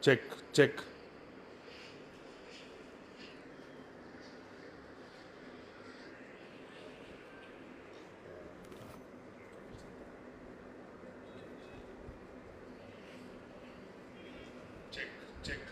Check check. Check check.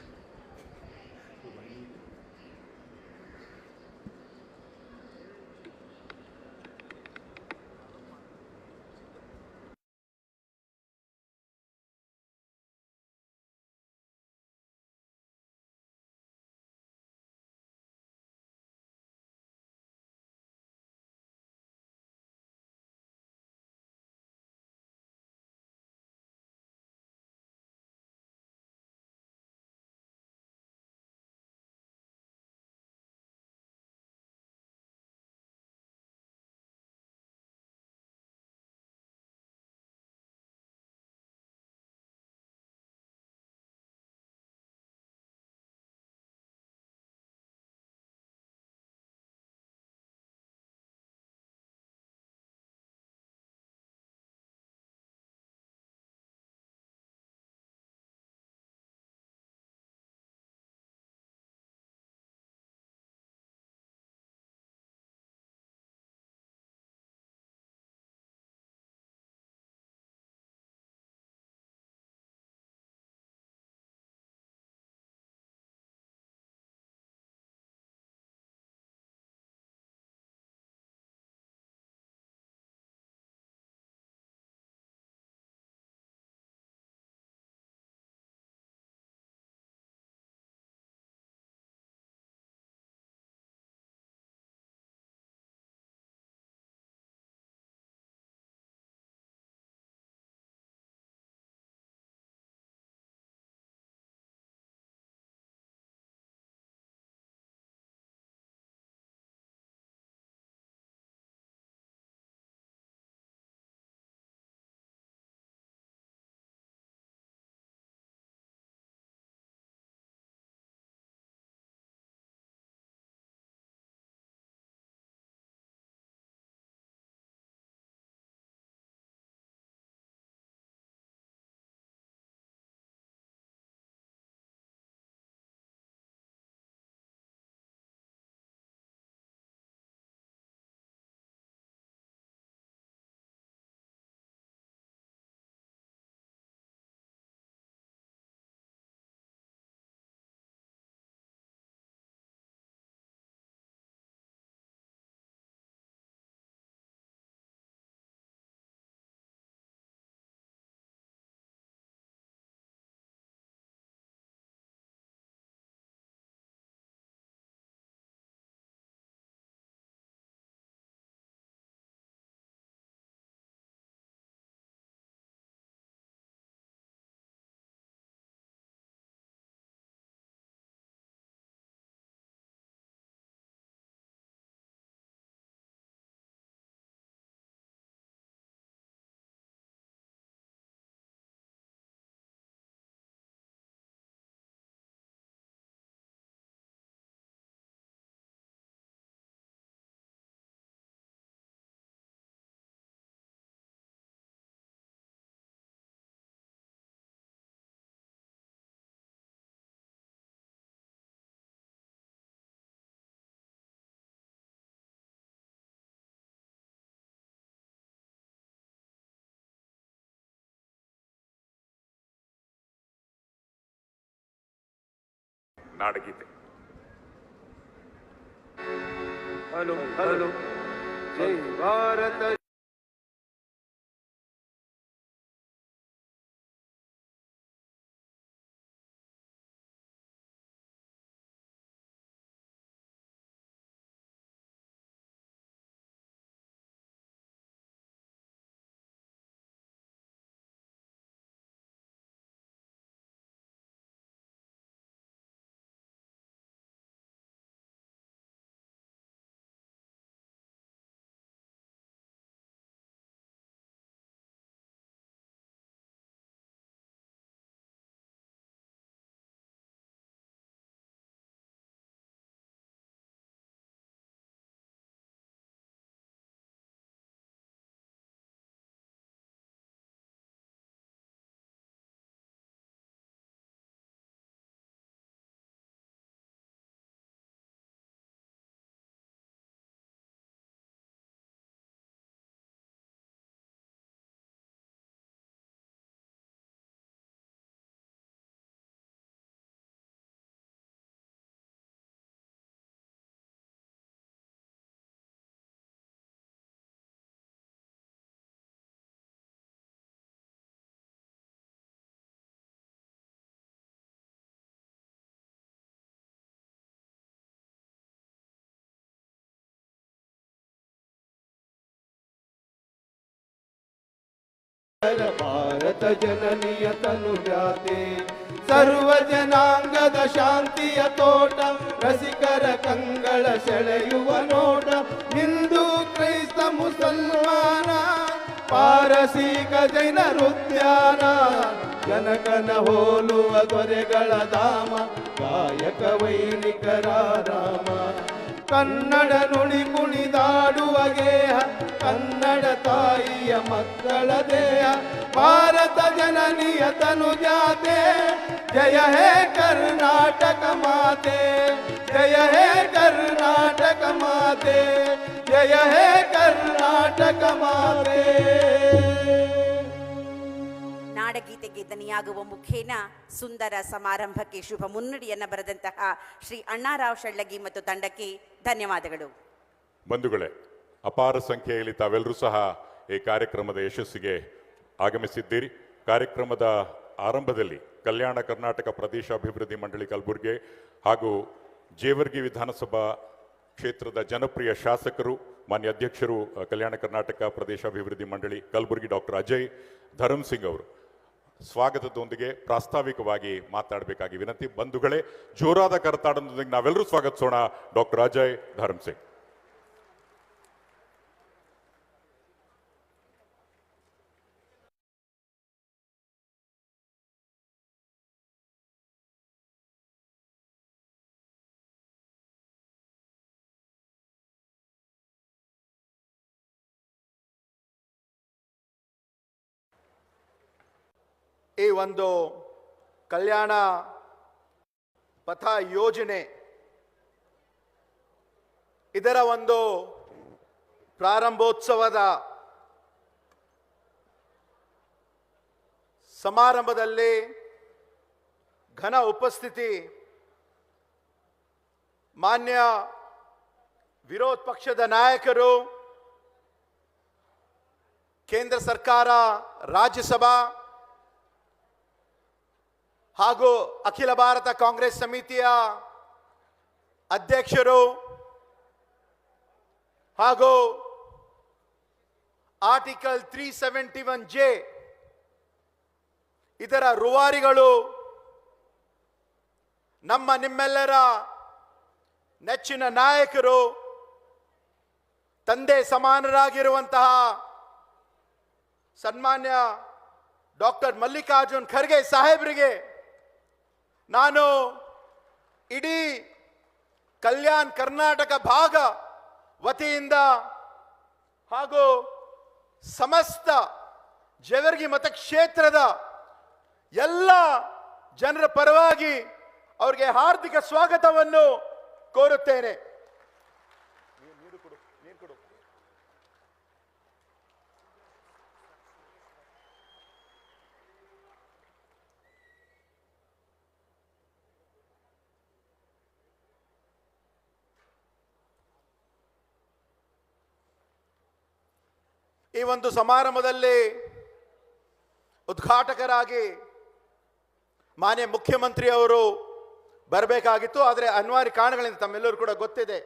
ನಾಡಗೀತೆ. Hello hello ಜೈ ಭಾರತ. ಭಾರತ ಜನನಿಯ ತನುಜಾತೆ ಸರ್ವ ಜನಾಂಗದ ಶಾಂತಿಯ ತೋಟ ರಸಿಕರ ಕಂಗಳ ಸೆಳೆಯುವ ನೋಟ ಹಿಂದೂ ಕ್ರೈಸ್ತ ಮುಸಲ್ಮಾನ ಪಾರಸೀಕ ಜನರ ಉದ್ಯಾನ ಜನಕನ ಹೋಲುವ ದೊರೆಗಳ ಧಾಮ ಗಾಯಕ ವೈಣಿಕರ ರಾಮ ಕನ್ನಡ ನುಡಿ ಕುಣಿದಾಡುವ ಗೇಹ ಕನ್ನಡ ತಾಯಿಯ ಮಕ್ಕಳ ದೇಹ ಭಾರತ ಜನನಿಯ ತನುಜಾತೆ ಜಯ ಹೇ ಕರ್ನಾಟಕ ಮಾತೆ ಜಯ ಹೇ ಕರ್ನಾಟಕ ಮಾತೆ ಜಯ ಹೇ ಕರ್ನಾಟಕ ಮಾತೆ. ನಾಡಗೀತೆಗೆ ದನಿಯಾಗುವ ಮುಖೇನ ಸುಂದರ ಸಮಾರಂಭಕ್ಕೆ ಶುಭ ಮುನ್ನುಡಿಯನ್ನು ಬರೆದಂತಹ ಶ್ರೀ ಅಣ್ಣಾರಾವ್ ಶೆಳ್ಳಗಿ ಮತ್ತು ತಂಡಕ್ಕೆ ಧನ್ಯವಾದಗಳು. ಬಂಧುಗಳೇ, ಅಪಾರ ಸಂಖ್ಯೆಯಲ್ಲಿ ತಾವೆಲ್ಲರೂ ಸಹ ಈ ಕಾರ್ಯಕ್ರಮದ ಯಶಸ್ಸಿಗೆ ಆಗಮಿಸಿದ್ದೀರಿ. ಕಾರ್ಯಕ್ರಮದ ಆರಂಭದಲ್ಲಿ ಕಲ್ಯಾಣ ಕರ್ನಾಟಕ ಪ್ರದೇಶ ಅಭಿವೃದ್ಧಿ ಮಂಡಳಿ ಕಲಬುರಗಿ ಹಾಗೂ ಜೇವರ್ಗಿ ವಿಧಾನಸಭಾ ಕ್ಷೇತ್ರದ ಜನಪ್ರಿಯ ಶಾಸಕರು ಮಾನ್ಯ ಅಧ್ಯಕ್ಷರು ಕಲ್ಯಾಣ ಕರ್ನಾಟಕ ಪ್ರದೇಶ ಅಭಿವೃದ್ಧಿ ಮಂಡಳಿ ಕಲಬುರಗಿ ಡಾಕ್ಟರ್ ಅಜಯ್ ಧರಮ್ ಸಿಂಗ್ ಅವರು ಸ್ವಾಗತದೊಂದಿಗೆ ಪ್ರಾಸ್ತಾವಿಕವಾಗಿ ಮಾತಾಡಬೇಕಾಗಿ ವಿನಂತಿ. ಬಂಧುಗಳೇ, ಜೋರಾದ ಕರತಾಡದೊಂದಿಗೆ ನಾವೆಲ್ಲರೂ ಸ್ವಾಗತಿಸೋಣ ಡಾಕ್ಟರ್ ಅಜಯ್ ಧರಮ್ ಸಿಂಗ್. ಈ ಒಂದು ಕಲ್ಯಾಣ ಪಥ ಯೋಜನೆ ಇದರ ಒಂದು ಪ್ರಾರಂಭೋತ್ಸವದ ಸಮಾರಂಭದಲ್ಲಿ ಘನ ಉಪಸ್ಥಿತಿ ಮಾನ್ಯ ವಿರೋಧ ಪಕ್ಷದ ನಾಯಕರು, ಕೇಂದ್ರ ಸರ್ಕಾರ, ರಾಜ್ಯಸಭಾ ಹಾಗೂ ಅಖಿಲ ಭಾರತ ಕಾಂಗ್ರೆಸ್ ಸಮಿತಿಯ ಅಧ್ಯಕ್ಷರು ಹಾಗೂ ಆರ್ಟಿಕಲ್ 371J ಇದರ ರೂವಾರಿಗಳು, ನಿಮ್ಮೆಲ್ಲರ ನೆಚ್ಚಿನ ನಾಯಕರು, ತಂದೆ ಸಮಾನರಾಗಿರುವಂತಹ ಸನ್ಮಾನ್ಯ ಡಾಕ್ಟರ್ ಮಲ್ಲಿಕಾರ್ಜುನ್ ಖರ್ಗೆ ಸಾಹೇಬರಿಗೆ ನಾನು ಇಡೀ ಕಲ್ಯಾಣ ಕರ್ನಾಟಕ ಭಾಗ ವತಿಯಿಂದ ಹಾಗೂ ಸಮಸ್ತ ಜೇವರ್ಗಿ ಮತಕ್ಷೇತ್ರದ ಎಲ್ಲ ಜನರ ಪರವಾಗಿ ಅವರಿಗೆ ಹಾರ್ದಿಕ ಸ್ವಾಗತವನ್ನು ಕೋರುತ್ತೇನೆ. ಈ ಒಂದು ಸಮಾರಂಭದಲ್ಲಿ ಉದ್ಘಾಟಕರಾಗಿ ಮಾನ್ಯ ಮುಖ್ಯಮಂತ್ರಿ ಅವರು ಬರಬೇಕಾಗಿತ್ತು. ಆದರೆ ಅನಿವಾರ್ಯ ಕಾರಣಗಳಿಂದ, ತಮ್ಮೆಲ್ಲರೂ ಕೂಡ ಗೊತ್ತಿದೆ,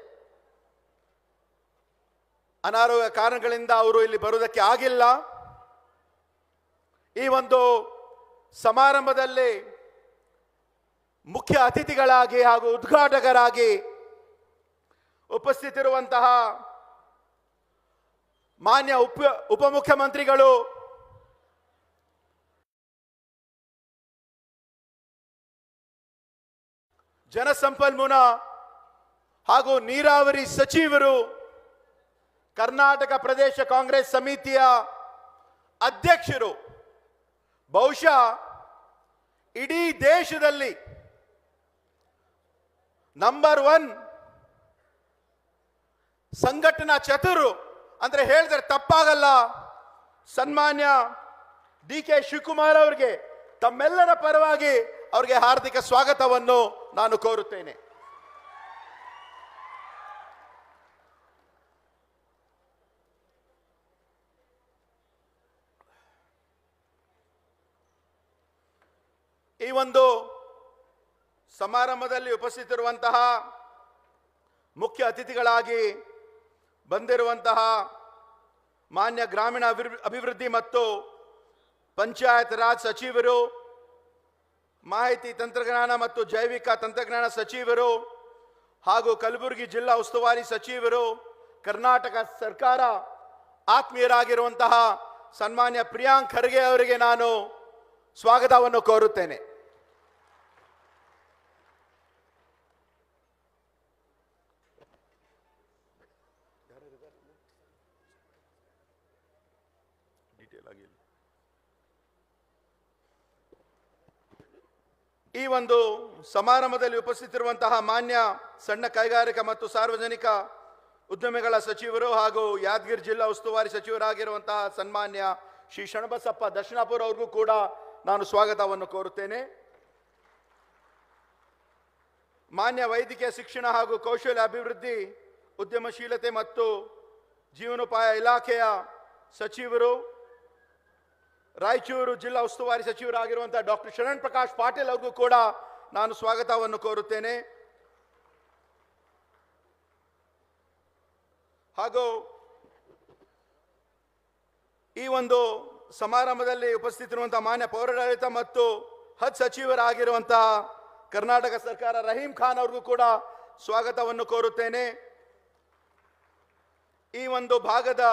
ಅನಾರೋಗ್ಯ ಕಾರಣಗಳಿಂದ ಅವರು ಇಲ್ಲಿ ಬರುವುದಕ್ಕೆ ಆಗಿಲ್ಲ. ಈ ಒಂದು ಸಮಾರಂಭದಲ್ಲಿ ಮುಖ್ಯ ಅತಿಥಿಗಳಾಗಿ ಹಾಗೂ ಉದ್ಘಾಟಕರಾಗಿ ಉಪಸ್ಥಿತಿರುವಂತಹ ಮಾನ್ಯ ಉಪಮುಖ್ಯಮಂತ್ರಿಗಳು, ಜಲಸಂಪನ್ಮೂಲ ಹಾಗೂ ನೀರಾವರಿ ಸಚಿವರು, ಕರ್ನಾಟಕ ಪ್ರದೇಶ ಕಾಂಗ್ರೆಸ್ ಸಮಿತಿಯ ಅಧ್ಯಕ್ಷರು, ಬಹುಶಃ ಇಡೀ ದೇಶದಲ್ಲಿ ನಂಬರ್ 1 ಸಂಘಟನಾ ಚತುರು ಅಂದ್ರೆ ಹೇಳಿದ್ರೆ ತಪ್ಪಾಗಲ್ಲ, ಸನ್ಮಾನ್ಯ ಡಿ.ಕೆ. ಶಿವಕುಮಾರ್ ಅವರಿಗೆ ತಮ್ಮೆಲ್ಲರ ಪರವಾಗಿ ಅವರಿಗೆ ಹಾರ್ದಿಕ ಸ್ವಾಗತವನ್ನು ನಾನು ಕೋರುತ್ತೇನೆ. ಈ ಒಂದು ಸಮಾರಂಭದಲ್ಲಿ ಉಪಸ್ಥಿತರಿರುವಂತಹ ಮುಖ್ಯ ಅತಿಥಿಗಳಾಗಿ ಬಂದಿರುವಂತಹ ಮಾನ್ಯ ಗ್ರಾಮೀಣ ಅಭಿವೃದ್ಧಿ ಮತ್ತು ಪಂಚಾಯತ್ ರಾಜ್ ಸಚಿವರು, ಮಾಹಿತಿ ತಂತ್ರಜ್ಞಾನ ಮತ್ತು ಜೈವಿಕ ತಂತ್ರಜ್ಞಾನ ಸಚಿವರು ಹಾಗೂ ಕಲಬುರಗಿ ಜಿಲ್ಲಾ ಉಸ್ತುವಾರಿ ಸಚಿವರು, ಕರ್ನಾಟಕ ಸರ್ಕಾರ ಆತ್ಮೀಯರಾಗಿರುವಂತಹ ಸನ್ಮಾನ್ಯ ಪ್ರಿಯಾಂಕ್ ಖರ್ಗೆ ಅವರಿಗೆ ನಾನು ಸ್ವಾಗತವನ್ನು ಕೋರುತ್ತೇನೆ. ಈ ಒಂದು ಸಮಾರಂಭದಲ್ಲಿ ಉಪಸ್ಥಿತರಿರುವಂತಹ ಮಾನ್ಯ ಸಣ್ಣ ಕೈಗಾರಿಕಾ ಮತ್ತು ಸಾರ್ವಜನಿಕ ಉದ್ಯಮಿಗಳ ಸಚಿವರು ಹಾಗೂ ಯಾದಗಿರಿ ಜಿಲ್ಲಾ ಉಸ್ತುವಾರಿ ಸಚಿವರಾಗಿರುವಂತಹ ಸನ್ಮಾನ್ಯ ಶ್ರೀ ಶರಣಬಸಪ್ಪ ದರ್ಶನಾಪುರ ಅವ್ರಿಗೂ ಕೂಡ ನಾನು ಸ್ವಾಗತವನ್ನು ಕೋರುತ್ತೇನೆ. ಮಾನ್ಯ ವೈದ್ಯಕೀಯ ಶಿಕ್ಷಣ ಹಾಗೂ ಕೌಶಲ್ಯ ಅಭಿವೃದ್ಧಿ, ಉದ್ಯಮಶೀಲತೆ ಮತ್ತು ಜೀವನೋಪಾಯ ಇಲಾಖೆಯ ಸಚಿವರು, ರಾಯಚೂರು ಜಿಲ್ಲಾ ಉಸ್ತುವಾರಿ ಸಚಿವರಾಗಿರುವಂತಹ ಡಾಕ್ಟರ್ ಶರಣ್ ಪ್ರಕಾಶ್ ಪಾಟೀಲ್ ಅವ್ರಿಗೂ ಕೂಡ ನಾನು ಸ್ವಾಗತವನ್ನು ಕೋರುತ್ತೇನೆ. ಹಾಗೂ ಈ ಒಂದು ಸಮಾರಂಭದಲ್ಲಿ ಉಪಸ್ಥಿತರಿರುವಂತಹ ಮಾನ್ಯ ಪೌರಾಡಳಿತ ಮತ್ತು ಹಜ್ ಸಚಿವರಾಗಿರುವಂತಹ ಕರ್ನಾಟಕ ಸರ್ಕಾರ ರಹೀಂ ಖಾನ್ ಅವ್ರಿಗೂ ಕೂಡ ಸ್ವಾಗತವನ್ನು ಕೋರುತ್ತೇನೆ. ಈ ಒಂದು ಭಾಗದ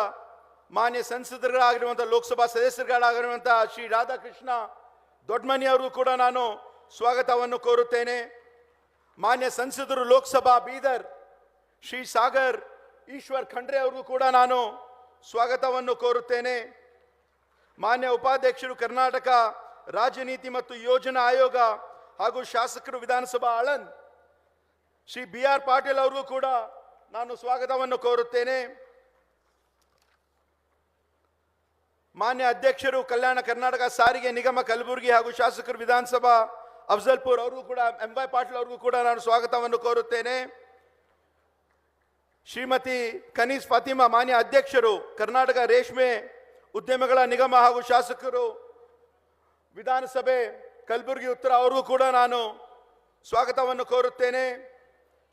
ಮಾನ್ಯ ಸಂಸದರಾಗಿರುವಂತಹ ಲೋಕಸಭಾ ಸದಸ್ಯರುಗಳಾಗಿರುವಂತಹ ಶ್ರೀ ರಾಧಾಕೃಷ್ಣ ದೊಡ್ಡಮನಿ ಅವ್ರಿಗೂ ಕೂಡ ನಾನು ಸ್ವಾಗತವನ್ನು ಕೋರುತ್ತೇನೆ. ಮಾನ್ಯ ಸಂಸದರು ಲೋಕಸಭಾ ಬೀದರ್ ಶ್ರೀ ಸಾಗರ್ ಈಶ್ವರ್ ಖಂಡ್ರೆ ಅವ್ರಿಗೂ ಕೂಡ ನಾನು ಸ್ವಾಗತವನ್ನು ಕೋರುತ್ತೇನೆ. ಮಾನ್ಯ ಉಪಾಧ್ಯಕ್ಷರು ಕರ್ನಾಟಕ ರಾಜ್ಯ ನೀತಿ ಮತ್ತು ಯೋಜನಾ ಆಯೋಗ ಹಾಗೂ ಶಾಸಕರು ವಿಧಾನಸಭಾ ಆಳಂದ್ ಶ್ರೀ BR ಪಾಟೀಲ್ ಅವ್ರಿಗೂ ಕೂಡ ನಾನು ಸ್ವಾಗತವನ್ನು ಕೋರುತ್ತೇನೆ. ಮಾನ್ಯ ಅಧ್ಯಕ್ಷರು ಕಲ್ಯಾಣ ಕರ್ನಾಟಕ ಸಾರಿಗೆ ನಿಗಮ ಕಲಬುರಗಿ ಹಾಗೂ ಶಾಸಕರು ವಿಧಾನಸಭಾ ಅಫ್ಜಲ್ಪುರ್ ಅವ್ರಿಗೂ ಕೂಡ MY ಪಾಟೀಲ್ ಅವ್ರಿಗೂ ಕೂಡ ನಾನು ಸ್ವಾಗತವನ್ನು ಕೋರುತ್ತೇನೆ. ಶ್ರೀಮತಿ ಕನೀಸ್ ಫಾತಿಮಾ ಮಾನ್ಯ ಅಧ್ಯಕ್ಷರು ಕರ್ನಾಟಕ ರೇಷ್ಮೆ ಉದ್ಯಮಗಳ ನಿಗಮ ಹಾಗೂ ಶಾಸಕರು ವಿಧಾನಸಭೆ ಕಲಬುರಗಿ ಉತ್ತರ ಅವ್ರಿಗೂ ಕೂಡ ನಾನು ಸ್ವಾಗತವನ್ನು ಕೋರುತ್ತೇನೆ.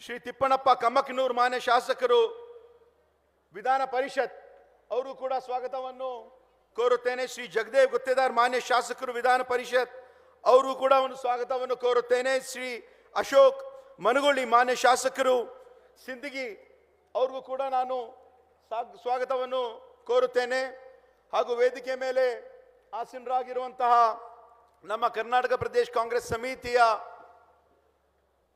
ಶ್ರೀ ತಿಪ್ಪಣ್ಣಪ್ಪ ಕಮ್ಮಕ್ನೂರ್ ಮಾನ್ಯ ಶಾಸಕರು ವಿಧಾನ ಪರಿಷತ್ ಅವರು ಕೂಡ ಸ್ವಾಗತವನ್ನು ಕೋರುತ್ತೇನೆ. ಶ್ರೀ ಜಗದೇವ್ ಗುತ್ತೇದಾರ್ ಮಾನ್ಯ ಶಾಸಕರು ವಿಧಾನ ಪರಿಷತ್ ಅವರು ಕೂಡ ಒಂದು ಸ್ವಾಗತವನ್ನು ಕೋರುತ್ತೇನೆ. ಶ್ರೀ ಅಶೋಕ್ ಮನಗೊಳ್ಳಿ ಮಾನ್ಯ ಶಾಸಕರು ಸಿಂದಗಿ ಅವ್ರಿಗೂ ಕೂಡ ನಾನು ಸ್ವಾಗತವನ್ನು ಕೋರುತ್ತೇನೆ. ಹಾಗೂ ವೇದಿಕೆ ಮೇಲೆ ಆಸೀನರಾಗಿರುವಂತಹ ನಮ್ಮ ಕರ್ನಾಟಕ ಪ್ರದೇಶ ಕಾಂಗ್ರೆಸ್ ಸಮಿತಿಯ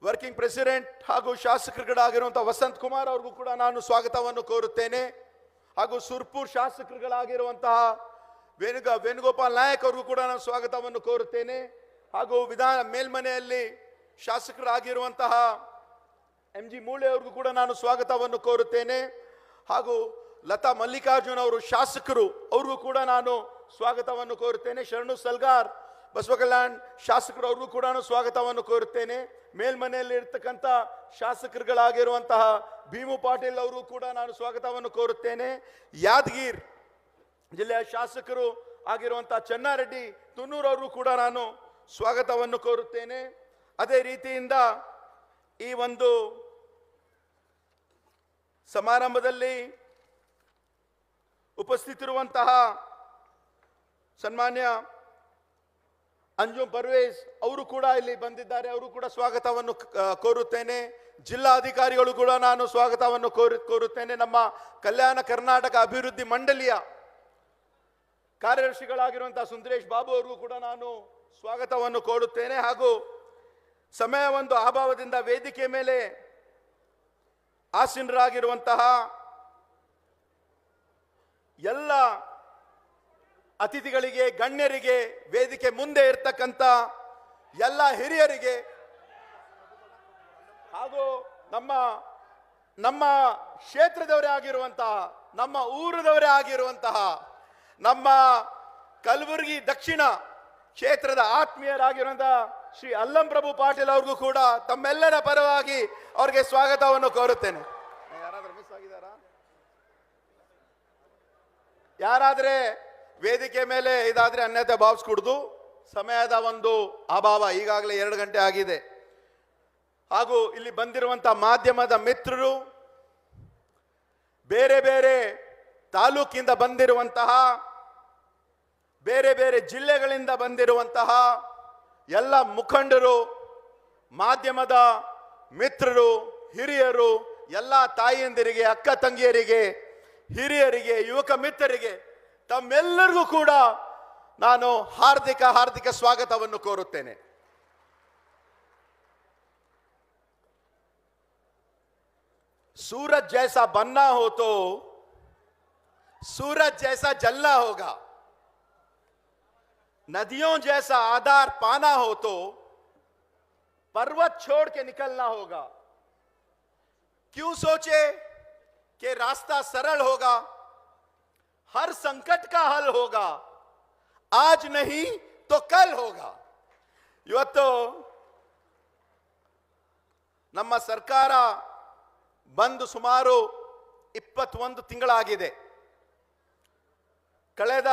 ವರ್ಕಿಂಗ್ ಪ್ರೆಸಿಡೆಂಟ್ ಹಾಗೂ ಶಾಸಕರುಗಳಾಗಿರುವಂತಹ ವಸಂತ್ ಕುಮಾರ್ ಅವ್ರಿಗೂ ಕೂಡ ನಾನು ಸ್ವಾಗತವನ್ನು ಕೋರುತ್ತೇನೆ. ಹಾಗೂ ಸುರ್ಪುರ್ ಶಾಸಕರುಗಳಾಗಿರುವಂತಹ ವೇಣುಗೋಪಾಲ್ ನಾಯಕ್ ಅವ್ರಿಗೂ ಕೂಡ ನಾನು ಸ್ವಾಗತವನ್ನು ಕೋರುತ್ತೇನೆ. ಹಾಗೂ ವಿಧಾನ ಮೇಲ್ಮನೆಯಲ್ಲಿ ಶಾಸಕರಾಗಿರುವಂತಹ MG ಮೂಳೆ ಅವ್ರಿಗೂ ಕೂಡ ನಾನು ಸ್ವಾಗತವನ್ನು ಕೋರುತ್ತೇನೆ. ಹಾಗೂ ಲತಾ ಮಲ್ಲಿಕಾರ್ಜುನ್ ಅವರು ಶಾಸಕರು ಅವ್ರಿಗೂ ಕೂಡ ನಾನು ಸ್ವಾಗತವನ್ನು ಕೋರುತ್ತೇನೆ. ಶರಣು ಸಲ್ಗಾರ್ ಬಸವ ಕಲ್ಯಾಣ್ ಶಾಸಕರು ಅವ್ರಿಗೂ ಕೂಡ ನಾನು ಸ್ವಾಗತವನ್ನು ಕೋರುತ್ತೇನೆ. ಮೇಲ್ಮನೆಯಲ್ಲಿ ಇರ್ತಕ್ಕಂಥ ಶಾಸಕರುಗಳಾಗಿರುವಂತಹ ಭೀಮು ಪಾಟೀಲ್ ಅವರು ಕೂಡ ನಾನು ಸ್ವಾಗತವನ್ನು ಕೋರುತ್ತೇನೆ. ಯಾದಗಿರ್ ಜಿಲ್ಲೆಯ ಶಾಸಕರು ಆಗಿರುವಂತಹ ಚೆನ್ನಾರೆಡ್ಡಿ ತುನ್ನೂರ್ ಅವರು ಕೂಡ ನಾನು ಸ್ವಾಗತವನ್ನು ಕೋರುತ್ತೇನೆ. ಅದೇ ರೀತಿಯಿಂದ ಈ ಒಂದು ಸಮಾರಂಭದಲ್ಲಿ ಉಪಸ್ಥಿತರಿರುವಂತಹ ಸನ್ಮಾನ್ಯ ಅಂಜುಮ್ ಪರ್ವೇಜ್ ಅವರು ಕೂಡ ಇಲ್ಲಿ ಬಂದಿದ್ದಾರೆ, ಅವರು ಕೂಡ ಸ್ವಾಗತವನ್ನು ಕೋರುತ್ತೇನೆ. ಜಿಲ್ಲಾಧಿಕಾರಿಗಳು ಕೂಡ ನಾನು ಸ್ವಾಗತವನ್ನು ಕೋರುತ್ತೇನೆ. ನಮ್ಮ ಕಲ್ಯಾಣ ಕರ್ನಾಟಕ ಅಭಿವೃದ್ಧಿ ಮಂಡಳಿಯ ಕಾರ್ಯದರ್ಶಿಗಳಾಗಿರುವಂತಹ ಸುಂದರೇಶ್ ಬಾಬು ಅವರಿಗೂ ಕೂಡ ನಾನು ಸ್ವಾಗತವನ್ನು ಕೋರುತ್ತೇನೆ. ಹಾಗೂ ಸಮಯ ಒಂದು ಅಭಾವದಿಂದ ವೇದಿಕೆ ಮೇಲೆ ಆಸೀನರಾಗಿರುವಂತಹ ಎಲ್ಲ ಅತಿಥಿಗಳಿಗೆ, ಗಣ್ಯರಿಗೆ, ವೇದಿಕೆ ಮುಂದೆ ಇರ್ತಕ್ಕಂಥ ಎಲ್ಲ ಹಿರಿಯರಿಗೆ ಹಾಗೂ ನಮ್ಮ ಕ್ಷೇತ್ರದವರೇ ಆಗಿರುವಂತಹ, ನಮ್ಮ ಊರದವರೇ ಆಗಿರುವಂತಹ, ನಮ್ಮ ಕಲಬುರಗಿ ದಕ್ಷಿಣ ಕ್ಷೇತ್ರದ ಆತ್ಮೀಯರಾಗಿರುವಂತಹ ಶ್ರೀ ಅಲ್ಲಂ ಪ್ರಭು ಪಾಟೀಲ್ ಅವ್ರಿಗೂ ಕೂಡ ತಮ್ಮೆಲ್ಲರ ಪರವಾಗಿ ಅವರಿಗೆ ಸ್ವಾಗತವನ್ನು ಕೋರುತ್ತೇನೆ. ಯಾರಾದ್ರೂ ಮಿಸ್ ಆಗಿದಾರಾ? ಯಾರಾದ್ರೆ ವೇದಿಕೆ ಮೇಲೆ ಇದಾದ್ರೆ ಅನ್ಯತೆ ಭಾವಿಸ್ಕೊಡ್ದು. ಸಮಯದ ಒಂದು ಅಭಾವ, ಈಗಾಗಲೇ 2 ಗಂಟೆ ಆಗಿದೆ. ಹಾಗೂ ಇಲ್ಲಿ ಬಂದಿರುವಂತಹ ಮಾಧ್ಯಮದ ಮಿತ್ರರು, ಬೇರೆ ಬೇರೆ ತಾಲೂಕಿಂದ ಬಂದಿರುವಂತಹ ಬೇರೆ ಬೇರೆ ಜಿಲ್ಲೆಗಳಿಂದ ಬಂದಿರುವಂತಹ ಎಲ್ಲ ಮುಖಂಡರು, ಮಾಧ್ಯಮದ ಮಿತ್ರರು, ಹಿರಿಯರು, ಎಲ್ಲ ತಾಯಿಯಂದಿರಿಗೆ, ಅಕ್ಕ ತಂಗಿಯರಿಗೆ, ಹಿರಿಯರಿಗೆ, ಯುವಕ ಮಿತ್ರರಿಗೆ ತಮ್ಮೆಲ್ಲರಿಗೂ ಕೂಡ ನಾನು ಹಾರ್ದಿಕ ಸ್ವಾಗತವನ್ನು ಕೋರುತ್ತೇನೆ. सूरज जैसा बनना हो तो सूरज जैसा जलना होगा, नदियों जैसा आधार पाना हो तो पर्वत छोड़ के निकलना होगा. क्यों सोचे कि रास्ता सरल होगा, हर संकट का हल होगा, आज नहीं तो कल होगा. ಇವತ್ತು ನಮ್ಮ ಸರ್ಕಾರ ಬಂದು ಸುಮಾರು 21 ತಿಂಗಳಾಗಿದೆ. ಕಳೆದ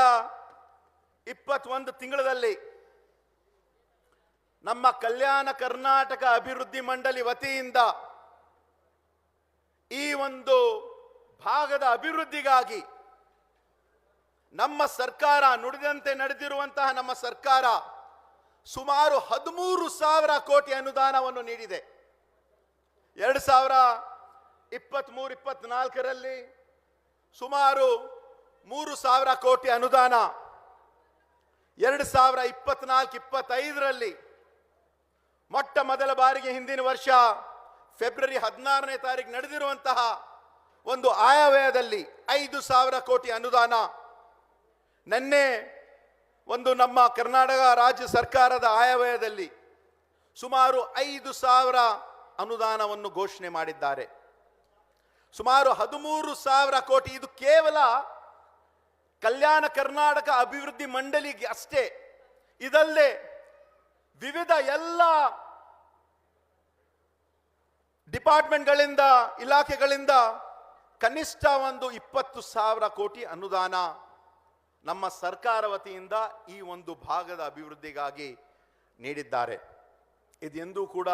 21 ತಿಂಗಳಲ್ಲಿ ನಮ್ಮ ಕಲ್ಯಾಣ ಕರ್ನಾಟಕ ಅಭಿವೃದ್ಧಿ ಮಂಡಳಿ ವತಿಯಿಂದ ಈ ಒಂದು ಭಾಗದ ಅಭಿವೃದ್ಧಿಗಾಗಿ ನಮ್ಮ ಸರ್ಕಾರ ನುಡಿದಂತೆ ನಡೆದಿರುವಂತಹ ನಮ್ಮ ಸರ್ಕಾರ ಸುಮಾರು 13,000 ಕೋಟಿ ಅನುದಾನವನ್ನು ನೀಡಿದೆ. 2023-24ರಲ್ಲಿ ಸುಮಾರು 3,000 ಕೋಟಿ ಅನುದಾನ, 2024-25ರಲ್ಲಿ ಮೊಟ್ಟ ಮೊದಲ ಬಾರಿಗೆ ಹಿಂದಿನ ವರ್ಷ ಫೆಬ್ರವರಿ 16ನೇ ತಾರೀಕು ನಡೆದಿರುವಂತಹ ಒಂದು ಆಯವ್ಯಯದಲ್ಲಿ 5,000 ಕೋಟಿ ಅನುದಾನ. ನಿನ್ನೆ ಒಂದು ನಮ್ಮ ಕರ್ನಾಟಕ ರಾಜ್ಯ ಸರ್ಕಾರದ ಆಯವ್ಯಯದಲ್ಲಿ ಸುಮಾರು 5,000 ಅನುದಾನವನ್ನು ಘೋಷಣೆ ಮಾಡಿದ್ದಾರೆ. ಸುಮಾರು 13,000 ಕೋಟಿ. ಇದು ಕೇವಲ ಕಲ್ಯಾಣ ಕರ್ನಾಟಕ ಅಭಿವೃದ್ಧಿ ಮಂಡಳಿಗೆ ಅಷ್ಟೇ. ಇದಲ್ಲದೆ ವಿವಿಧ ಎಲ್ಲ ಡಿಪಾರ್ಟ್ಮೆಂಟ್ಗಳಿಂದ, ಇಲಾಖೆಗಳಿಂದ ಕನಿಷ್ಠ ಒಂದು 20,000 ಕೋಟಿ ಅನುದಾನ ನಮ್ಮ ಸರ್ಕಾರ ವತಿಯಿಂದ ಈ ಒಂದು ಭಾಗದ ಅಭಿವೃದ್ಧಿಗಾಗಿ ನೀಡಿದ್ದಾರೆ. ಇದೆಂದೂ ಕೂಡ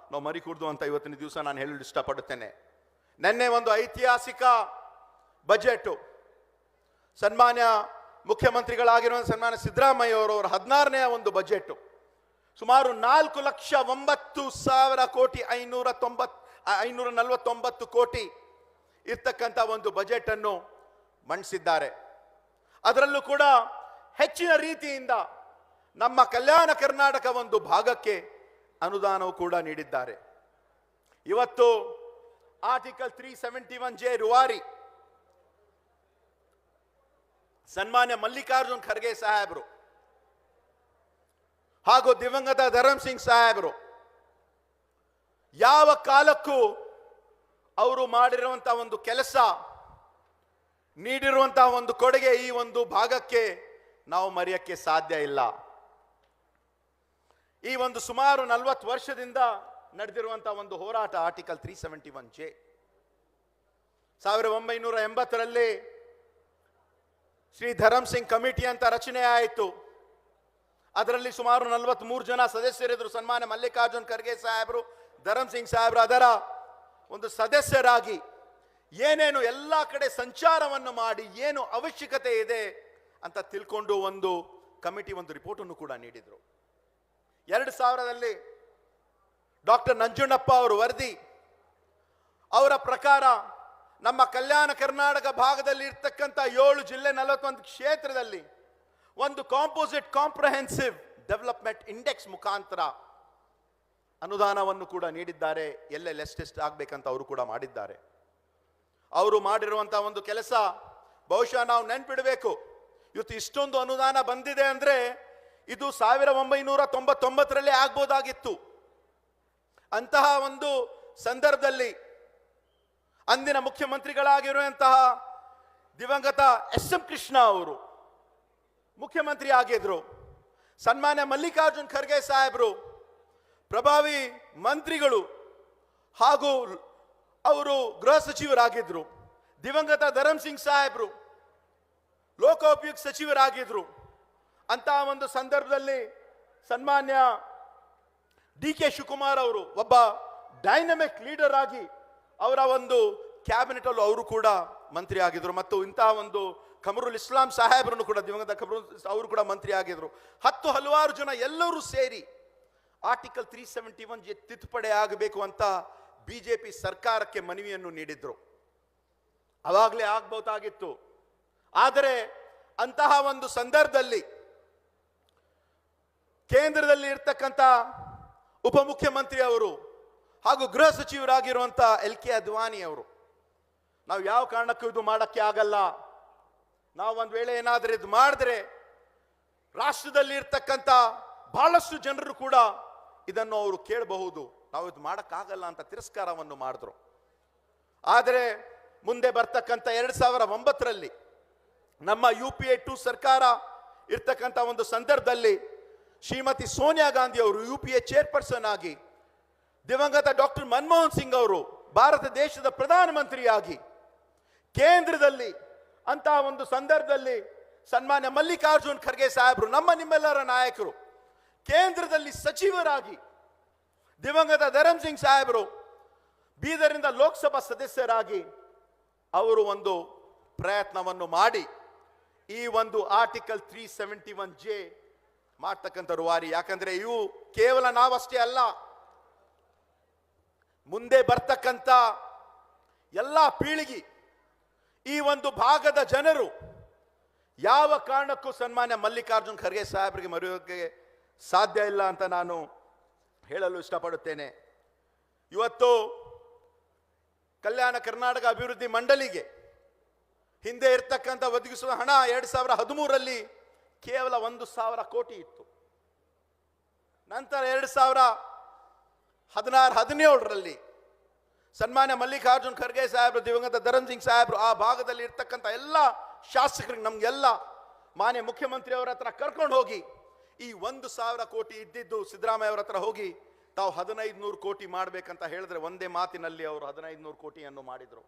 ನಾವು ಮರಿಕೂಡ್ದು ಅಂತ ಇವತ್ತಿನ ದಿವಸ ನಾನು ಹೇಳಲು ಇಷ್ಟಪಡುತ್ತೇನೆ. ನಿನ್ನೆ ಒಂದು ಐತಿಹಾಸಿಕ ಬಜೆಟ್ ಸನ್ಮಾನ್ಯ ಮುಖ್ಯಮಂತ್ರಿಗಳಾಗಿರುವ ಸನ್ಮಾನ್ಯ ಸಿದ್ದರಾಮಯ್ಯ ಅವರವರ 16ನೇ ಒಂದು ಬಜೆಟ್ ಸುಮಾರು 4,09,000 ಕೋಟಿ 549 ಕೋಟಿ ಇರ್ತಕ್ಕಂಥ ಒಂದು ಬಜೆಟ್ ಅನ್ನು ಮಂಡಿಸಿದ್ದಾರೆ. ಅದರಲ್ಲೂ ಕೂಡ ಹೆಚ್ಚಿನ ರೀತಿಯಿಂದ ನಮ್ಮ ಕಲ್ಯಾಣ ಕರ್ನಾಟಕ ಒಂದು ಭಾಗಕ್ಕೆ ಅನುದಾನವು ಕೂಡ ನೀಡಿದ್ದಾರೆ. ಇವತ್ತು ಆರ್ಟಿಕಲ್ 371J ರೂವಾರಿ ಸನ್ಮಾನ್ಯ ಮಲ್ಲಿಕಾರ್ಜುನ್ ಖರ್ಗೆ ಸಾಹೇಬರು ಹಾಗೂ ದಿವಂಗತ ಧರಮ್ ಸಿಂಗ್ ಸಾಹೇಬರು ಯಾವ ಕಾಲಕ್ಕೂ ಅವರು ಮಾಡಿರುವಂತಹ ಒಂದು ಕೆಲಸ, ನೀಡಿರುವಂತಹ ಒಂದು ಕೊಡುಗೆ ಈ ಒಂದು ಭಾಗಕ್ಕೆ ನಾವು ಮರೆಯಕ್ಕೆ ಸಾಧ್ಯ ಇಲ್ಲ. ಈ ಒಂದು ಸುಮಾರು 40 ವರ್ಷದಿಂದ ನಡೆದಿರುವಂತಹ ಒಂದು ಹೋರಾಟ ಆರ್ಟಿಕಲ್ 371J 1980ರಲ್ಲಿ ಶ್ರೀ ಧರಮ್ ಸಿಂಗ್ ಕಮಿಟಿ ಅಂತ ರಚನೆ ಆಯಿತು. ಅದರಲ್ಲಿ ಸುಮಾರು 43 ಜನ ಸದಸ್ಯರಿದ್ರು. ಸನ್ಮಾನ್ಯ ಮಲ್ಲಿಕಾರ್ಜುನ್ ಖರ್ಗೆ ಸಾಹೇಬರು, ಧರಮ್ ಸಿಂಗ್ ಸಾಹೇಬರು ಅದರ ಒಂದು ಸದಸ್ಯರಾಗಿ ಏನೇನು ಎಲ್ಲ ಕಡೆ ಸಂಚಾರವನ್ನು ಮಾಡಿ ಏನು ಅವಶ್ಯಕತೆ ಇದೆ ಅಂತ ತಿಳ್ಕೊಂಡು ಒಂದು ಕಮಿಟಿ ಒಂದು ರಿಪೋರ್ಟ್ ಅನ್ನು ಕೂಡ ನೀಡಿದ್ರು. 2000ರಲ್ಲಿ ಡಾಕ್ಟರ್ ನಂಜುಂಡಪ್ಪ ಅವರು ವರದಿ, ಅವರ ಪ್ರಕಾರ ನಮ್ಮ ಕಲ್ಯಾಣ ಕರ್ನಾಟಕ ಭಾಗದಲ್ಲಿ ಇರ್ತಕ್ಕಂಥ 7 ಜಿಲ್ಲೆ 41 ಕ್ಷೇತ್ರದಲ್ಲಿ ಒಂದು ಕಾಂಪೋಸಿಟ್ ಕಾಂಪ್ರಹೆನ್ಸಿವ್ ಡೆವಲಪ್ಮೆಂಟ್ ಇಂಡೆಕ್ಸ್ ಮುಖಾಂತರ ಅನುದಾನವನ್ನು ಕೂಡ ನೀಡಿದ್ದಾರೆ. ಎಲ್ಲೆಲ್ಲಿ ಎಷ್ಟೆಷ್ಟು ಆಗ್ಬೇಕಂತ ಅವರು ಕೂಡ ಮಾಡಿದ್ದಾರೆ. ಅವರು ಮಾಡಿರುವಂತಹ ಒಂದು ಕೆಲಸ ಬಹುಶಃ ನಾವು ನೆನ್ಪಿಡಬೇಕು. ಇವತ್ತು ಇಷ್ಟೊಂದು ಅನುದಾನ ಬಂದಿದೆ ಅಂದ್ರೆ ಇದು 1999ರಲ್ಲಿ ಆಗ್ಬೋದಾಗಿತ್ತು. ಅಂತಹ ಒಂದು ಸಂದರ್ಭದಲ್ಲಿ ಅಂದಿನ ಮುಖ್ಯಮಂತ್ರಿಗಳಾಗಿರುವಂತಹ ದಿವಂಗತ ಎಸ್.ಎಂ. ಕೃಷ್ಣ ಅವರು ಮುಖ್ಯಮಂತ್ರಿ ಆಗಿದ್ರು. ಸನ್ಮಾನ್ಯ ಮಲ್ಲಿಕಾರ್ಜುನ್ ಖರ್ಗೆ ಸಾಹೇಬರು ಪ್ರಭಾವಿ ಮಂತ್ರಿಗಳು ಹಾಗೂ ಅವರು ಗೃಹ ಸಚಿವರಾಗಿದ್ರು. ದಿವಂಗತ ಧರಮ್ ಸಿಂಗ್ ಸಾಹೇಬರು ಲೋಕೋಪಯೋಗಿ ಸಚಿವರಾಗಿದ್ರು. ಅಂತಹ ಒಂದು ಸಂದರ್ಭದಲ್ಲಿ ಸನ್ಮಾನ್ಯ ಡಿ ಕೆ ಶಿವಕುಮಾರ್ ಅವರು ಒಬ್ಬ ಡೈನಮಿಕ್ ಲೀಡರ್ ಆಗಿ ಅವರ ಒಂದು ಕ್ಯಾಬಿನೆಟ್ ಅಲ್ಲೂ ಅವರು ಕೂಡ ಮಂತ್ರಿ ಆಗಿದ್ರು. ಮತ್ತು ಇಂತಹ ಒಂದು ಖಮರುಲ್ ಇಸ್ಲಾಂ ಸಾಹೇಬ್ರನ್ನು ಕೂಡ ದಿವಂಗತ ಖಮರುಲ್ ಅವರು ಕೂಡ ಮಂತ್ರಿ ಆಗಿದ್ರು. ಹಲವಾರು ಜನ ಎಲ್ಲರೂ ಸೇರಿ ಆರ್ಟಿಕಲ್ 371 ತಿದ್ದುಪಡಿ ಆಗಬೇಕು ಅಂತ ಬಿಜೆಪಿ ಸರ್ಕಾರಕ್ಕೆ ಮನವಿಯನ್ನು ನೀಡಿದ್ರು. ಅವಾಗಲೇ ಆಗ್ಬಹುದಾಗಿತ್ತು. ಆದರೆ ಅಂತಹ ಒಂದು ಸಂದರ್ಭದಲ್ಲಿ ಕೇಂದ್ರದಲ್ಲಿ ಇರ್ತಕ್ಕಂಥ ಉಪಮುಖ್ಯಮಂತ್ರಿ ಅವರು ಹಾಗೂ ಗೃಹ ಸಚಿವರಾಗಿರುವಂಥ LK ಅದ್ವಾನಿ ಅವರು, ನಾವು ಯಾವ ಕಾರಣಕ್ಕೂ ಇದು ಮಾಡಕ್ಕೆ ಆಗಲ್ಲ, ನಾವು ಒಂದು ವೇಳೆ ಏನಾದರೂ ಇದು ಮಾಡಿದ್ರೆ ರಾಷ್ಟ್ರದಲ್ಲಿ ಇರ್ತಕ್ಕಂಥ ಬಹಳಷ್ಟು ಜನರು ಕೂಡ ಇದನ್ನು ಅವರು ಕೇಳಬಹುದು, ನಾವು ಇದು ಮಾಡಕ್ಕಾಗಲ್ಲ ಅಂತ ತಿರಸ್ಕಾರವನ್ನು ಮಾಡಿದ್ರು. ಆದರೆ ಮುಂದೆ ಬರ್ತಕ್ಕಂಥ 2009ರಲ್ಲಿ ನಮ್ಮ UPA 2 ಸರ್ಕಾರ ಇರ್ತಕ್ಕಂಥ ಒಂದು ಸಂದರ್ಭದಲ್ಲಿ ಶ್ರೀಮತಿ ಸೋನಿಯಾ ಗಾಂಧಿ ಅವರು UPA ಚೇರ್ಪರ್ಸನ್ ಆಗಿ, ದಿವಂಗತ ಡಾಕ್ಟರ್ ಮನಮೋಹನ್ ಸಿಂಗ್ ಅವರು ಭಾರತ ದೇಶದ ಪ್ರಧಾನಮಂತ್ರಿಯಾಗಿ, ಕೇಂದ್ರದಲ್ಲಿ ಅಂತಹ ಒಂದು ಸಂದರ್ಭದಲ್ಲಿ ಸನ್ಮಾನ್ಯ ಮಲ್ಲಿಕಾರ್ಜುನ್ ಖರ್ಗೆ ಸಾಹೇಬರು, ನಮ್ಮ ನಿಮ್ಮೆಲ್ಲರ ನಾಯಕರು, ಕೇಂದ್ರದಲ್ಲಿ ಸಚಿವರಾಗಿ ದಿವಂಗತ ಧರಮ್ ಸಿಂಗ್ ಸಾಹೇಬರು ಬೀದರಿಂದ ಲೋಕಸಭಾ ಸದಸ್ಯರಾಗಿ ಅವರು ಒಂದು ಪ್ರಯತ್ನವನ್ನು ಮಾಡಿ ಈ ಒಂದು ಆರ್ಟಿಕಲ್ 371J ಮಾಡ್ತಕ್ಕಂಥ ರೂವಾರಿ. ಯಾಕಂದ್ರೆ ಇವು ಕೇವಲ ನಾವಷ್ಟೇ ಅಲ್ಲ, ಮುಂದೆ ಬರ್ತಕ್ಕಂಥ ಎಲ್ಲ ಪೀಳಿಗೆ, ಈ ಒಂದು ಭಾಗದ ಜನರು ಯಾವ ಕಾರಣಕ್ಕೂ ಸನ್ಮಾನ್ಯ ಮಲ್ಲಿಕಾರ್ಜುನ್ ಖರ್ಗೆ ಸಾಹೇಬರಿಗೆ ಮರೆಯೋಕೆ ಸಾಧ್ಯ ಇಲ್ಲ ಅಂತ ನಾನು ಹೇಳಲು ಇಷ್ಟಪಡುತ್ತೇನೆ. ಇವತ್ತು ಕಲ್ಯಾಣ ಕರ್ನಾಟಕ ಅಭಿವೃದ್ಧಿ ಮಂಡಳಿಗೆ ಹಿಂದೆ ಇರ್ತಕ್ಕಂಥ ಒದಗಿಸುವ ಹಣ 2013ರಲ್ಲಿ ಕೇವಲ 1,000 ಕೋಟಿ ಇತ್ತು. ನಂತರ 2016-17ರಲ್ಲಿ ಸನ್ಮಾನ್ಯ ಮಲ್ಲಿಕಾರ್ಜುನ್ ಖರ್ಗೆ ಸಾಹೇಬರು, ದಿವಂಗತ ಧರಮ್ ಸಿಂಗ್ ಸಾಹೇಬರು ಆ ಭಾಗದಲ್ಲಿ ಇರ್ತಕ್ಕಂಥ ಎಲ್ಲ ಶಾಸಕರಿಗೆ, ನಮ್ಗೆಲ್ಲ ಮಾನ್ಯ ಮುಖ್ಯಮಂತ್ರಿ ಅವರ ಹತ್ರ ಕರ್ಕೊಂಡು ಹೋಗಿ ಈ 1,000 ಕೋಟಿ ಇದ್ದಿದ್ದು ಸಿದ್ದರಾಮಯ್ಯ ಅವರ ಹತ್ರ ಹೋಗಿ ತಾವು 1,500 ಕೋಟಿ ಮಾಡಬೇಕಂತ ಹೇಳಿದ್ರೆ ಒಂದೇ ಮಾತಿನಲ್ಲಿ ಅವರು 1,500 ಕೋಟಿಯನ್ನು ಮಾಡಿದ್ರು.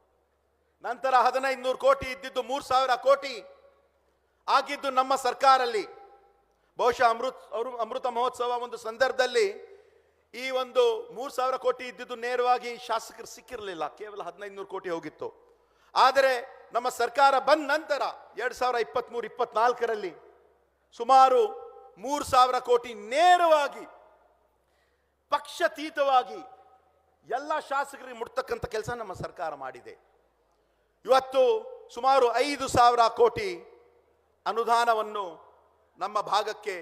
ನಂತರ 1,500 ಕೋಟಿ ಇದ್ದಿದ್ದು 3,000 ಕೋಟಿ ಆಗಿದ್ದು ನಮ್ಮ ಸರ್ಕಾರಲ್ಲಿ. ಬಹುಶಃ ಅಮೃತ ಮಹೋತ್ಸವ ಒಂದು ಸಂದರ್ಭದಲ್ಲಿ ಈ ಒಂದು 3,000 ಕೋಟಿ ಇದ್ದಿದ್ದು ನೇರವಾಗಿ ಶಾಸಕರು ಸಿಕ್ಕಿರಲಿಲ್ಲ, ಕೇವಲ 1,500 ಕೋಟಿ ಹೋಗಿತ್ತು. ಆದರೆ ನಮ್ಮ ಸರ್ಕಾರ ಬಂದ ನಂತರ 2023-24ರಲ್ಲಿ ಸುಮಾರು 3,000 ಕೋಟಿ ನೇರವಾಗಿ ಪಕ್ಷಾತೀತವಾಗಿ ಎಲ್ಲ ಶಾಸಕರಿಗೆ ಮುಟ್ತಕ್ಕಂಥ ಕೆಲಸ ನಮ್ಮ ಸರ್ಕಾರ ಮಾಡಿದೆ. ಇವತ್ತು ಸುಮಾರು 5,000 ಕೋಟಿ ಅನುದಾನವನ್ನು ನಮ್ಮ ಭಾಗಕ್ಕೆ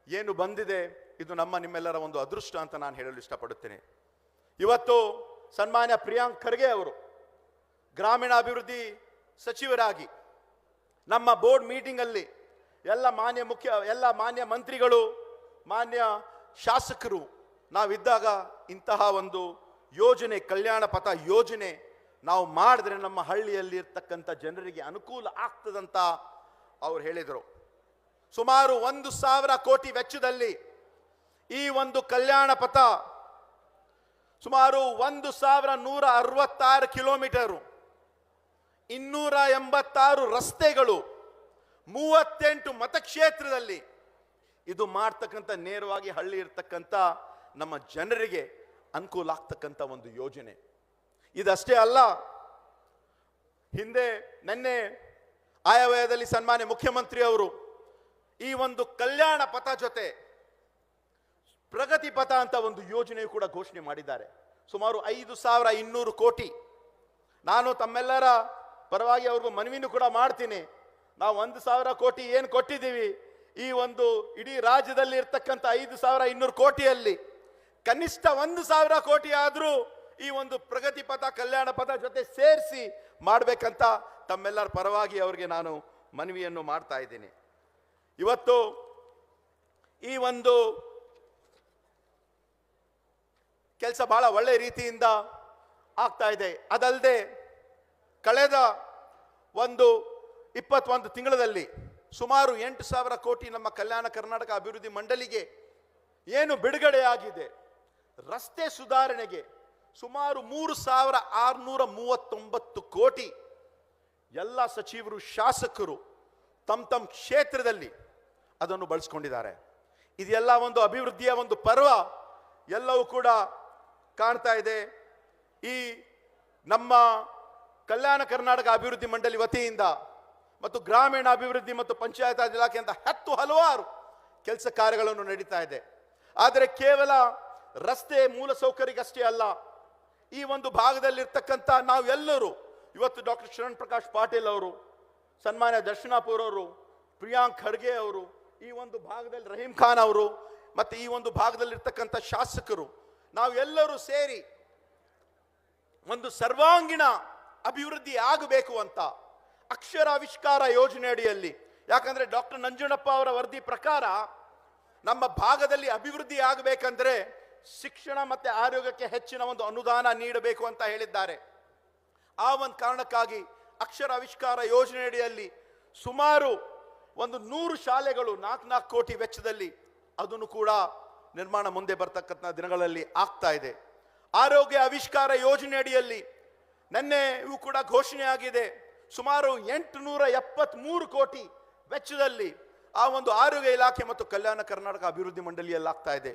ಏನು ಬಂದಿದೆ, ಇದು ನಮ್ಮ ನಿಮ್ಮೆಲ್ಲರ ಒಂದು ಅದೃಷ್ಟ ಅಂತ ನಾನು ಹೇಳಲು ಇಷ್ಟಪಡುತ್ತೇನೆ. ಇವತ್ತು ಸನ್ಮಾನ್ಯ ಪ್ರಿಯಾಂಕ್ ಖರ್ಗೆ ಅವರು ಗ್ರಾಮೀಣಾಭಿವೃದ್ಧಿ ಸಚಿವರಾಗಿ ನಮ್ಮ ಬೋರ್ಡ್ ಮೀಟಿಂಗ್ ಅಲ್ಲಿ ಎಲ್ಲ ಮಾನ್ಯ ಮಂತ್ರಿಗಳು, ಮಾನ್ಯ ಶಾಸಕರು ನಾವಿದ್ದಾಗ ಇಂತಹ ಒಂದು ಯೋಜನೆ, ಕಲ್ಯಾಣ ಪಥ ಯೋಜನೆ ನಾವು ಮಾಡಿದ್ರೆ ನಮ್ಮ ಹಳ್ಳಿಯಲ್ಲಿ ಇರ್ತಕ್ಕಂಥ ಜನರಿಗೆ ಅನುಕೂಲ ಆಗ್ತದಂತ ಅವ್ರು ಹೇಳಿದರು. ಸುಮಾರು 1,000 ಕೋಟಿ ವೆಚ್ಚದಲ್ಲಿ ಈ ಒಂದು ಕಲ್ಯಾಣ ಪಥ ಸುಮಾರು 1,166 ಕಿಲೋಮೀಟರು, 286 ರಸ್ತೆಗಳು, 38 ಮತಕ್ಷೇತ್ರದಲ್ಲಿ ಇದು ಮಾಡ್ತಕ್ಕಂಥ ನೇರವಾಗಿ ಹಳ್ಳಿ ಇರ್ತಕ್ಕಂಥ ನಮ್ಮ ಜನರಿಗೆ ಅನುಕೂಲ ಆಗ್ತಕ್ಕಂಥ ಒಂದು ಯೋಜನೆ. ಇದಷ್ಟೇ ಅಲ್ಲ, ನಿನ್ನೆ ಆಯವ್ಯಯದಲ್ಲಿ ಸನ್ಮಾನ್ಯ ಮುಖ್ಯಮಂತ್ರಿ ಅವರು ಈ ಒಂದು ಕಲ್ಯಾಣ ಪಥ ಜೊತೆ ಪ್ರಗತಿ ಪಥ ಅಂತ ಒಂದು ಯೋಜನೆಯು ಕೂಡ ಘೋಷಣೆ ಮಾಡಿದ್ದಾರೆ. ಸುಮಾರು 5,200 ಕೋಟಿ. ನಾನು ತಮ್ಮೆಲ್ಲರ ಪರವಾಗಿ ಅವ್ರಿಗೂ ಮನವಿನೂ ಕೂಡ ಮಾಡ್ತೀನಿ. ನಾವು 1,000 ಕೋಟಿ ಏನು ಕೊಟ್ಟಿದ್ದೀವಿ, ಈ ಒಂದು ಇಡೀ ರಾಜ್ಯದಲ್ಲಿ ಇರ್ತಕ್ಕಂಥ 5,200 ಕೋಟಿಯಲ್ಲಿ ಕನಿಷ್ಠ 1,000 ಕೋಟಿ ಆದರೂ ಈ ಒಂದು ಪ್ರಗತಿ ಪಥ, ಕಲ್ಯಾಣ ಪಥ ಜೊತೆ ಸೇರಿಸಿ ಮಾಡಬೇಕಂತ ತಮ್ಮೆಲ್ಲರ ಪರವಾಗಿ ಅವರಿಗೆ ನಾನು ಮನವಿಯನ್ನು ಮಾಡ್ತಾ ಇದ್ದೀನಿ. ಇವತ್ತು ಈ ಒಂದು ಕೆಲಸ ಬಹಳ ಒಳ್ಳೆ ರೀತಿಯಿಂದ ಆಗ್ತಾ ಇದೆ. ಅದಲ್ಲದೆ ಕಳೆದ ಒಂದು 21 ತಿಂಗಳಲ್ಲಿ ಸುಮಾರು 8,000 ಕೋಟಿ ನಮ್ಮ ಕಲ್ಯಾಣ ಕರ್ನಾಟಕ ಅಭಿವೃದ್ಧಿ ಮಂಡಳಿಗೆ ಏನು ಬಿಡುಗಡೆಯಾಗಿದೆ. ರಸ್ತೆ ಸುಧಾರಣೆಗೆ ಸುಮಾರು 3,639 ಕೋಟಿ ಎಲ್ಲ ಸಚಿವರು, ಶಾಸಕರು ತಮ್ಮ ಕ್ಷೇತ್ರದಲ್ಲಿ ಅದನ್ನು ಬಳಸ್ಕೊಂಡಿದ್ದಾರೆ. ಇದೆಲ್ಲ ಒಂದು ಅಭಿವೃದ್ಧಿಯ ಒಂದು ಪರ್ವ ಎಲ್ಲವೂ ಕೂಡ ಕಾಣ್ತಾ ಇದೆ. ಈ ನಮ್ಮ ಕಲ್ಯಾಣ ಕರ್ನಾಟಕ ಅಭಿವೃದ್ಧಿ ಮಂಡಳಿ ವತಿಯಿಂದ ಮತ್ತು ಗ್ರಾಮೀಣ ಅಭಿವೃದ್ಧಿ ಮತ್ತು ಪಂಚಾಯತ್ ರಾಜ್ ಇಲಾಖೆ ಅಂತ ಹಲವಾರು ಕೆಲಸ ಕಾರ್ಯಗಳನ್ನು ನಡೀತಾ ಇದೆ. ಆದರೆ ಕೇವಲ ರಸ್ತೆ ಮೂಲಸೌಕರ್ಯಕ್ಕಷ್ಟೇ ಅಲ್ಲ, ಈ ಒಂದು ಭಾಗದಲ್ಲಿರ್ತಕ್ಕಂಥ ನಾವೆಲ್ಲರೂ ಇವತ್ತು ಡಾಕ್ಟರ್ ಶರಣ್ ಪ್ರಕಾಶ್ ಪಾಟೀಲ್ ಅವರು, ಸನ್ಮಾನ್ಯ ದರ್ಶನಾಪುರ್ ಅವರು, ಪ್ರಿಯಾಂಕ್ ಖರ್ಗೆ ಅವರು, ಈ ಒಂದು ಭಾಗದಲ್ಲಿ ರಹೀಂ ಖಾನ್ ಅವರು, ಮತ್ತೆ ಈ ಒಂದು ಭಾಗದಲ್ಲಿರ್ತಕ್ಕಂಥ ಶಾಸಕರು, ನಾವೆಲ್ಲರೂ ಸೇರಿ ಒಂದು ಸರ್ವಾಂಗೀಣ ಅಭಿವೃದ್ಧಿ ಆಗಬೇಕು ಅಂತ ಅಕ್ಷರಾವಿಷ್ಕಾರ ಯೋಜನೆ ಅಡಿಯಲ್ಲಿ, ಯಾಕಂದ್ರೆ ಡಾಕ್ಟರ್ ನಂಜುಂಡಪ್ಪ ಅವರ ವರದಿ ಪ್ರಕಾರ ನಮ್ಮ ಭಾಗದಲ್ಲಿ ಅಭಿವೃದ್ಧಿ ಆಗಬೇಕಂದ್ರೆ ಶಿಕ್ಷಣ ಮತ್ತೆ ಆರೋಗ್ಯಕ್ಕೆ ಹೆಚ್ಚಿನ ಒಂದು ಅನುದಾನ ನೀಡಬೇಕು ಅಂತ ಹೇಳಿದ್ದಾರೆ. ಆ ಒಂದು ಕಾರಣಕ್ಕಾಗಿ ಅಕ್ಷರಾವಿಷ್ಕಾರ ಯೋಜನೆ ಅಡಿಯಲ್ಲಿ ಸುಮಾರು ಒಂದು 100 ಶಾಲೆಗಳು 4 ಕೋಟಿ ವೆಚ್ಚದಲ್ಲಿ ಅದನ್ನು ಕೂಡ ನಿರ್ಮಾಣ ಮುಂದೆ ಬರ್ತಕ್ಕಂಥ ದಿನಗಳಲ್ಲಿ ಆಗ್ತಾ ಇದೆ. ಆರೋಗ್ಯ ಆವಿಷ್ಕಾರ ಯೋಜನೆ ಅಡಿಯಲ್ಲಿ ನಿನ್ನೆ ಇವು ಕೂಡ ಘೋಷಣೆ ಆಗಿದೆ. ಸುಮಾರು 873 ಕೋಟಿ ವೆಚ್ಚದಲ್ಲಿ ಆ ಒಂದು ಆರೋಗ್ಯ ಇಲಾಖೆ ಮತ್ತು ಕಲ್ಯಾಣ ಕರ್ನಾಟಕ ಅಭಿವೃದ್ಧಿ ಮಂಡಳಿಯಲ್ಲಿ ಆಗ್ತಾ ಇದೆ.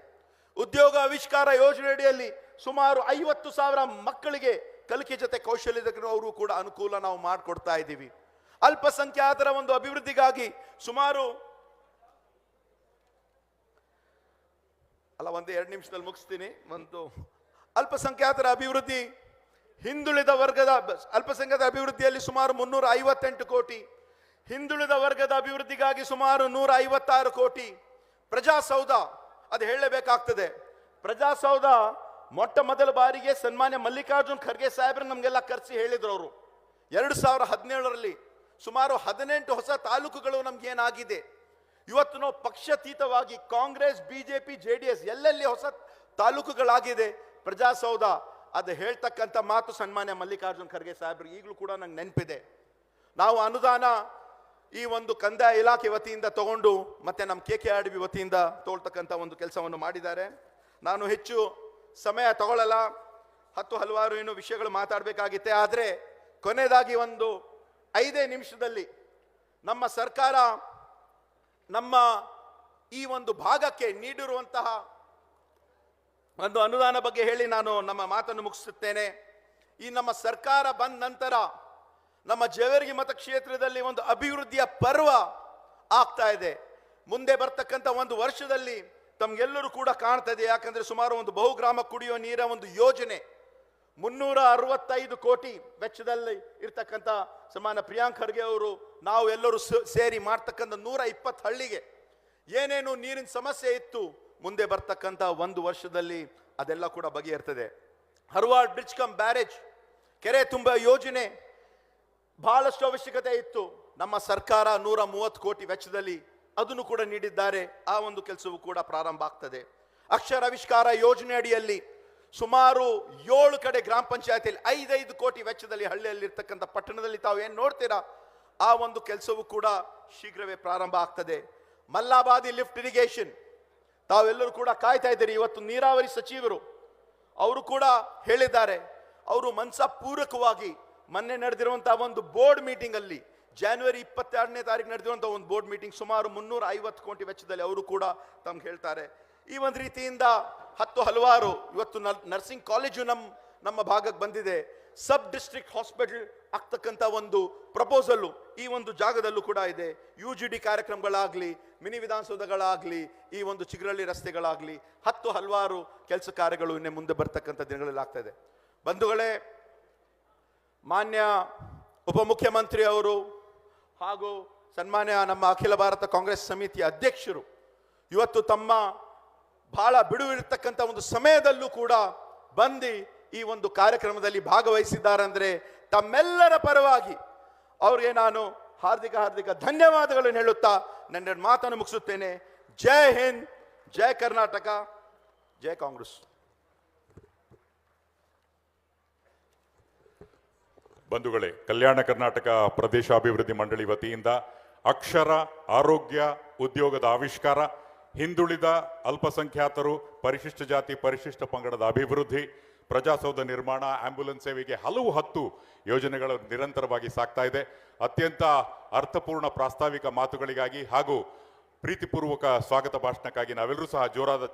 ಉದ್ಯೋಗ ಆವಿಷ್ಕಾರ ಯೋಜನೆ ಅಡಿಯಲ್ಲಿ ಸುಮಾರು 50,000 ಮಕ್ಕಳಿಗೆ ಕಲಿಕೆ ಜೊತೆ ಕೌಶಲ್ಯದ ಅವರು ಕೂಡ ಅನುಕೂಲ ನಾವು ಮಾಡಿಕೊಡ್ತಾ ಇದ್ದೀವಿ. ಅಲ್ಪಸಂಖ್ಯಾತರ ಒಂದು ಅಭಿವೃದ್ಧಿಗಾಗಿ ಸುಮಾರು ಒಂದ್ 2 ನಿಮಿಷದಲ್ಲಿ ಮುಗಿಸ್ತೀನಿ. ಒಂದು ಅಲ್ಪಸಂಖ್ಯಾತರ ಅಭಿವೃದ್ಧಿ, ಹಿಂದುಳಿದ ವರ್ಗದ ಅಲ್ಪಸಂಖ್ಯಾತ ಅಭಿವೃದ್ಧಿಯಲ್ಲಿ ಸುಮಾರು 358 ಕೋಟಿ, ಹಿಂದುಳಿದ ವರ್ಗದ ಅಭಿವೃದ್ಧಿಗಾಗಿ ಸುಮಾರು 156 ಕೋಟಿ. ಪ್ರಜಾಸೌಧ ಅದು ಹೇಳಲೇಬೇಕಾಗ್ತದೆ. ಪ್ರಜಾಸೌಧ ಮೊಟ್ಟ ಮೊದಲ ಬಾರಿಗೆ ಸನ್ಮಾನ್ಯ ಮಲ್ಲಿಕಾರ್ಜುನ್ ಖರ್ಗೆ ಸಾಹೇಬ್ರು ನಮಗೆಲ್ಲ ಕರೆಸಿ ಹೇಳಿದ್ರು. ಅವರು 2017ರಲ್ಲಿ ಸುಮಾರು 18 ಹೊಸ ತಾಲೂಕುಗಳು ನಮ್ಗೇನಾಗಿದೆ. ಇವತ್ತು ನಾವು ಪಕ್ಷಾತೀತವಾಗಿ ಕಾಂಗ್ರೆಸ್, ಬಿಜೆಪಿ, JDS ಎಲ್ಲೆಲ್ಲಿ ಹೊಸ ತಾಲೂಕುಗಳಾಗಿದೆ. ಪ್ರಜಾಸೌಧ ಅದು ಹೇಳ್ತಕ್ಕಂಥ ಮಾತು ಸನ್ಮಾನ್ಯ ಮಲ್ಲಿಕಾರ್ಜುನ್ ಖರ್ಗೆ ಸಾಹೇಬ್ರು ಈಗಲೂ ಕೂಡ ನಂಗೆ ನೆನಪಿದೆ. ನಾವು ಅನುದಾನ ಈ ಒಂದು ಕಂದಾಯ ಇಲಾಖೆ ವತಿಯಿಂದ ತಗೊಂಡು ಮತ್ತೆ ನಮ್ಮ KKRDB ವತಿಯಿಂದ ತಗೊಳ್ತಕ್ಕಂಥ ಒಂದು ಕೆಲಸವನ್ನು ಮಾಡಿದ್ದಾರೆ. ನಾನು ಹೆಚ್ಚು ಸಮಯ ತಗೊಳ್ಳಲ್ಲ, ಹಲವಾರು ಏನು ವಿಷಯಗಳು ಮಾತಾಡಬೇಕಾಗಿತ್ತೆ. ಆದರೆ ಕೊನೆಯದಾಗಿ ಒಂದು 5 ನಿಮಿಷದಲ್ಲಿ ನಮ್ಮ ಸರ್ಕಾರ ನಮ್ಮ ಈ ಒಂದು ಭಾಗಕ್ಕೆ ನೀಡಿರುವಂತಹ ಒಂದು ಅನುದಾನ ಬಗ್ಗೆ ಹೇಳಿ ನಾನು ನಮ್ಮ ಮಾತನ್ನು ಮುಗಿಸುತ್ತೇನೆ. ಈ ನಮ್ಮ ಸರ್ಕಾರ ಬಂದ ನಂತರ ನಮ್ಮ ಜೇವರ್ಗಿ ಮತಕ್ಷೇತ್ರದಲ್ಲಿ ಒಂದು ಅಭಿವೃದ್ಧಿಯ ಪರ್ವ ಆಗ್ತಾ ಇದೆ. ಮುಂದೆ ಬರ್ತಕ್ಕಂಥ ಒಂದು ವರ್ಷದಲ್ಲಿ ತಮ್ಗೆಲ್ಲರೂ ಕೂಡ ಕಾಣ್ತಾ ಇದೆ. ಯಾಕಂದ್ರೆ ಸುಮಾರು ಒಂದು ಬಹುಗ್ರಾಮ ಕುಡಿಯುವ ನೀರ ಒಂದು ಯೋಜನೆ 365 ಕೋಟಿ ವೆಚ್ಚದಲ್ಲಿ ಇರ್ತಕ್ಕಂಥ ಸನ್ಮಾನ್ಯ ಪ್ರಿಯಾಂಕ್ ಖರ್ಗೆ ಅವರು, ನಾವು ಎಲ್ಲರೂ ಸೇರಿ ಮಾಡ್ತಕ್ಕಂಥ 120 ಹಳ್ಳಿಗೆ ಏನೇನು ನೀರಿನ ಸಮಸ್ಯೆ ಇತ್ತು ಮುಂದೆ ಬರ್ತಕ್ಕಂಥ ಒಂದು ವರ್ಷದಲ್ಲಿ ಅದೆಲ್ಲ ಕೂಡ ಬಗೆಹರ್ತದೆ. ಹರ್ವಾಡ್ ಬ್ರಿಡ್ಜ್ ಕಮ್ ಬ್ಯಾರೇಜ್ ಕೆರೆ ತುಂಬ ಯೋಜನೆ ಬಹಳಷ್ಟು ಅವಶ್ಯಕತೆ ಇತ್ತು. ನಮ್ಮ ಸರ್ಕಾರ 130 ಕೋಟಿ ವೆಚ್ಚದಲ್ಲಿ ಅದನ್ನು ಕೂಡ ನೀಡಿದ್ದಾರೆ. ಆ ಒಂದು ಕೆಲಸವೂ ಕೂಡ ಪ್ರಾರಂಭ ಆಗ್ತದೆ. ಅಕ್ಷರಾವಿಷ್ಕಾರ ಯೋಜನೆ ಅಡಿಯಲ್ಲಿ ಸುಮಾರು 7 ಕಡೆ ಗ್ರಾಮ ಪಂಚಾಯತಿಯಲ್ಲಿ 5 ಕೋಟಿ ವೆಚ್ಚದಲ್ಲಿ ಹಳ್ಳಿಯಲ್ಲಿ ಇರ್ತಕ್ಕಂಥ ಪಟ್ಟಣದಲ್ಲಿ ತಾವು ಏನು ನೋಡ್ತೀರಾ ಆ ಒಂದು ಕೆಲಸವೂ ಕೂಡ ಶೀಘ್ರವೇ ಪ್ರಾರಂಭ ಆಗ್ತದೆ. ಮಲ್ಲಾಬಾದಿ ಲಿಫ್ಟ್ ಇರಿಗೇಷನ್ ತಾವೆಲ್ಲರೂ ಕೂಡ ಕಾಯ್ತಾ ಇದ್ದೀರಿ. ಇವತ್ತು ನೀರಾವರಿ ಸಚಿವರು ಅವರು ಕೂಡ ಹೇಳಿದ್ದಾರೆ, ಅವರು ಮನಸ್ಪೂರ್ವಕವಾಗಿ ಮೊನ್ನೆ ನಡೆದಿರುವಂತಹ ಒಂದು ಬೋರ್ಡ್ ಮೀಟಿಂಗ್ ಅಲ್ಲಿ ಜನವರಿ 22ನೇ ತಾರೀಕು ನಡೆದಿರುವಂತಹ ಒಂದು ಬೋರ್ಡ್ ಮೀಟಿಂಗ್ ಸುಮಾರು 350 ಕೋಟಿ ವೆಚ್ಚದಲ್ಲಿ ಅವರು ಕೂಡ ತಮ್ಗೆ ಹೇಳ್ತಾರೆ. ಈ ಒಂದು ರೀತಿಯಿಂದ ಹಲವಾರು ಇವತ್ತು ನರ್ಸಿಂಗ್ ಕಾಲೇಜು ನಮ್ಮ ಭಾಗಕ್ಕೆ ಬಂದಿದೆ. ಸಬ್ ಡಿಸ್ಟ್ರಿಕ್ಟ್ ಹಾಸ್ಪಿಟಲ್ ಆಗ್ತಕ್ಕಂಥ ಒಂದು ಪ್ರಪೋಸಲ್ ಈ ಒಂದು ಜಾಗದಲ್ಲೂ ಕೂಡ ಇದೆ. UGD ಕಾರ್ಯಕ್ರಮಗಳಾಗ್ಲಿ, ಮಿನಿ ವಿಧಾನಸೌಧಗಳಾಗ್ಲಿ, ಈ ಒಂದು ಚಿಗರಳ್ಳಿ ರಸ್ತೆಗಳಾಗ್ಲಿ, ಹಲವಾರು ಕೆಲಸ ಕಾರ್ಯಗಳು ಇನ್ನೇ ಮುಂದೆ ಬರ್ತಕ್ಕಂಥ ದಿನಗಳಲ್ಲಿ ಆಗ್ತಾ ಇದೆ. ಬಂಧುಗಳೇ, ಮಾನ್ಯ ಉಪಮುಖ್ಯಮಂತ್ರಿ ಅವರು ಹಾಗೂ ಸನ್ಮಾನ್ಯ ನಮ್ಮ ಅಖಿಲ ಭಾರತ ಕಾಂಗ್ರೆಸ್ ಸಮಿತಿಯ ಅಧ್ಯಕ್ಷರು ಇವತ್ತು ತಮ್ಮ ಬಹಳ ಬಿಡುವಿರತಕ್ಕಂಥ ಒಂದು ಸಮಯದಲ್ಲೂ ಕೂಡ ಬಂದು ಈ ಒಂದು ಕಾರ್ಯಕ್ರಮದಲ್ಲಿ ಭಾಗವಹಿಸಿದ್ದಾರೆ. ಅಂದ್ರೆ ತಮ್ಮೆಲ್ಲರ ಪರವಾಗಿ ಅವ್ರಿಗೆ ನಾನು ಹಾರ್ದಿಕ ಧನ್ಯವಾದಗಳನ್ನು ಹೇಳುತ್ತಾ ನನ್ನ ಮಾತನ್ನು ಮುಗಿಸುತ್ತೇನೆ. ಜೈ ಹಿಂದ್, ಜೈ ಕರ್ನಾಟಕ, ಜೈ ಕಾಂಗ್ರೆಸ್. ಬಂಧುಗಳೇ, ಕಲ್ಯಾಣ ಕರ್ನಾಟಕ ಪ್ರದೇಶಾಭಿವೃದ್ಧಿ ಮಂಡಳಿ ವತಿಯಿಂದ ಅಕ್ಷರ, ಆರೋಗ್ಯ, ಉದ್ಯೋಗದ ಆವಿಷ್ಕಾರ, ಹಿಂದುಳಿದ ಅಲ್ಪಸಂಖ್ಯಾತರು, ಪರಿಶಿಷ್ಟ ಜಾತಿ ಪರಿಶಿಷ್ಟ ಪಂಗಡದ ಅಭಿವೃದ್ಧಿ, ಪ್ರಜಾಸೌಧ ನಿರ್ಮಾಣ, ಆಂಬ್ಯುಲೆನ್ಸ್ ಸೇವೆಗೆ ಹಲವು 10 ಯೋಜನೆಗಳು ನಿರಂತರವಾಗಿ ಸಾಗ್ತಾ ಇದೆ. ಅತ್ಯಂತ ಅರ್ಥಪೂರ್ಣ ಪ್ರಾಸ್ತಾವಿಕ ಮಾತುಗಳಿಗಾಗಿ ಹಾಗೂ ಪ್ರೀತಿಪೂರ್ವಕ ಸ್ವಾಗತ ಭಾಷಣಕ್ಕಾಗಿ ನಾವೆಲ್ಲರೂ ಸಹ ಜೋರಾದ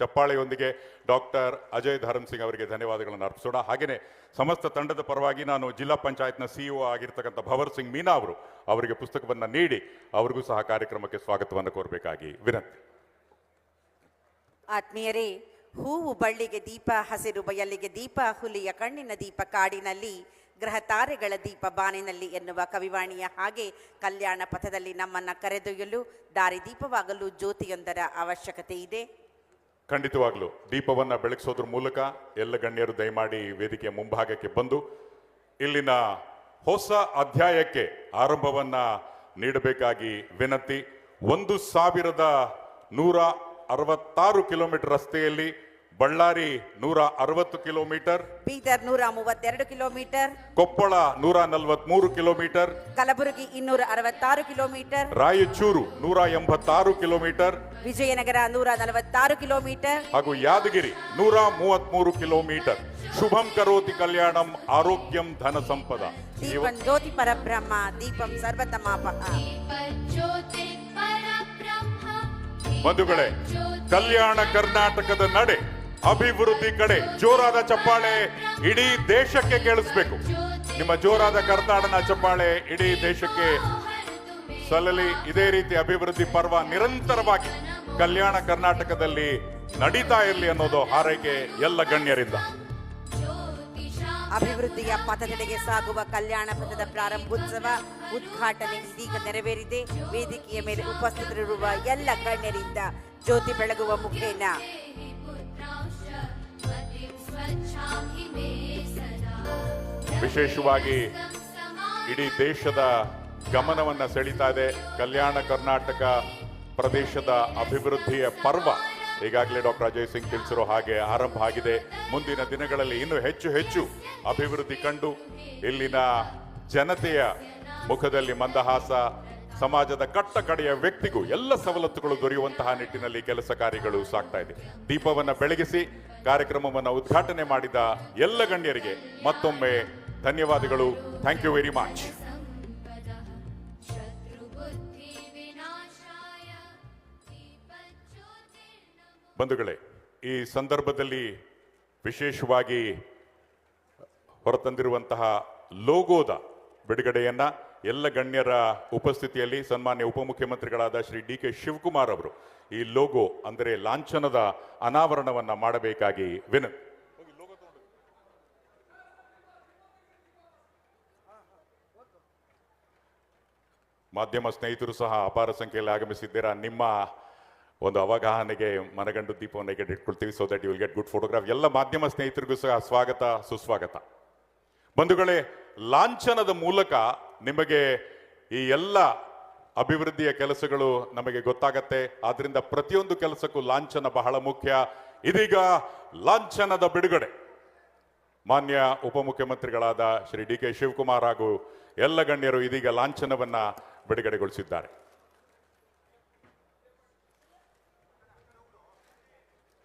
ಚಪ್ಪಾಳೆಯೊಂದಿಗೆ ಡಾಕ್ಟರ್ ಅಜಯ್ ಧರಮ್ ಸಿಂಗ್ ಅವರಿಗೆ ಧನ್ಯವಾದಗಳನ್ನು ಅರ್ಪಿಸೋಣ. ಹಾಗೆಯೇ ಸಮಸ್ತ ತಂಡದ ಪರವಾಗಿ ನಾನು ಜಿಲ್ಲಾ ಪಂಚಾಯತ್ನ CEO ಆಗಿರ್ತಕ್ಕಂಥ ಭವರ್ ಸಿಂಗ್ ಮೀನಾ ಅವರಿಗೆ ಪುಸ್ತಕವನ್ನು ನೀಡಿ ಅವರಿಗೂ ಸಹ ಕಾರ್ಯಕ್ರಮಕ್ಕೆ ಸ್ವಾಗತವನ್ನು ಕೋರಬೇಕಾಗಿ ವಿನಂತಿ. ಆತ್ಮೀಯರೇ, ಹೂವು ಬಳ್ಳಿಗೆ ದೀಪ, ಹಸಿರು ಬಯಲಿಗೆ ದೀಪ, ಹುಲಿಯ ಕಣ್ಣಿನ ದೀಪ ಕಾಡಿನಲ್ಲಿ, ಗ್ರಹ ತಾರೆಗಳ ದೀಪ ಬಾನಿನಲ್ಲಿ ಎನ್ನುವ ಕವಿವಾಣಿಯ ಹಾಗೆ ಕಲ್ಯಾಣ ಪಥದಲ್ಲಿ ನಮ್ಮನ್ನು ಕರೆದೊಯ್ಯಲು ದಾರಿದೀಪವಾಗಲು ಜ್ಯೋತಿಯೊಂದರ ಅವಶ್ಯಕತೆ ಇದೆ. ಖಂಡಿತವಾಗ್ಲೂ ದೀಪವನ್ನು ಬೆಳಗಿಸೋದ್ರ ಮೂಲಕ ಎಲ್ಲ ಗಣ್ಯರು ದಯಮಾಡಿ ವೇದಿಕೆಯ ಮುಂಭಾಗಕ್ಕೆ ಬಂದು ಇಲ್ಲಿನ ಹೊಸ ಅಧ್ಯಾಯಕ್ಕೆ ಆರಂಭವನ್ನ ನೀಡಬೇಕಾಗಿ ವಿನಂತಿ. 1166 ಕಿಲೋಮೀಟರ್ ರಸ್ತೆಯಲ್ಲಿ Ballari 160 kilometre, Bidar 132 kilometre, Koppal 143 kilometre, Kalaburagi 266 kilometre, Raichur 186 kilometre, Vijayanagara 146 kilometre ಹಾಗೂ ಯಾದಗಿರಿ 133 ಕಿಲೋಮೀಟರ್. ಶುಭಂ ಕರೋತಿ ಕಲ್ಯಾಣಂ ಆರೋಗ್ಯಂ ಧನ ಸಂಪದ. ದೀಪಂ ಜ್ಯೋತಿ ಪರಬ್ರಹ್ಮ ದೀಪಂ ಸರ್ವತಮಾಪಃ. ಬಂಧುಗಳೇ, ಕಲ್ಯಾಣ ಕರ್ನಾಟಕದ ನಡೆ ಅಭಿವೃದ್ಧಿ ಕಡೆ ಜೋರಾದ ಚಪ್ಪಾಳೆ ಇಡೀ ದೇಶಕ್ಕೆ ಕೇಳಿಸ್ಬೇಕು. ನಿಮ್ಮ ಜೋರಾದ ಕರ್ನಾಟಕದ ಚಪ್ಪಾಳೆ ಇಡೀ ದೇಶಕ್ಕೆ ಸಲ್ಲಲಿ. ಇದೇ ರೀತಿ ಅಭಿವೃದ್ಧಿ ಪರ್ವ ನಿರಂತರವಾಗಿ ಕಲ್ಯಾಣ ಕರ್ನಾಟಕದಲ್ಲಿ ನಡೀತಾ ಇರಲಿ ಅನ್ನೋದು ಹಾರೈಕೆ ಎಲ್ಲ ಗಣ್ಯರಿಂದ. ಅಭಿವೃದ್ಧಿಯ ಪಥದೆಡೆಗೆ ಸಾಗುವ ಕಲ್ಯಾಣ ಪಥದ ಪ್ರಾರಂಭೋತ್ಸವ ಉದ್ಘಾಟನೆ ಇದೀಗ ನೆರವೇರಿದೆ. ವೇದಿಕೆಯ ಮೇಲೆ ಉಪಸ್ಥಿತರಿರುವ ಎಲ್ಲ ಗಣ್ಯರಿಂದ ಜ್ಯೋತಿ ಬೆಳಗುವ ಮುಖೇನ ವಿಶೇಷವಾಗಿ ಇಡೀ ದೇಶದ ಗಮನವನ್ನ ಸೆಳೀತಾ ಇದೆ ಕಲ್ಯಾಣ ಕರ್ನಾಟಕ ಪ್ರದೇಶದ ಅಭಿವೃದ್ಧಿಯ ಪರ್ವ. ಈಗಾಗಲೇ ಡಾಕ್ಟರ್ ಅಜಯ್ ಸಿಂಗ್ ತಿಳಿಸಿರೋ ಹಾಗೆ ಆರಂಭ ಆಗಿದೆ. ಮುಂದಿನ ದಿನಗಳಲ್ಲಿ ಇನ್ನೂ ಹೆಚ್ಚು ಹೆಚ್ಚು ಅಭಿವೃದ್ಧಿ ಕಂಡು ಇಲ್ಲಿನ ಜನತೆಯ ಮುಖದಲ್ಲಿ ಮಂದಹಾಸ, ಸಮಾಜದ ಕಟ್ಟ ಕಡೆಯ ವ್ಯಕ್ತಿಗೂ ಎಲ್ಲ ಸವಲತ್ತುಗಳು ದೊರೆಯುವಂತಹ ನಿಟ್ಟಿನಲ್ಲಿ ಕೆಲಸ ಕಾರ್ಯಗಳು ಸಾಗ್ತಾ ಇದೆ. ದೀಪವನ್ನು ಬೆಳಗಿಸಿ ಕಾರ್ಯಕ್ರಮವನ್ನು ಉದ್ಘಾಟನೆ ಮಾಡಿದ ಎಲ್ಲ ಗಣ್ಯರಿಗೆ ಮತ್ತೊಮ್ಮೆ ಧನ್ಯವಾದಗಳು. Thank you very much. ಬಂಧುಗಳೇ, ಈ ಸಂದರ್ಭದಲ್ಲಿ ವಿಶೇಷವಾಗಿ ಹೊರತಂದಿರುವಂತಹ ಲೋಗೋದ ಬಿಡುಗಡೆಯನ್ನ ಎಲ್ಲ ಗಣ್ಯರ ಉಪಸ್ಥಿತಿಯಲ್ಲಿ ಸನ್ಮಾನ್ಯ ಉಪಮುಖ್ಯಮಂತ್ರಿಗಳಾದ ಶ್ರೀ DK ಶಿವಕುಮಾರ್ ಅವರು ಈ ಲೋಗೋ ಅಂದರೆ ಲಾಂಛನದ ಅನಾವರಣವನ್ನ ಮಾಡಬೇಕಾಗಿ ವಿನಂತಿ. ಮಾಧ್ಯಮ ಸ್ನೇಹಿತರು ಸಹ ಅಪಾರ ಸಂಖ್ಯೆಯಲ್ಲಿ ಆಗಮಿಸಿದ್ದೀರಾ. ನಿಮ್ಮ ಒಂದು ಅವಗಾಹನೆಗೆ ಮನಗಂಡು ದೀಪವನ್ನು ಈಗ ಇಟ್ಕೊಳ್ತೀವಿ, so that you will get good photograph. ಎಲ್ಲ ಮಾಧ್ಯಮ ಸ್ನೇಹಿತರಿಗೂ ಸಹ ಸ್ವಾಗತ, ಸುಸ್ವಾಗತ. ಬಂಧುಗಳೇ, ಲಾಂಛನದ ಮೂಲಕ ನಿಮಗೆ ಈ ಎಲ್ಲ ಅಭಿವೃದ್ಧಿಯ ಕೆಲಸಗಳು ನಮಗೆ ಗೊತ್ತಾಗತ್ತೆ. ಆದ್ರಿಂದ ಪ್ರತಿಯೊಂದು ಕೆಲಸಕ್ಕೂ ಲಾಂಛನ ಬಹಳ ಮುಖ್ಯ. ಇದೀಗ ಲಾಂಛನದ ಬಿಡುಗಡೆ ಮಾನ್ಯ ಉಪಮುಖ್ಯಮಂತ್ರಿಗಳಾದ ಶ್ರೀ DK ಶಿವಕುಮಾರ್ ಹಾಗೂ ಎಲ್ಲ ಗಣ್ಯರು ಇದೀಗ ಲಾಂಛನವನ್ನ ಬಿಡುಗಡೆಗೊಳಿಸಿದ್ದಾರೆ.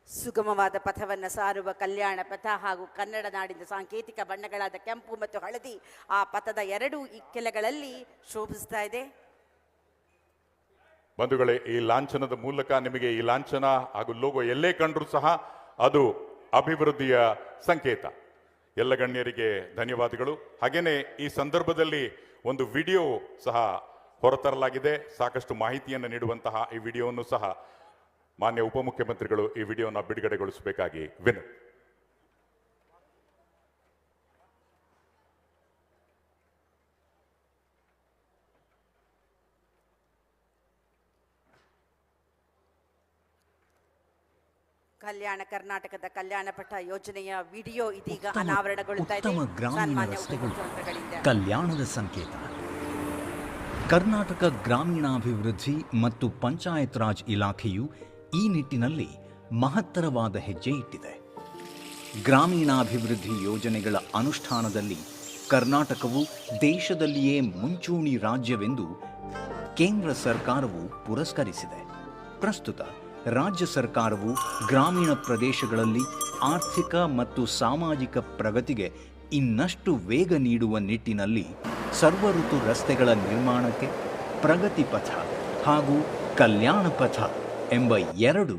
ಸುಗಮವಾದ ಪಥವನ್ನು ಸಾರುವ ಕಲ್ಯಾಣ ಪಥ ಹಾಗೂ ಕನ್ನಡ ನಾಡಿನ ಸಾಂಕೇತಿಕ ಬಣ್ಣಗಳಾದ ಕೆಂಪು ಮತ್ತು ಹಳದಿ ಆ ಪಥದ ಎರಡೂ ಇಕ್ಕೆಲೆಗಳಲ್ಲಿ ಶೋಭಿಸ್ತಾ ಇದೆ. ಬಂಧುಗಳೇ, ಈ ಲಾಂಛನದ ಮೂಲಕ ನಿಮಗೆ ಈ ಲಾಂಛನ ಹಾಗೂ ಲೋಗೋ ಎಲ್ಲೇ ಕಂಡ್ರೂ ಸಹ ಅದು ಅಭಿವೃದ್ಧಿಯ ಸಂಕೇತ. ಎಲ್ಲ ಗಣ್ಯರಿಗೆ ಧನ್ಯವಾದಗಳು. ಹಾಗೇನೆ ಈ ಸಂದರ್ಭದಲ್ಲಿ ಒಂದು ವಿಡಿಯೋ ಸಹ ಹೊರತರಲಾಗಿದೆ. ಸಾಕಷ್ಟು ಮಾಹಿತಿಯನ್ನು ನೀಡುವಂತಹ ಈ ವಿಡಿಯೋವನ್ನು ಸಹ ಮಾನ್ಯ ಉಪಮುಖ್ಯಮಂತ್ರಿಗಳು ಈ ವಿಡಿಯೋನ ಬಿಡುಗಡೆಗೊಳಿಸಬೇಕಾಗಿ ವಿನಂತಿ. ಕಲ್ಯಾಣ ಕರ್ನಾಟಕದ ಕಲ್ಯಾಣ ಪಥ ಯೋಜನೆಯ ವಿಡಿಯೋ ಇದೀಗ ಅನಾವರಣಗೊಳ್ಳುತ್ತಾ ಇದೆ. ಉತ್ತಮ ಗ್ರಾಮೀಣ ಸನ್ಮಾನ್ಯ ರಸ್ತೆಗಳು ಉಪಮುಖ್ಯಮಂತ್ರಿಗಳಿಂದ ಕಲ್ಯಾಣದ ಸಂಕೇತ. ಕರ್ನಾಟಕ ಗ್ರಾಮೀಣಾಭಿವೃದ್ಧಿ ಮತ್ತು ಪಂಚಾಯತ್ ರಾಜ್ ಇಲಾಖೆಯು ಈ ನಿಟ್ಟಿನಲ್ಲಿ ಮಹತ್ತರವಾದ ಹೆಜ್ಜೆ ಇಟ್ಟಿದೆ. ಗ್ರಾಮೀಣಾಭಿವೃದ್ಧಿ ಯೋಜನೆಗಳ ಅನುಷ್ಠಾನದಲ್ಲಿ ಕರ್ನಾಟಕವು ದೇಶದಲ್ಲಿಯೇ ಮುಂಚೂಣಿ ರಾಜ್ಯವೆಂದು ಕೇಂದ್ರ ಸರ್ಕಾರವು ಪುರಸ್ಕರಿಸಿದೆ. ಪ್ರಸ್ತುತ ರಾಜ್ಯ ಸರ್ಕಾರವು ಗ್ರಾಮೀಣ ಪ್ರದೇಶಗಳಲ್ಲಿ ಆರ್ಥಿಕ ಮತ್ತು ಸಾಮಾಜಿಕ ಪ್ರಗತಿಗೆ ಇನ್ನಷ್ಟು ವೇಗ ನೀಡುವ ನಿಟ್ಟಿನಲ್ಲಿ ಸರ್ವಋತು ರಸ್ತೆಗಳ ನಿರ್ಮಾಣಕ್ಕೆ ಪ್ರಗತಿ ಪಥ ಹಾಗೂ ಕಲ್ಯಾಣ ಪಥ ಎಂಬ 2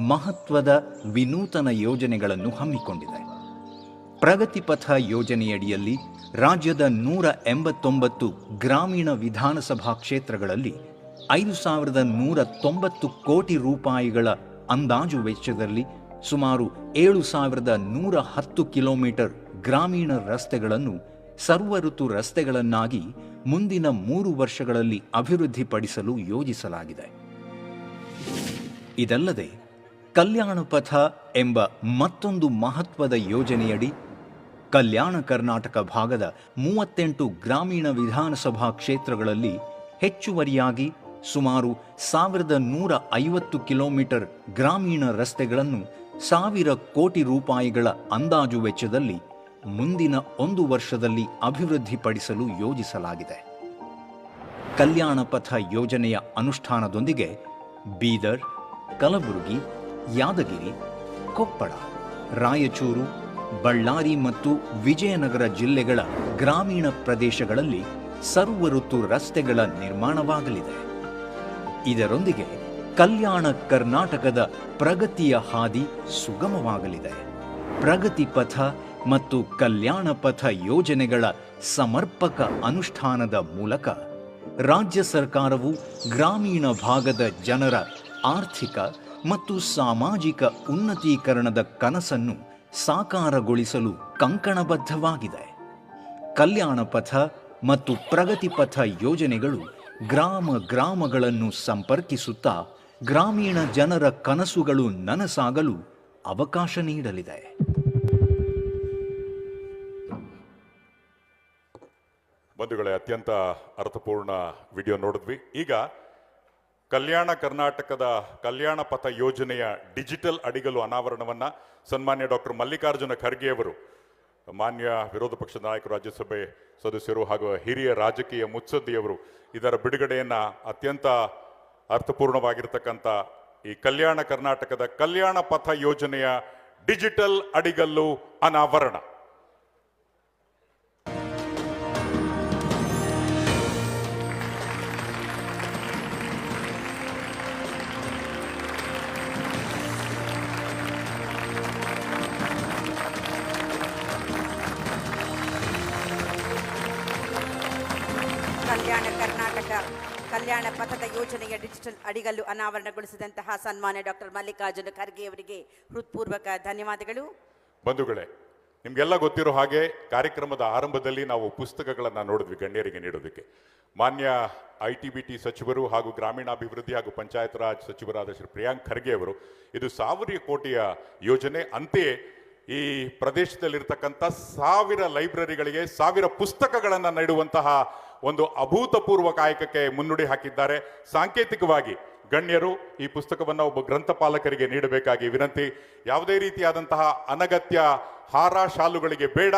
ಮಹತ್ವದ ವಿನೂತನ ಯೋಜನೆಗಳನ್ನು ಹಮ್ಮಿಕೊಂಡಿದೆ. ಪ್ರಗತಿ ಪಥ ಯೋಜನೆಯಡಿಯಲ್ಲಿ ರಾಜ್ಯದ 189 ಗ್ರಾಮೀಣ ವಿಧಾನಸಭಾ ಕ್ಷೇತ್ರಗಳಲ್ಲಿ 5,190 ಕೋಟಿ ರೂಪಾಯಿಗಳ ಅಂದಾಜು ವೆಚ್ಚದಲ್ಲಿ ಸುಮಾರು 7,110 ಕಿಲೋಮೀಟರ್ ಗ್ರಾಮೀಣ ರಸ್ತೆಗಳನ್ನು ಸರ್ವಋತು ರಸ್ತೆಗಳನ್ನಾಗಿ ಮುಂದಿನ 3 ವರ್ಷಗಳಲ್ಲಿ ಅಭಿವೃದ್ಧಿಪಡಿಸಲು ಯೋಜಿಸಲಾಗಿದೆ. ಇದಲ್ಲದೆ ಕಲ್ಯಾಣ ಪಥ ಎಂಬ ಮತ್ತೊಂದು ಮಹತ್ವದ ಯೋಜನೆಯಡಿ ಕಲ್ಯಾಣ ಕರ್ನಾಟಕ ಭಾಗದ 38 ಗ್ರಾಮೀಣ ವಿಧಾನಸಭಾ ಕ್ಷೇತ್ರಗಳಲ್ಲಿ ಹೆಚ್ಚುವರಿಯಾಗಿ ಸುಮಾರು 1,150 ಕಿಲೋಮೀಟರ್ ಗ್ರಾಮೀಣ ರಸ್ತೆಗಳನ್ನು 1,000 ಕೋಟಿ ರೂಪಾಯಿಗಳ ಅಂದಾಜು ವೆಚ್ಚದಲ್ಲಿ ಮುಂದಿನ 1 ವರ್ಷದಲ್ಲಿ ಅಭಿವೃದ್ಧಿಪಡಿಸಲು ಯೋಜಿಸಲಾಗಿದೆ. ಕಲ್ಯಾಣ ಪಥ ಯೋಜನೆಯ ಅನುಷ್ಠಾನದೊಂದಿಗೆ ಬೀದರ್, ಕಲಬುರಗಿ, ಯಾದಗಿರಿ, ಕೊಪ್ಪಳ, ರಾಯಚೂರು, ಬಳ್ಳಾರಿ ಮತ್ತು ವಿಜಯನಗರ ಜಿಲ್ಲೆಗಳ ಗ್ರಾಮೀಣ ಪ್ರದೇಶಗಳಲ್ಲಿ ಸರ್ವಋತು ರಸ್ತೆಗಳ ನಿರ್ಮಾಣವಾಗಲಿದೆ. ಇದರೊಂದಿಗೆ ಕಲ್ಯಾಣ ಕರ್ನಾಟಕದ ಪ್ರಗತಿಯ ಹಾದಿ ಸುಗಮವಾಗಲಿದೆ. ಪ್ರಗತಿ ಪಥ ಮತ್ತು ಕಲ್ಯಾಣ ಪಥ ಯೋಜನೆಗಳ ಸಮರ್ಪಕ ಅನುಷ್ಠಾನದ ಮೂಲಕ ರಾಜ್ಯ ಸರ್ಕಾರವು ಗ್ರಾಮೀಣ ಭಾಗದ ಜನರ ಆರ್ಥಿಕ ಮತ್ತು ಸಾಮಾಜಿಕ ಉನ್ನತೀಕರಣದ ಕನಸನ್ನು ಸಾಕಾರಗೊಳಿಸಲು ಕಂಕಣಬದ್ಧವಾಗಿದೆ. ಕಲ್ಯಾಣ ಪಥ ಮತ್ತು ಪ್ರಗತಿ ಪಥ ಯೋಜನೆಗಳು ಗ್ರಾಮಗಳನ್ನು ಸಂಪರ್ಕಿಸುತ್ತಾ ಗ್ರಾಮೀಣ ಜನರ ಕನಸುಗಳು ನನಸಾಗಲು ಅವಕಾಶ ನೀಡಲಿದೆ. ಬಂಧುಗಳೇ, ಅತ್ಯಂತ ಅರ್ಥಪೂರ್ಣ ವಿಡಿಯೋ ನೋಡಿದ್ವಿ. ಈಗ ಕಲ್ಯಾಣ ಕರ್ನಾಟಕದ ಕಲ್ಯಾಣ ಪಥ ಯೋಜನೆಯ ಡಿಜಿಟಲ್ ಅಡಿಗಲ್ಲು ಅನಾವರಣವನ್ನ ಸನ್ಮಾನ್ಯ ಡಾಕ್ಟರ್ ಮಲ್ಲಿಕಾರ್ಜುನ ಖರ್ಗೆ ಅವರು, ಮಾನ್ಯ ವಿರೋಧ ಪಕ್ಷದ ನಾಯಕರು, ರಾಜ್ಯಸಭೆ ಸದಸ್ಯರು ಹಾಗೂ ಹಿರಿಯ ರಾಜಕೀಯ ಮುತ್ಸದ್ದಿಯವರು ಇದರ ಬಿಡುಗಡೆಯನ್ನ ಅತ್ಯಂತ ಅರ್ಥಪೂರ್ಣವಾಗಿರ್ತಕ್ಕಂಥ ಈ ಕಲ್ಯಾಣ ಕರ್ನಾಟಕದ ಕಲ್ಯಾಣ ಪಥ ಯೋಜನೆಯ ಡಿಜಿಟಲ್ ಅಡಿಗಲ್ಲು ಅನಾವರಣ. ಕಲ್ಯಾಣ ಕರ್ನಾಟಕ ಕಲ್ಯಾಣ ಪಥದ ಯೋಜನೆಯ ಡಿಜಿಟಲ್ ಅಡಿಗಲ್ಲು ಅನಾವರಣಗೊಳಿಸಿದಂತಹ ಸನ್ಮಾನ್ಯ ಡಾಕ್ಟರ್ ಮಲ್ಲಿಕಾರ್ಜುನ ಖರ್ಗೆ ಅವರಿಗೆ ಹೃತ್ಪೂರ್ವಕ ಧನ್ಯವಾದಗಳು. ಬಂಧುಗಳೇ, ನಿಮ್ಗೆಲ್ಲ ಗೊತ್ತಿರೋ ಹಾಗೆ ಕಾರ್ಯಕ್ರಮದ ಆರಂಭದಲ್ಲಿ ನಾವು ಪುಸ್ತಕಗಳನ್ನು ನೋಡಿದ್ವಿ ಗಣ್ಯರಿಗೆ ನೀಡೋದಕ್ಕೆ. ಮಾನ್ಯ ITBT ಸಚಿವರು ಹಾಗೂ ಗ್ರಾಮೀಣಾಭಿವೃದ್ಧಿ ಹಾಗೂ ಪಂಚಾಯತ್ ರಾಜ್ ಸಚಿವರಾದ ಶ್ರೀ ಪ್ರಿಯಾಂಕ್ ಖರ್ಗೆ ಅವರು ಇದು 1,000 ಕೋಟಿಯ ಯೋಜನೆ. ಅಂತೆಯೇ ಈ ಪ್ರದೇಶದಲ್ಲಿರ್ತಕ್ಕಂಥ 1,000 ಲೈಬ್ರರಿಗಳಿಗೆ 1,000 ಪುಸ್ತಕಗಳನ್ನು ನೀಡುವಂತಹ ಒಂದು ಅಭೂತಪೂರ್ವ ಕಾಯಕಕ್ಕೆ ಮುನ್ನುಡಿ ಹಾಕಿದ್ದಾರೆ. ಸಾಂಕೇತಿಕವಾಗಿ ಗಣ್ಯರು ಈ ಪುಸ್ತಕವನ್ನು ಒಬ್ಬ ಗ್ರಂಥಪಾಲಕರಿಗೆ ನೀಡಬೇಕಾಗಿ ವಿನಂತಿ. ಯಾವುದೇ ರೀತಿಯಾದಂತಹ ಅನಗತ್ಯ ಹಾರ ಶಾಲುಗಳಿಗೆ ಬೇಡ,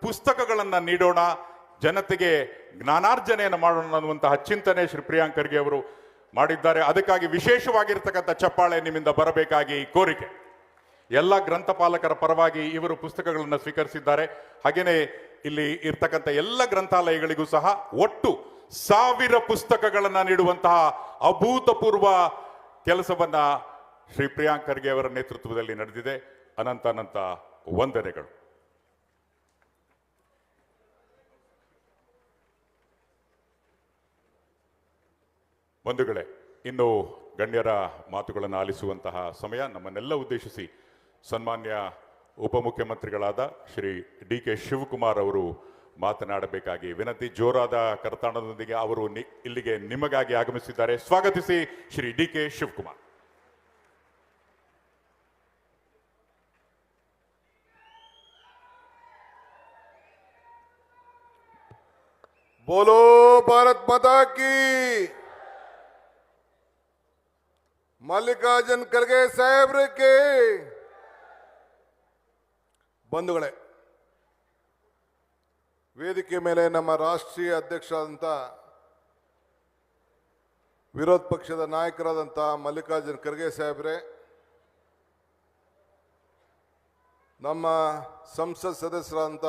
ಪುಸ್ತಕಗಳನ್ನು ನೀಡೋಣ, ಜನತೆಗೆ ಜ್ಞಾನಾರ್ಜನೆಯನ್ನು ಮಾಡೋಣ ಅನ್ನುವಂತಹ ಚಿಂತನೆ ಶ್ರೀ ಪ್ರಿಯಾಂಕ್ ಖರ್ಗೆ ಅವರು ಮಾಡಿದ್ದಾರೆ. ಅದಕ್ಕಾಗಿ ವಿಶೇಷವಾಗಿರ್ತಕ್ಕಂಥ ಚಪ್ಪಾಳೆ ನಿಮ್ಮಿಂದ ಬರಬೇಕಾಗಿ ಕೋರಿಕೆ. ಎಲ್ಲ ಗ್ರಂಥಪಾಲಕರ ಪರವಾಗಿ ಇವರು ಪುಸ್ತಕಗಳನ್ನು ಸ್ವೀಕರಿಸಿದ್ದಾರೆ. ಹಾಗೇನೆ ಇಲ್ಲಿ ಇರ್ತಕ್ಕಂಥ ಎಲ್ಲ ಗ್ರಂಥಾಲಯಗಳಿಗೂ ಸಹ ಒಟ್ಟು 1,000 ಪುಸ್ತಕಗಳನ್ನು ನೀಡುವಂತಹ ಅಭೂತಪೂರ್ವ ಕೆಲಸವನ್ನ ಶ್ರೀ ಪ್ರಿಯಾಂಕ್ ಖರ್ಗೆ ಅವರ ನೇತೃತ್ವದಲ್ಲಿ ನಡೆದಿದೆ. ಅನಂತ ವಂದನೆಗಳು. ಬಂಧುಗಳೇ, ಇನ್ನು ಗಣ್ಯರ ಮಾತುಗಳನ್ನು ಆಲಿಸುವಂತಹ ಸಮಯ. ನಮ್ಮನ್ನೆಲ್ಲ ಉದ್ದೇಶಿಸಿ ಸನ್ಮಾನ್ಯ ಉಪಮುಖ್ಯಮಂತ್ರಿಗಳಾದ ಶ್ರೀ DK ಶಿವಕುಮಾರ್ ಅವರು ಮಾತನಾಡಬೇಕಾಗಿ ವಿನಂತಿ. ಜೋರಾದ ಕರತಾಳದೊಂದಿಗೆ ಅವರು ಇಲ್ಲಿಗೆ ನಿಮಗಾಗಿ ಆಗಮಿಸಿದ್ದಾರೆ. ಸ್ವಾಗತಿಸಿ ಶ್ರೀ DK ಶಿವಕುಮಾರ್. बोलो भारत माता की। ಮಲ್ಲಿಕಾರ್ಜುನ್ ಖರ್ಗೆ ಸಾಹೇಬ್ರಿಗೆ ಬಂಧುಗಳೇ, ವೇದಿಕೆ ಮೇಲೆ ನಮ್ಮ ರಾಷ್ಟ್ರೀಯ ಅಧ್ಯಕ್ಷರಾದಂಥ ವಿರೋಧ ಪಕ್ಷದ ನಾಯಕರಾದಂಥ ಮಲ್ಲಿಕಾರ್ಜುನ್ ಖರ್ಗೆ ಸಾಹೇಬ್ರೆ, ನಮ್ಮ ಸಂಸತ್ ಸದಸ್ಯರಾದಂಥ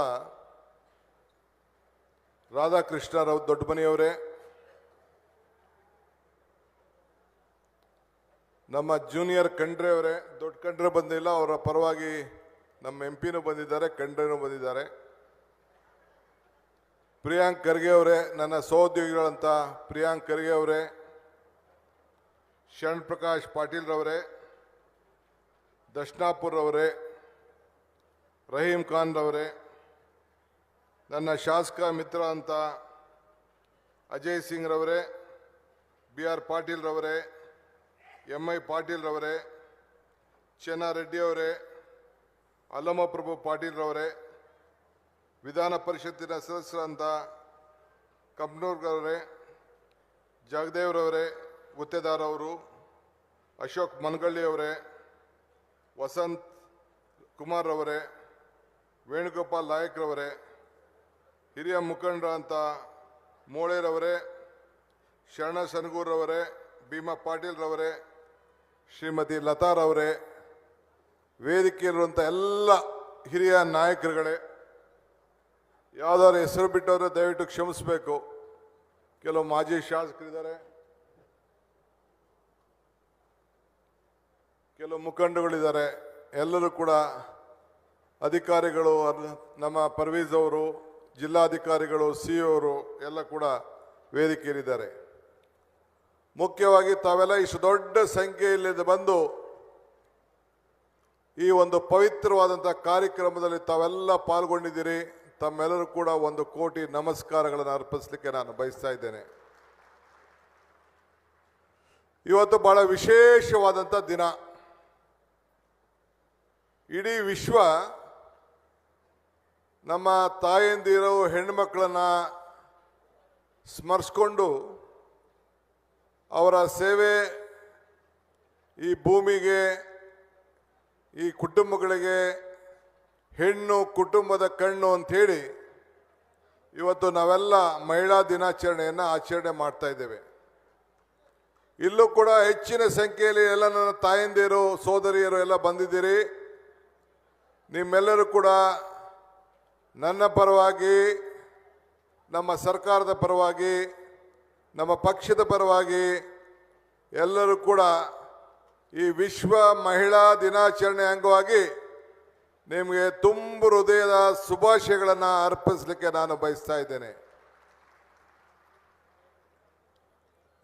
ರಾಧಾಕೃಷ್ಣ ರಾವ್ ದೊಡ್ಡಮನಿಯವರೇ, ನಮ್ಮ ಜೂನಿಯರ್ ಖಂಡ್ರೆ ಅವರೇ, ದೊಡ್ಡ ಖಂಡ್ರೆ ಬಂದಿಲ್ಲ, ಅವರ ಪರವಾಗಿ ನಮ್ಮ ಎಂಪಿನೂ ಬಂದಿದ್ದಾರೆ, ಖಂಡ್ರೆನೂ ಬಂದಿದ್ದಾರೆ. ಪ್ರಿಯಾಂಕ್ ಖರ್ಗೆ ಅವರೇ, ನನ್ನ ಸಹೋದ್ಯೋಗಿಗಳಂತ ಪ್ರಿಯಾಂಕ್ ಖರ್ಗೆ ಅವರೇ, ಶರಣ್ ಪ್ರಕಾಶ್ ಪಾಟೀಲ್ ರವರೇ, ದರ್ಶನಾಪುರ್ ಅವರೇ, ರಹೀಂ ಖಾನ್ ರವರೇ, ನನ್ನ ಶಾಸಕ ಮಿತ್ರ ಅಂತ ಅಜಯ್ ಸಿಂಗ್ ರವರೇ, ಬಿ ಆರ್ ಪಾಟೀಲ್ ರವರೇ, ಎಂ ಐ ಪಾಟೀಲ್ ರವರೇ, ಚೆನ್ನಾರೆಡ್ಡಿ ಅವರೇ, ಅಲ್ಲಮಪ್ರಭು ಪಾಟೀಲ್ ರವರೇ, ವಿಧಾನ ಪರಿಷತ್ತಿನ ಸದಸ್ಯರಂತ ಕಬ್ನೂರ್ಗವರೇ, ಜಗದೇವ್ರವರೇ, ಗುತ್ತೇದಾರ್ ಅವರು, ಅಶೋಕ್ ಮನಗಳ್ಳಿ ಅವರೇ, ವಸಂತ್ ಕುಮಾರ್ ಅವರೇ, ವೇಣುಗೋಪಾಲ್ ನಾಯಕ್ ರವರೇ, ಹಿರಿಯ ಮುಖಂಡರ ಅಂತ ಮೋಳೆರವರೇ, ಶರಣ ಸನಗೂರ್ ರವರೇ, ಭೀಮಾ ಪಾಟೀಲ್ ರವರೇ, ಶ್ರೀಮತಿ ಲತಾರವರೇ, ವೇದಿಕೆಯಲ್ಲಿರುವಂಥ ಎಲ್ಲ ಹಿರಿಯ ನಾಯಕರುಗಳೇ, ಯಾವ್ದಾದ್ರು ಹೆಸರು ಬಿಟ್ಟವ್ರೆ ದಯವಿಟ್ಟು ಕ್ಷಮಿಸಬೇಕು. ಕೆಲವು ಮಾಜಿ ಶಾಸಕರಿದ್ದಾರೆ, ಕೆಲವು ಮುಖಂಡಗಳಿದ್ದಾರೆ, ಎಲ್ಲರೂ ಕೂಡ ಅಧಿಕಾರಿಗಳು, ನಮ್ಮ ಪರ್ವೀಜ್ ಅವರು, ಜಿಲ್ಲಾಧಿಕಾರಿಗಳು, ಸಿ ಅವರು ಎಲ್ಲ ಕೂಡ ವೇದಿಕೆಯಲ್ಲಿದ್ದಾರೆ. ಮುಖ್ಯವಾಗಿ ತಾವೆಲ್ಲ ಇಷ್ಟು ದೊಡ್ಡ ಸಂಖ್ಯೆಯಲ್ಲಿ ಬಂದು ಈ ಒಂದು ಪವಿತ್ರವಾದಂಥ ಕಾರ್ಯಕ್ರಮದಲ್ಲಿ ತಾವೆಲ್ಲ ಪಾಲ್ಗೊಂಡಿದ್ದೀರಿ. ತಮ್ಮೆಲ್ಲರೂ ಕೂಡ 1 ಕೋಟಿ ನಮಸ್ಕಾರಗಳನ್ನು ಅರ್ಪಿಸಲಿಕ್ಕೆ ನಾನು ಬಯಸ್ತಾ ಇದ್ದೇನೆ. ಇವತ್ತು ಬಹಳ ವಿಶೇಷವಾದಂಥ ದಿನ. ಇಡೀ ವಿಶ್ವ ನಮ್ಮ ತಾಯಂದಿರು ಹೆಣ್ಣುಮಕ್ಕಳನ್ನು ಸ್ಮರಿಸ್ಕೊಂಡು ಅವರ ಸೇವೆ ಈ ಭೂಮಿಗೆ, ಈ ಕುಟುಂಬಗಳಿಗೆ, ಹೆಣ್ಣು ಕುಟುಂಬದ ಕಣ್ಣು ಅಂಥೇಳಿ ಇವತ್ತು ನಾವೆಲ್ಲ ಮಹಿಳಾ ದಿನಾಚರಣೆಯನ್ನು ಆಚರಣೆ ಮಾಡ್ತಾ ಇದ್ದೇವೆ. ಇಲ್ಲೂ ಕೂಡ ಹೆಚ್ಚಿನ ಸಂಖ್ಯೆಯಲ್ಲಿ ಎಲ್ಲ ನನ್ನ ತಾಯಂದಿರು, ಸೋದರಿಯರು ಎಲ್ಲ ಬಂದಿದ್ದೀರಿ. ನಿಮ್ಮೆಲ್ಲರೂ ಕೂಡ ನನ್ನ ಪರವಾಗಿ, ನಮ್ಮ ಸರ್ಕಾರದ ಪರವಾಗಿ, ನಮ್ಮ ಪಕ್ಷದ ಪರವಾಗಿ ಎಲ್ಲರೂ ಕೂಡ ಈ ವಿಶ್ವ ಮಹಿಳಾ ದಿನಾಚರಣೆ ಅಂಗವಾಗಿ ನಿಮಗೆ ತುಂಬ ಹೃದಯದ ಶುಭಾಶಯಗಳನ್ನು ಅರ್ಪಿಸಲಿಕ್ಕೆ ನಾನು ಬಯಸ್ತಾ ಇದ್ದೇನೆ.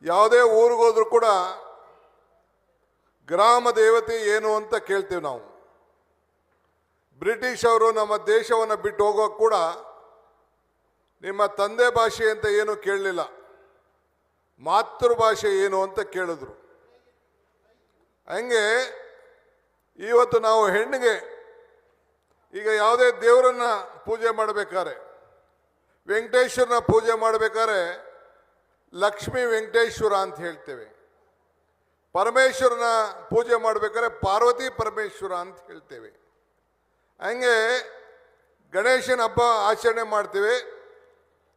ಯಾವುದೇ ಊರಿಗೋದ್ರೂ ಕೂಡ ಗ್ರಾಮ ದೇವತೆ ಏನು ಅಂತ ಕೇಳ್ತೀವಿ ನಾವು. ಬ್ರಿಟಿಷ್ ಅವರು ನಮ್ಮ ದೇಶವನ್ನು ಬಿಟ್ಟು ಹೋಗೋಕೆ ಕೂಡ ನಿಮ್ಮ ತಂದೆ ಭಾಷೆ ಅಂತ ಏನು ಕೇಳಲಿಲ್ಲ, ಮಾತೃಭಾಷೆ ಏನು ಅಂತ ಕೇಳಿದ್ರು. ಹಂಗೆ ಇವತ್ತು ನಾವು ಹೆಣ್ಣಿಗೆ ಈಗ ಯಾವುದೇ ದೇವರನ್ನ ಪೂಜೆ ಮಾಡಬೇಕಾದ್ರೆ, ವೆಂಕಟೇಶ್ವರನ ಪೂಜೆ ಮಾಡಬೇಕಾದ್ರೆ ಲಕ್ಷ್ಮೀ ವೆಂಕಟೇಶ್ವರ ಅಂತ ಹೇಳ್ತೇವೆ. ಪರಮೇಶ್ವರನ ಪೂಜೆ ಮಾಡಬೇಕಾದ್ರೆ ಪಾರ್ವತಿ ಪರಮೇಶ್ವರ ಅಂತ ಹೇಳ್ತೇವೆ. ಹಂಗೆ ಗಣೇಶನ ಹಬ್ಬ ಆಚರಣೆ ಮಾಡ್ತೀವಿ.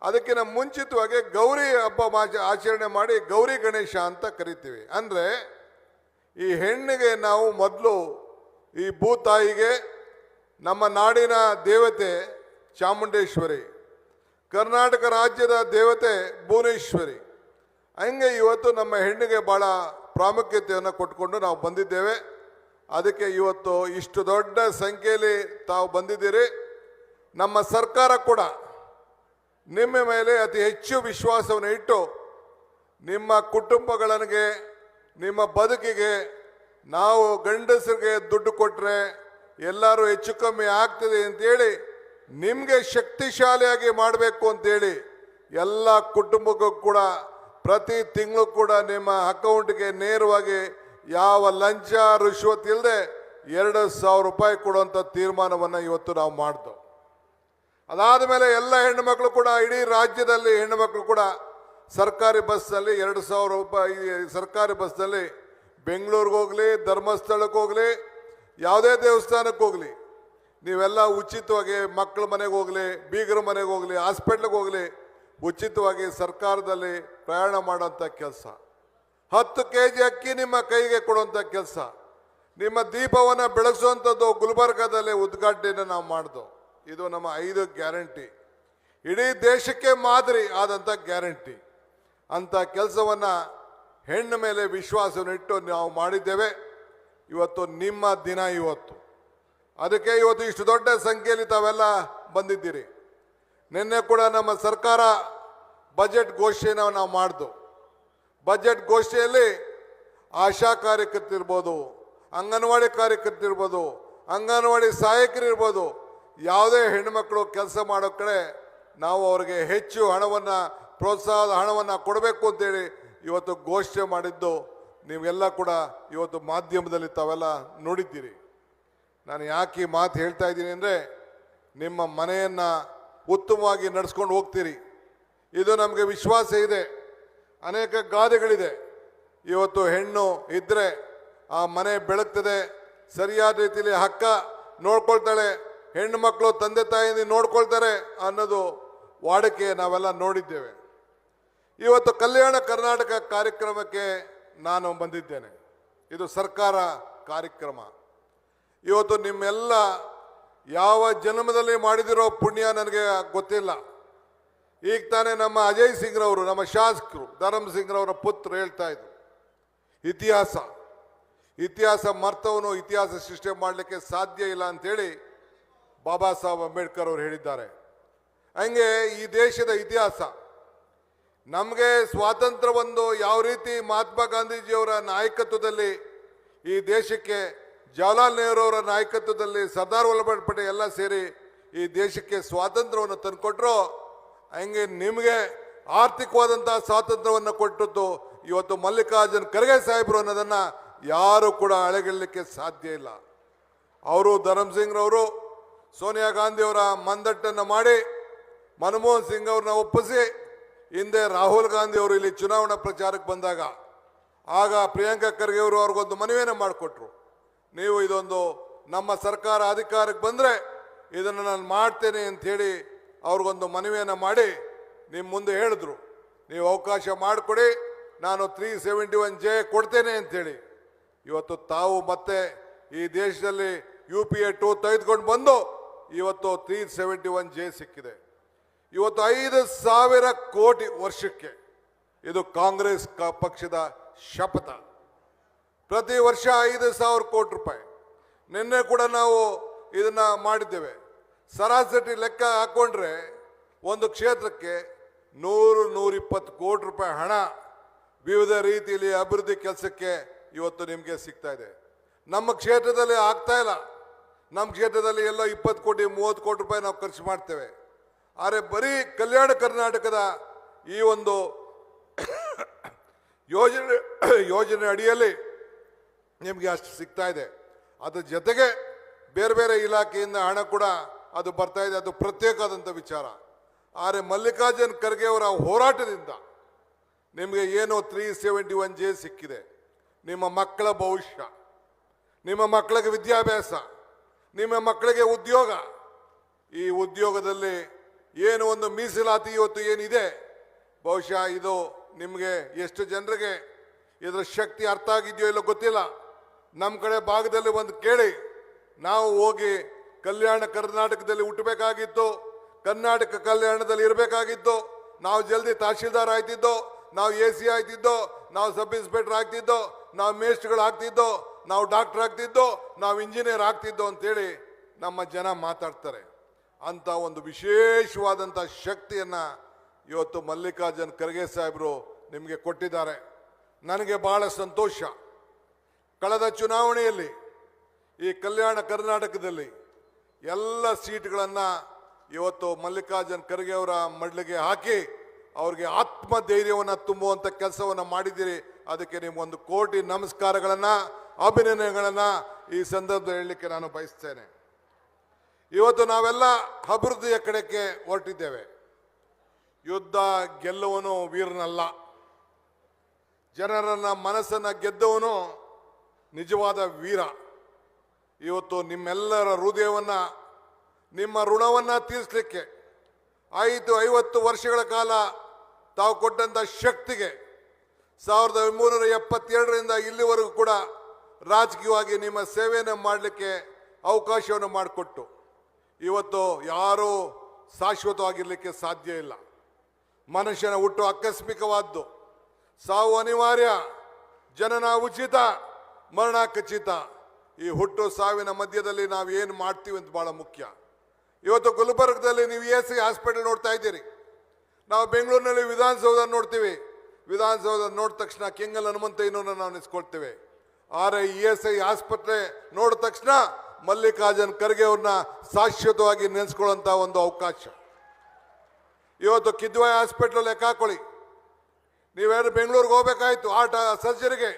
ಅದಕ್ಕಿಂತ ಮುಂಚಿತವಾಗಿ ಗೌರಿ ಹಬ್ಬ ಆಚರಣೆ ಮಾಡಿ ಗೌರಿ ಗಣೇಶ ಅಂತ ಕರಿತೀವಿ. ಅಂದರೆ ಈ ಹೆಣ್ಣಿಗೆ ನಾವು ಮೊದಲು ಈ ಭೂತಾಯಿಗೆ, ನಮ್ಮ ನಾಡಿನ ದೇವತೆ ಚಾಮುಂಡೇಶ್ವರಿ, ಕರ್ನಾಟಕ ರಾಜ್ಯದ ದೇವತೆ ಭುವನೇಶ್ವರಿ, ಹಂಗೆ ಇವತ್ತು ನಮ್ಮ ಹೆಣ್ಣಿಗೆ ಭಾಳ ಪ್ರಾಮುಖ್ಯತೆಯನ್ನು ಕೊಟ್ಕೊಂಡು ನಾವು ಬಂದಿದ್ದೇವೆ. ಅದಕ್ಕೆ ಇವತ್ತು ಇಷ್ಟು ದೊಡ್ಡ ಸಂಖ್ಯೆಯಲ್ಲಿ ತಾವು ಬಂದಿದ್ದೀರಿ. ನಮ್ಮ ಸರ್ಕಾರ ಕೂಡ ನಿಮ್ಮ ಮೇಲೆ ಅತಿ ಹೆಚ್ಚು ವಿಶ್ವಾಸವನ್ನು ಇಟ್ಟು ನಿಮ್ಮ ಕುಟುಂಬಗಳಿಗೆ, ನಿಮ್ಮ ಬದುಕಿಗೆ ನಾವು ಗಂಡಸರಿಗೆ ದುಡ್ಡು ಕೊಟ್ಟರೆ ಎಲ್ಲರೂ ಹೆಚ್ಚು ಕಮ್ಮಿ ಆಗ್ತದೆ ಅಂತೇಳಿ ನಿಮಗೆ ಶಕ್ತಿಶಾಲಿಯಾಗಿ ಮಾಡಬೇಕು ಅಂತೇಳಿ ಎಲ್ಲ ಕುಟುಂಬಕ್ಕೂ ಕೂಡ ಪ್ರತಿ ತಿಂಗಳು ಕೂಡ ನಿಮ್ಮ ಅಕೌಂಟ್ಗೆ ನೇರವಾಗಿ ಯಾವ ಲಂಚ ರುಶ್ವತ್ ಇಲ್ಲದೆ 2,000 ರೂಪಾಯಿ ಕೊಡುವಂಥ ತೀರ್ಮಾನವನ್ನು ಇವತ್ತು ನಾವು ಮಾಡಿದೆವು. ಅದಾದ ಮೇಲೆ ಎಲ್ಲ ಹೆಣ್ಣುಮಕ್ಕಳು ಕೂಡ, ಇಡೀ ರಾಜ್ಯದಲ್ಲಿ ಹೆಣ್ಣುಮಕ್ಕಳು ಕೂಡ ಸರ್ಕಾರಿ ಬಸ್ನಲ್ಲಿ 2,000 ರೂಪಾಯಿ ಸರ್ಕಾರಿ ಬಸ್ನಲ್ಲಿ ಬೆಂಗಳೂರಿಗೆ ಹೋಗಲಿ, ಧರ್ಮಸ್ಥಳಕ್ಕೆ ಹೋಗಲಿ, ಯಾವುದೇ ದೇವಸ್ಥಾನಕ್ಕೆ ಹೋಗಲಿ, ನೀವೆಲ್ಲ ಉಚಿತವಾಗಿ ಮಕ್ಕಳ ಮನೆಗೆ ಹೋಗಲಿ, ಬೀಗರ ಮನೆಗೆ ಹೋಗಲಿ, ಹಾಸ್ಪಿಟ್ಲಿಗೆ ಹೋಗಲಿ, ಉಚಿತವಾಗಿ ಸರ್ಕಾರದಲ್ಲಿ ಪ್ರಯಾಣ ಮಾಡೋಂಥ ಕೆಲಸ. 10 kg ಅಕ್ಕಿ ನಿಮ್ಮ ಕೈಗೆ ಕೊಡುವಂಥ ಕೆಲಸ. ನಿಮ್ಮ ದೀಪವನ್ನು ಬೆಳಗಿಸುವಂಥದ್ದು ಗುಲ್ಬರ್ಗಾದಲ್ಲಿ ಉದ್ಘಾಟನೆಯನ್ನು ನಾವು ಮಾಡಿದೆವು. ಇದು ನಮ್ಮ 5 ಗ್ಯಾರಂಟಿ, ಇಡೀ ದೇಶಕ್ಕೆ ಮಾದರಿ ಆದಂಥ ಗ್ಯಾರಂಟಿ. ಅಂಥ ಕೆಲಸವನ್ನು ಹೆಣ್ಣು ಮೇಲೆ ವಿಶ್ವಾಸವನ್ನಿಟ್ಟು ನಾವು ಮಾಡಿದ್ದೇವೆ. ಇವತ್ತು ನಿಮ್ಮ ದಿನ ಇವತ್ತು. ಅದಕ್ಕೆ ಇವತ್ತು ಇಷ್ಟು ದೊಡ್ಡ ಸಂಖ್ಯೆಯಲ್ಲಿ ತಾವೆಲ್ಲ ಬಂದಿದ್ದೀರಿ. ನಿನ್ನೆ ಕೂಡ ನಮ್ಮ ಸರ್ಕಾರ ಬಜೆಟ್ ಘೋಷಣೆಯನ್ನು ನಾವು ಮಾಡಿದ್ದು. ಬಜೆಟ್ ಘೋಷಣೆಯಲ್ಲಿ ಆಶಾ ಕಾರ್ಯಕರ್ತರಿರ್ಬೋದು, ಅಂಗನವಾಡಿ ಕಾರ್ಯಕರ್ತರಿರ್ಬೋದು, ಅಂಗನವಾಡಿ ಸಹಾಯಕರಿರ್ಬೋದು, ಯಾವುದೇ ಹೆಣ್ಣುಮಕ್ಕಳು ಕೆಲಸ ಮಾಡೋ ಕಡೆ ನಾವು ಅವರಿಗೆ ಹೆಚ್ಚು ಹಣವನ್ನು, ಪ್ರೋತ್ಸಾಹದ ಹಣವನ್ನು ಕೊಡಬೇಕು ಅಂತೇಳಿ ಇವತ್ತು ಘೋಷಣೆ ಮಾಡಿದ್ದು ನೀವೆಲ್ಲ ಕೂಡ ಇವತ್ತು ಮಾಧ್ಯಮದಲ್ಲಿ ತಾವೆಲ್ಲ ನೋಡಿದ್ದೀರಿ. ನಾನು ಯಾಕೆ ಈ ಮಾತು ಹೇಳ್ತಾ ಇದ್ದೀನಿ ಅಂದರೆ, ನಿಮ್ಮ ಮನೆಯನ್ನು ಉತ್ತಮವಾಗಿ ನಡೆಸ್ಕೊಂಡು ಹೋಗ್ತೀರಿ, ಇದು ನಮಗೆ ವಿಶ್ವಾಸ ಇದೆ. ಅನೇಕ ಗಾದೆಗಳಿದೆ. ಇವತ್ತು ಹೆಣ್ಣು ಇದ್ದರೆ ಆ ಮನೆ ಬೆಳಗ್ತದೆ, ಸರಿಯಾದ ರೀತಿಯಲ್ಲಿ ಹಕ್ಕ ನೋಡ್ಕೊಳ್ತಾಳೆ, ಹೆಣ್ಣು ಮಕ್ಕಳು ತಂದೆ ತಾಯಿಯಿಂದ ನೋಡ್ಕೊಳ್ತಾರೆ ಅನ್ನೋದು ವಾಡಿಕೆ ನಾವೆಲ್ಲ ನೋಡಿದ್ದೇವೆ. ಇವತ್ತು ಕಲ್ಯಾಣ ಕರ್ನಾಟಕ ಕಾರ್ಯಕ್ರಮಕ್ಕೆ ನಾನು ಬಂದಿದ್ದೇನೆ. ಇದು ಸರ್ಕಾರ ಕಾರ್ಯಕ್ರಮ. ಇವತ್ತು ನಿಮ್ಮೆಲ್ಲ ಯಾವ ಜನ್ಮದಲ್ಲಿ ಮಾಡಿದಿರೋ ಪುಣ್ಯ ನನಗೆ ಗೊತ್ತಿಲ್ಲ. ಈಗ ತಾನೇ ನಮ್ಮ ಅಜಯ್ ಸಿಂಗ್ರವರು, ನಮ್ಮ ಶಾಸಕರು ಧರಮ್ ಸಿಂಗ್ರವರ ಪುತ್ರ ಹೇಳ್ತಾ ಇದ್ರು, ಇತಿಹಾಸ ಮರ್ತವನು ಇತಿಹಾಸ ಸೃಷ್ಟಿ ಮಾಡಲಿಕ್ಕೆ ಸಾಧ್ಯ ಇಲ್ಲ ಅಂತೇಳಿ ಬಾಬಾ ಸಾಹೇಬ್ ಅಂಬೇಡ್ಕರ್ ಅವರು ಹೇಳಿದ್ದಾರೆ. ಹಂಗೆ ಈ ದೇಶದ ಇತಿಹಾಸ, ನಮಗೆ ಸ್ವಾತಂತ್ರ್ಯವೊಂದು ಯಾವ ರೀತಿ ಮಹಾತ್ಮ ಗಾಂಧೀಜಿಯವರ ನಾಯಕತ್ವದಲ್ಲಿ ಈ ದೇಶಕ್ಕೆ, ಜವಾಹರ್ಲಾಲ್ ನೆಹರು ಅವರ ನಾಯಕತ್ವದಲ್ಲಿ ಸರ್ದಾರ್ ವಲ್ಲಭಾಯ್ ಪಟೇಲ್ ಎಲ್ಲ ಸೇರಿ ಈ ದೇಶಕ್ಕೆ ಸ್ವಾತಂತ್ರ್ಯವನ್ನು ತಂದುಕೊಟ್ರು, ಹಂಗೆ ನಿಮಗೆ ಆರ್ಥಿಕವಾದಂತಹ ಸ್ವಾತಂತ್ರ್ಯವನ್ನು ಕೊಟ್ಟದ್ದು ಇವತ್ತು ಮಲ್ಲಿಕಾರ್ಜುನ್ ಖರ್ಗೆ ಸಾಹೇಬರು ಅನ್ನೋದನ್ನು ಯಾರು ಕೂಡ ಅಳೆಗಲಿಕ್ಕೆ ಸಾಧ್ಯ ಇಲ್ಲ. ಅವರು ಧರಮ್ ಸಿಂಗ್ರವರು ಸೋನಿಯಾ ಗಾಂಧಿಯವರ ಮಂದಟ್ಟನ್ನು ಮಾಡಿ ಮನಮೋಹನ್ ಸಿಂಗ್ ಅವ್ರನ್ನ ಒಪ್ಪಿಸಿ, ಹಿಂದೆ ರಾಹುಲ್ ಗಾಂಧಿ ಅವರು ಇಲ್ಲಿ ಚುನಾವಣಾ ಪ್ರಚಾರಕ್ಕೆ ಬಂದಾಗ ಆಗ ಪ್ರಿಯಾಂಕಾ ಖರ್ಗೆ ಅವರು ಅವ್ರಿಗೊಂದು ಮನವಿಯನ್ನು ಮಾಡಿಕೊಟ್ರು, ನೀವು ಇದೊಂದು ನಮ್ಮ ಸರ್ಕಾರ ಅಧಿಕಾರಕ್ಕೆ ಬಂದರೆ ಇದನ್ನು ನಾನು ಮಾಡ್ತೇನೆ ಅಂಥೇಳಿ ಅವ್ರಿಗೊಂದು ಮನವಿಯನ್ನು ಮಾಡಿ ನಿಮ್ಮ ಮುಂದೆ ಹೇಳಿದ್ರು, ನೀವು ಅವಕಾಶ ಮಾಡಿಕೊಡಿ, ನಾನು 371J ಕೊಡ್ತೇನೆ ಅಂಥೇಳಿ. ಇವತ್ತು ತಾವು ಮತ್ತೆ ಈ ದೇಶದಲ್ಲಿ UPA 2 ತೆಗೆದುಕೊಂಡು ಬಂದು ಇವತ್ತು 371J ಸಿಕ್ಕಿದೆ. ಇವತ್ತು 5,000 ಕೋಟಿ ವರ್ಷಕ್ಕೆ ಇದು ಕಾಂಗ್ರೆಸ್ ಪಕ್ಷದ ಶಪಥ. ಪ್ರತಿ ವರ್ಷ 5,000 ಕೋಟಿ ರೂಪಾಯಿ. ನಿನ್ನೆ ಕೂಡ ನಾವು ಇದನ್ನ ಮಾಡಿದ್ದೇವೆ. ಸರಾಸರಿ ಲೆಕ್ಕ ಹಾಕೊಂಡ್ರೆ ಒಂದು ಕ್ಷೇತ್ರಕ್ಕೆ 100-120 ಕೋಟಿ ರೂಪಾಯಿ ಹಣ ವಿವಿಧ ರೀತಿಯಲ್ಲಿ ಅಭಿವೃದ್ಧಿ ಕೆಲಸಕ್ಕೆ ಇವತ್ತು ನಿಮಗೆ ಸಿಗ್ತಾ ಇದೆ. ನಮ್ಮ ಕ್ಷೇತ್ರದಲ್ಲಿ ಆಗ್ತಾ ಇಲ್ಲ. ನಮ್ಮ ಕ್ಷೇತ್ರದಲ್ಲಿ ಎಲ್ಲ 20 ಕೋಟಿ 30 ಕೋಟಿ ರೂಪಾಯಿ ನಾವು ಖರ್ಚು ಮಾಡ್ತೇವೆ. ಆದರೆ ಕಲ್ಯಾಣ ಕರ್ನಾಟಕದ ಈ ಒಂದು ಯೋಜನೆ ಅಡಿಯಲ್ಲಿ ನಿಮಗೆ ಅಷ್ಟು ಸಿಗ್ತಾ ಇದೆ. ಅದ್ರ ಜೊತೆಗೆ ಬೇರೆ ಬೇರೆ ಇಲಾಖೆಯಿಂದ ಹಣ ಕೂಡ ಅದು ಬರ್ತಾ ಇದೆ. ಅದು ಪ್ರತ್ಯೇಕವಾದಂಥ ವಿಚಾರ. ಆದರೆ ಮಲ್ಲಿಕಾರ್ಜುನ್ ಖರ್ಗೆ ಅವರ ಹೋರಾಟದಿಂದ ನಿಮಗೆ ಏನು 371J ಸಿಕ್ಕಿದೆ. ನಿಮ್ಮ ಮಕ್ಕಳ ಭವಿಷ್ಯ, ನಿಮ್ಮ ಮಕ್ಕಳಿಗೆ ವಿದ್ಯಾಭ್ಯಾಸ, ನಿಮ್ಮ ಮಕ್ಕಳಿಗೆ ಉದ್ಯೋಗ, ಈ ಉದ್ಯೋಗದಲ್ಲಿ ಏನು ಒಂದು ಮೀಸಲಾತಿ ಇವತ್ತು ಏನಿದೆ, ಬಹುಶಃ ಇದು ನಿಮಗೆ ಎಷ್ಟು ಜನರಿಗೆ ಇದರ ಶಕ್ತಿ ಅರ್ಥ ಆಗಿದೆಯೋ ಇಲ್ಲೋ ಗೊತ್ತಿಲ್ಲ. ನಮ್ಮ ಕಡೆ ಭಾಗದಲ್ಲಿ ಒಂದು ಕೇಳಿ, ನಾವು ಹೋಗಿ ಕಲ್ಯಾಣ ಕರ್ನಾಟಕದಲ್ಲಿ ಹುಟ್ಟಬೇಕಾಗಿತ್ತು, ಕರ್ನಾಟಕ ಕಲ್ಯಾಣದಲ್ಲಿ ಇರಬೇಕಾಗಿತ್ತು, ನಾವು ಜಲ್ದಿ ತಹಶೀಲ್ದಾರ್ ಆಯ್ತಿದ್ದೋ, ನಾವು AC ಆಯ್ತಿದ್ದೋ, ನಾವು ಸಬ್ ಇನ್ಸ್ಪೆಕ್ಟರ್ ಆಗ್ತಿದ್ದೋ, ನಾವು ಮೇಸ್ಟ್ಗಳು ಆಗ್ತಿದ್ದೋ, ನಾವು ಡಾಕ್ಟರ್ ಆಗ್ತಿದ್ದೋ, ನಾವು ಇಂಜಿನಿಯರ್ ಆಗ್ತಿದ್ದೋ ಅಂತೇಳಿ ನಮ್ಮ ಜನ ಮಾತಾಡ್ತಾರೆ. ಅಂತ ಒಂದು ವಿಶೇಷವಾದಂಥ ಶಕ್ತಿಯನ್ನು ಇವತ್ತು ಮಲ್ಲಿಕಾರ್ಜುನ್ ಖರ್ಗೆ ಸಾಹೇಬರು ನಿಮಗೆ ಕೊಟ್ಟಿದ್ದಾರೆ. ನನಗೆ ಬಹಳ ಸಂತೋಷ. ಕಳೆದ ಚುನಾವಣೆಯಲ್ಲಿ ಈ ಕಲ್ಯಾಣ ಕರ್ನಾಟಕದಲ್ಲಿ ಎಲ್ಲ ಸೀಟ್ಗಳನ್ನು ಇವತ್ತು ಮಲ್ಲಿಕಾರ್ಜುನ್ ಖರ್ಗೆ ಅವರ ಮಡ್ಲಿಗೆ ಹಾಕಿ ಅವ್ರಿಗೆ ಆತ್ಮಧೈರ್ಯವನ್ನು ತುಂಬುವಂಥ ಕೆಲಸವನ್ನು ಮಾಡಿದ್ದೀರಿ. ಅದಕ್ಕೆ ನಿಮಗೊಂದು ಕೋಟಿ ನಮಸ್ಕಾರಗಳನ್ನು, ಅಭಿನಂದನೆಗಳನ್ನು ಈ ಸಂದರ್ಭದಲ್ಲಿ ಹೇಳಲಿಕ್ಕೆ ನಾನು ಬಯಸ್ತೇನೆ. ಇವತ್ತು ನಾವೆಲ್ಲ ಅಭಿವೃದ್ಧಿಯ ಕಡೆಗೆ ಹೊರಟಿದ್ದೇವೆ. ಯುದ್ಧ ಗೆಲ್ಲುವನು ವೀರನಲ್ಲ, ಜನರನ್ನ ಮನಸ್ಸನ್ನು ಗೆದ್ದವನು ನಿಜವಾದ ವೀರ. ಇವತ್ತು ನಿಮ್ಮೆಲ್ಲರ ಹೃದಯವನ್ನು, ನಿಮ್ಮ ಋಣವನ್ನು ತೀರಿಸಲಿಕ್ಕೆ 50 ವರ್ಷಗಳ ಕಾಲ ತಾವು ಕೊಟ್ಟಂಥ ಶಕ್ತಿಗೆ 1372ರಿಂದ ಇಲ್ಲಿವರೆಗೂ ಕೂಡ ರಾಜಕೀಯವಾಗಿ ನಿಮ್ಮ ಸೇವೆಯನ್ನು ಮಾಡಲಿಕ್ಕೆ ಅವಕಾಶವನ್ನು ಮಾಡಿಕೊಟ್ಟು ಇವತ್ತು ಯಾರೂ ಶಾಶ್ವತವಾಗಿರಲಿಕ್ಕೆ ಸಾಧ್ಯ ಇಲ್ಲ. ಮನುಷ್ಯನ ಹುಟ್ಟು ಆಕಸ್ಮಿಕವಾದ್ದು. ಸಾವು ಅನಿವಾರ್ಯ, ಜನನ ಉಚಿತ, ಮರಣ ಖಚಿತ. ಈ ಹುಟ್ಟು ಸಾವಿನ ಮಧ್ಯದಲ್ಲಿ ನಾವು ಏನು ಮಾಡ್ತೀವಿ ಅಂತ ಬಹಳ ಮುಖ್ಯ. ಇವತ್ತು ಗುಲ್ಬರ್ಗದಲ್ಲಿ ನೀವು ESI ಹಾಸ್ಪಿಟಲ್ ನೋಡ್ತಾ ಇದ್ದೀರಿ. ನಾವು ಬೆಂಗಳೂರಿನಲ್ಲಿ ವಿಧಾನಸೌಧ ನೋಡ್ತೀವಿ. ವಿಧಾನಸೌಧ ನೋಡಿದ ತಕ್ಷಣ ಕೆಂಗಲ್ ಹನುಮಂತಯ್ಯನವ್ರನ್ನ ನಾವು ನೆನೆಸ್ಕೊಳ್ತೇವೆ. ಆದರೆ ESI ಆಸ್ಪತ್ರೆ ನೋಡಿದ ತಕ್ಷಣ ಮಲ್ಲಿಕಾರ್ಜುನ್ ಖರ್ಗೆ ಅವ್ರನ್ನ ಶಾಶ್ವತವಾಗಿ ನೆನೆಸ್ಕೊಳ್ಳುವಂಥ ಒಂದು ಅವಕಾಶ. ಇವತ್ತು ಕಿದ್ವಾಯಿ ಹಾಸ್ಪಿಟ್ಲ್ ಲೆಕ್ಕ ಹಾಕೊಳ್ಳಿ. ನೀವ್ಯಾರು ಬೆಂಗಳೂರಿಗೆ ಹೋಗ್ಬೇಕಾಯ್ತು ಹಾರ್ಟ್ ಸರ್ಜರಿಗೆ,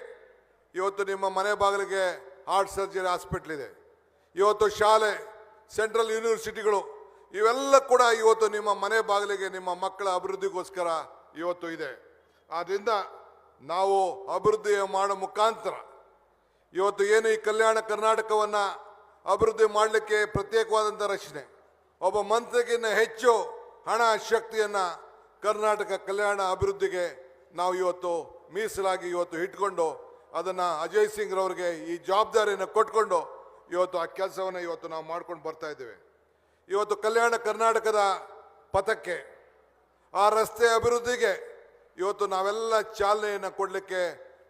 ಇವತ್ತು ನಿಮ್ಮ ಮನೆ ಬಾಗಿಲಿಗೆ ಹಾರ್ಟ್ ಸರ್ಜರಿ ಹಾಸ್ಪಿಟ್ಲ್ ಇದೆ. ಇವತ್ತು ಶಾಲೆ, ಸೆಂಟ್ರಲ್ ಯೂನಿವರ್ಸಿಟಿಗಳು ಇವೆಲ್ಲ ಕೂಡ ಇವತ್ತು ನಿಮ್ಮ ಮನೆ ಬಾಗಿಲಿಗೆ ನಿಮ್ಮ ಮಕ್ಕಳ ಅಭಿವೃದ್ಧಿಗೋಸ್ಕರ ಇವತ್ತು ಇದೆ. ಆದ್ದರಿಂದ ನಾವು ಅಭಿವೃದ್ಧಿ ಮಾಡೋ ಮುಖಾಂತರ ಇವತ್ತು ಏನು ಈ ಕಲ್ಯಾಣ ಕರ್ನಾಟಕವನ್ನು ಅಭಿವೃದ್ಧಿ ಮಾಡಲಿಕ್ಕೆ ಪ್ರತ್ಯೇಕವಾದಂಥ ರಚನೆ, ಒಬ್ಬ ಮಂತ್ರಿಗಿನ್ನ ಹೆಚ್ಚು ಹಣ ಶಕ್ತಿಯನ್ನು ಕರ್ನಾಟಕ ಕಲ್ಯಾಣ ಅಭಿವೃದ್ಧಿಗೆ ನಾವು ಇವತ್ತು ಮೀಸಲಾಗಿ ಇವತ್ತು ಇಟ್ಕೊಂಡು ಅದನ್ನು ಅಜಯ್ ಸಿಂಗ್ ರವರಿಗೆ ಈ ಜವಾಬ್ದಾರಿಯನ್ನು ಕೊಟ್ಕೊಂಡು ಇವತ್ತು ಆ ಕೆಲಸವನ್ನು ಇವತ್ತು ನಾವು ಮಾಡ್ಕೊಂಡು ಬರ್ತಾ ಇದ್ದೇವೆ. ಇವತ್ತು ಕಲ್ಯಾಣ ಕರ್ನಾಟಕದ ಪಥಕ್ಕೆ, ಆ ರಸ್ತೆ ಅಭಿವೃದ್ಧಿಗೆ ಇವತ್ತು ನಾವೆಲ್ಲ ಚಾಲನೆಯನ್ನು ಕೊಡಲಿಕ್ಕೆ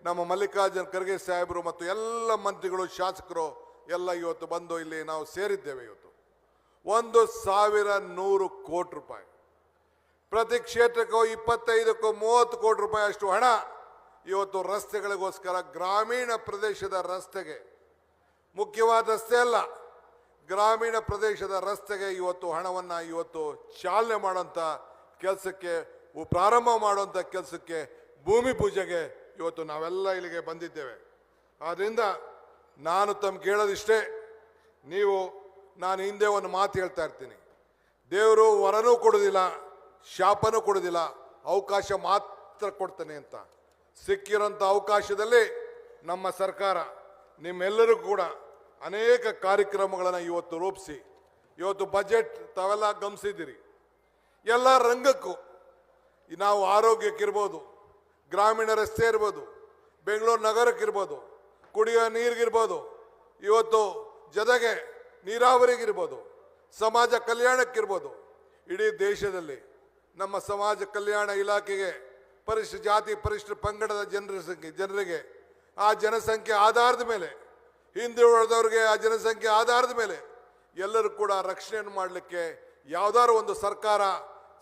ನಮ್ಮ ಮಲ್ಲಿಕಾರ್ಜುನ್ ಖರ್ಗೆ ಸಾಹೇಬರು ಮತ್ತು ಎಲ್ಲ ಮಂತ್ರಿಗಳು, ಶಾಸಕರು ಎಲ್ಲ ಇವತ್ತು ಬಂದು ಇಲ್ಲಿ ನಾವು ಸೇರಿದ್ದೇವೆ. ಇವತ್ತು 1,100 ಕೋಟಿ ರೂಪಾಯಿ, ಪ್ರತಿ ಕ್ಷೇತ್ರಕ್ಕೂ 25ಕ್ಕೂ 30 ಕೋಟಿ ರೂಪಾಯಿ ಅಷ್ಟು ಹಣ ಇವತ್ತು ರಸ್ತೆಗಳಿಗೋಸ್ಕರ, ಗ್ರಾಮೀಣ ಪ್ರದೇಶದ ರಸ್ತೆಗೆ, ಮುಖ್ಯವಾದ ರಸ್ತೆ ಅಲ್ಲ, ಗ್ರಾಮೀಣ ಪ್ರದೇಶದ ರಸ್ತೆಗೆ ಇವತ್ತು ಹಣವನ್ನು ಇವತ್ತು ಚಾಲನೆ ಮಾಡುವಂಥ ಕೆಲಸಕ್ಕೆ, ಪ್ರಾರಂಭ ಮಾಡುವಂಥ ಕೆಲಸಕ್ಕೆ, ಭೂಮಿ ಪೂಜೆಗೆ ಇವತ್ತು ನಾವೆಲ್ಲ ಇಲ್ಲಿಗೆ ಬಂದಿದ್ದೇವೆ. ಆದ್ದರಿಂದ ನಾನು ತಮ್ಗೆ ಹೇಳೋದಿಷ್ಟೇ, ನಾನು ಹಿಂದೆ ಒಂದು ಮಾತು ಹೇಳ್ತಾ ಇರ್ತೀನಿ, ದೇವರು ವರನೂ ಕೊಡೋದಿಲ್ಲ, ಶಾಪನೂ ಕೊಡೋದಿಲ್ಲ, ಅವಕಾಶ ಮಾತ್ರ ಕೊಡ್ತಾನೆ ಅಂತ. ಸಿಕ್ಕಿರೋಂಥ ಅವಕಾಶದಲ್ಲಿ ನಮ್ಮ ಸರ್ಕಾರ ನಿಮ್ಮೆಲ್ಲರಿಗೂ ಕೂಡ ಅನೇಕ ಕಾರ್ಯಕ್ರಮಗಳನ್ನು ಇವತ್ತು ರೂಪಿಸಿ, ಇವತ್ತು ಬಜೆಟ್ ತಾವೆಲ್ಲ ಗಮನಿಸಿದ್ದೀರಿ, ಎಲ್ಲ ರಂಗಕ್ಕೂ ನಾವು ಆರೋಗ್ಯಕ್ಕಿರ್ಬೋದು, ಗ್ರಾಮೀಣ ರಸ್ತೆ ಇರ್ಬೋದು, ಬೆಂಗಳೂರು ನಗರಕ್ಕಿರ್ಬೋದು, ಕುಡಿಯೋ ನೀರಿಗಿರ್ಬೋದು, ಇವತ್ತು ಜೊತೆಗೆ ನೀರಾವರಿಗಿರ್ಬೋದು, ಸಮಾಜ ಕಲ್ಯಾಣಕ್ಕಿರ್ಬೋದು, ಇಡೀ ದೇಶದಲ್ಲಿ ನಮ್ಮ ಸಮಾಜ ಕಲ್ಯಾಣ ಇಲಾಖೆಗೆ ಪರಿಶಿಷ್ಟ ಜಾತಿ ಪರಿಶಿಷ್ಟ ಪಂಗಡದ ಜನರಿಗೆ ಆ ಜನಸಂಖ್ಯೆ ಆಧಾರದ ಮೇಲೆ, ಹಿಂದುಳಿದವರಿಗೆ ಆ ಜನಸಂಖ್ಯೆ ಆಧಾರದ ಮೇಲೆ ಎಲ್ಲರೂ ಕೂಡ ರಕ್ಷಣೆಯನ್ನು ಮಾಡಲಿಕ್ಕೆ ಯಾವುದಾದ್ರು ಒಂದು ಸರ್ಕಾರ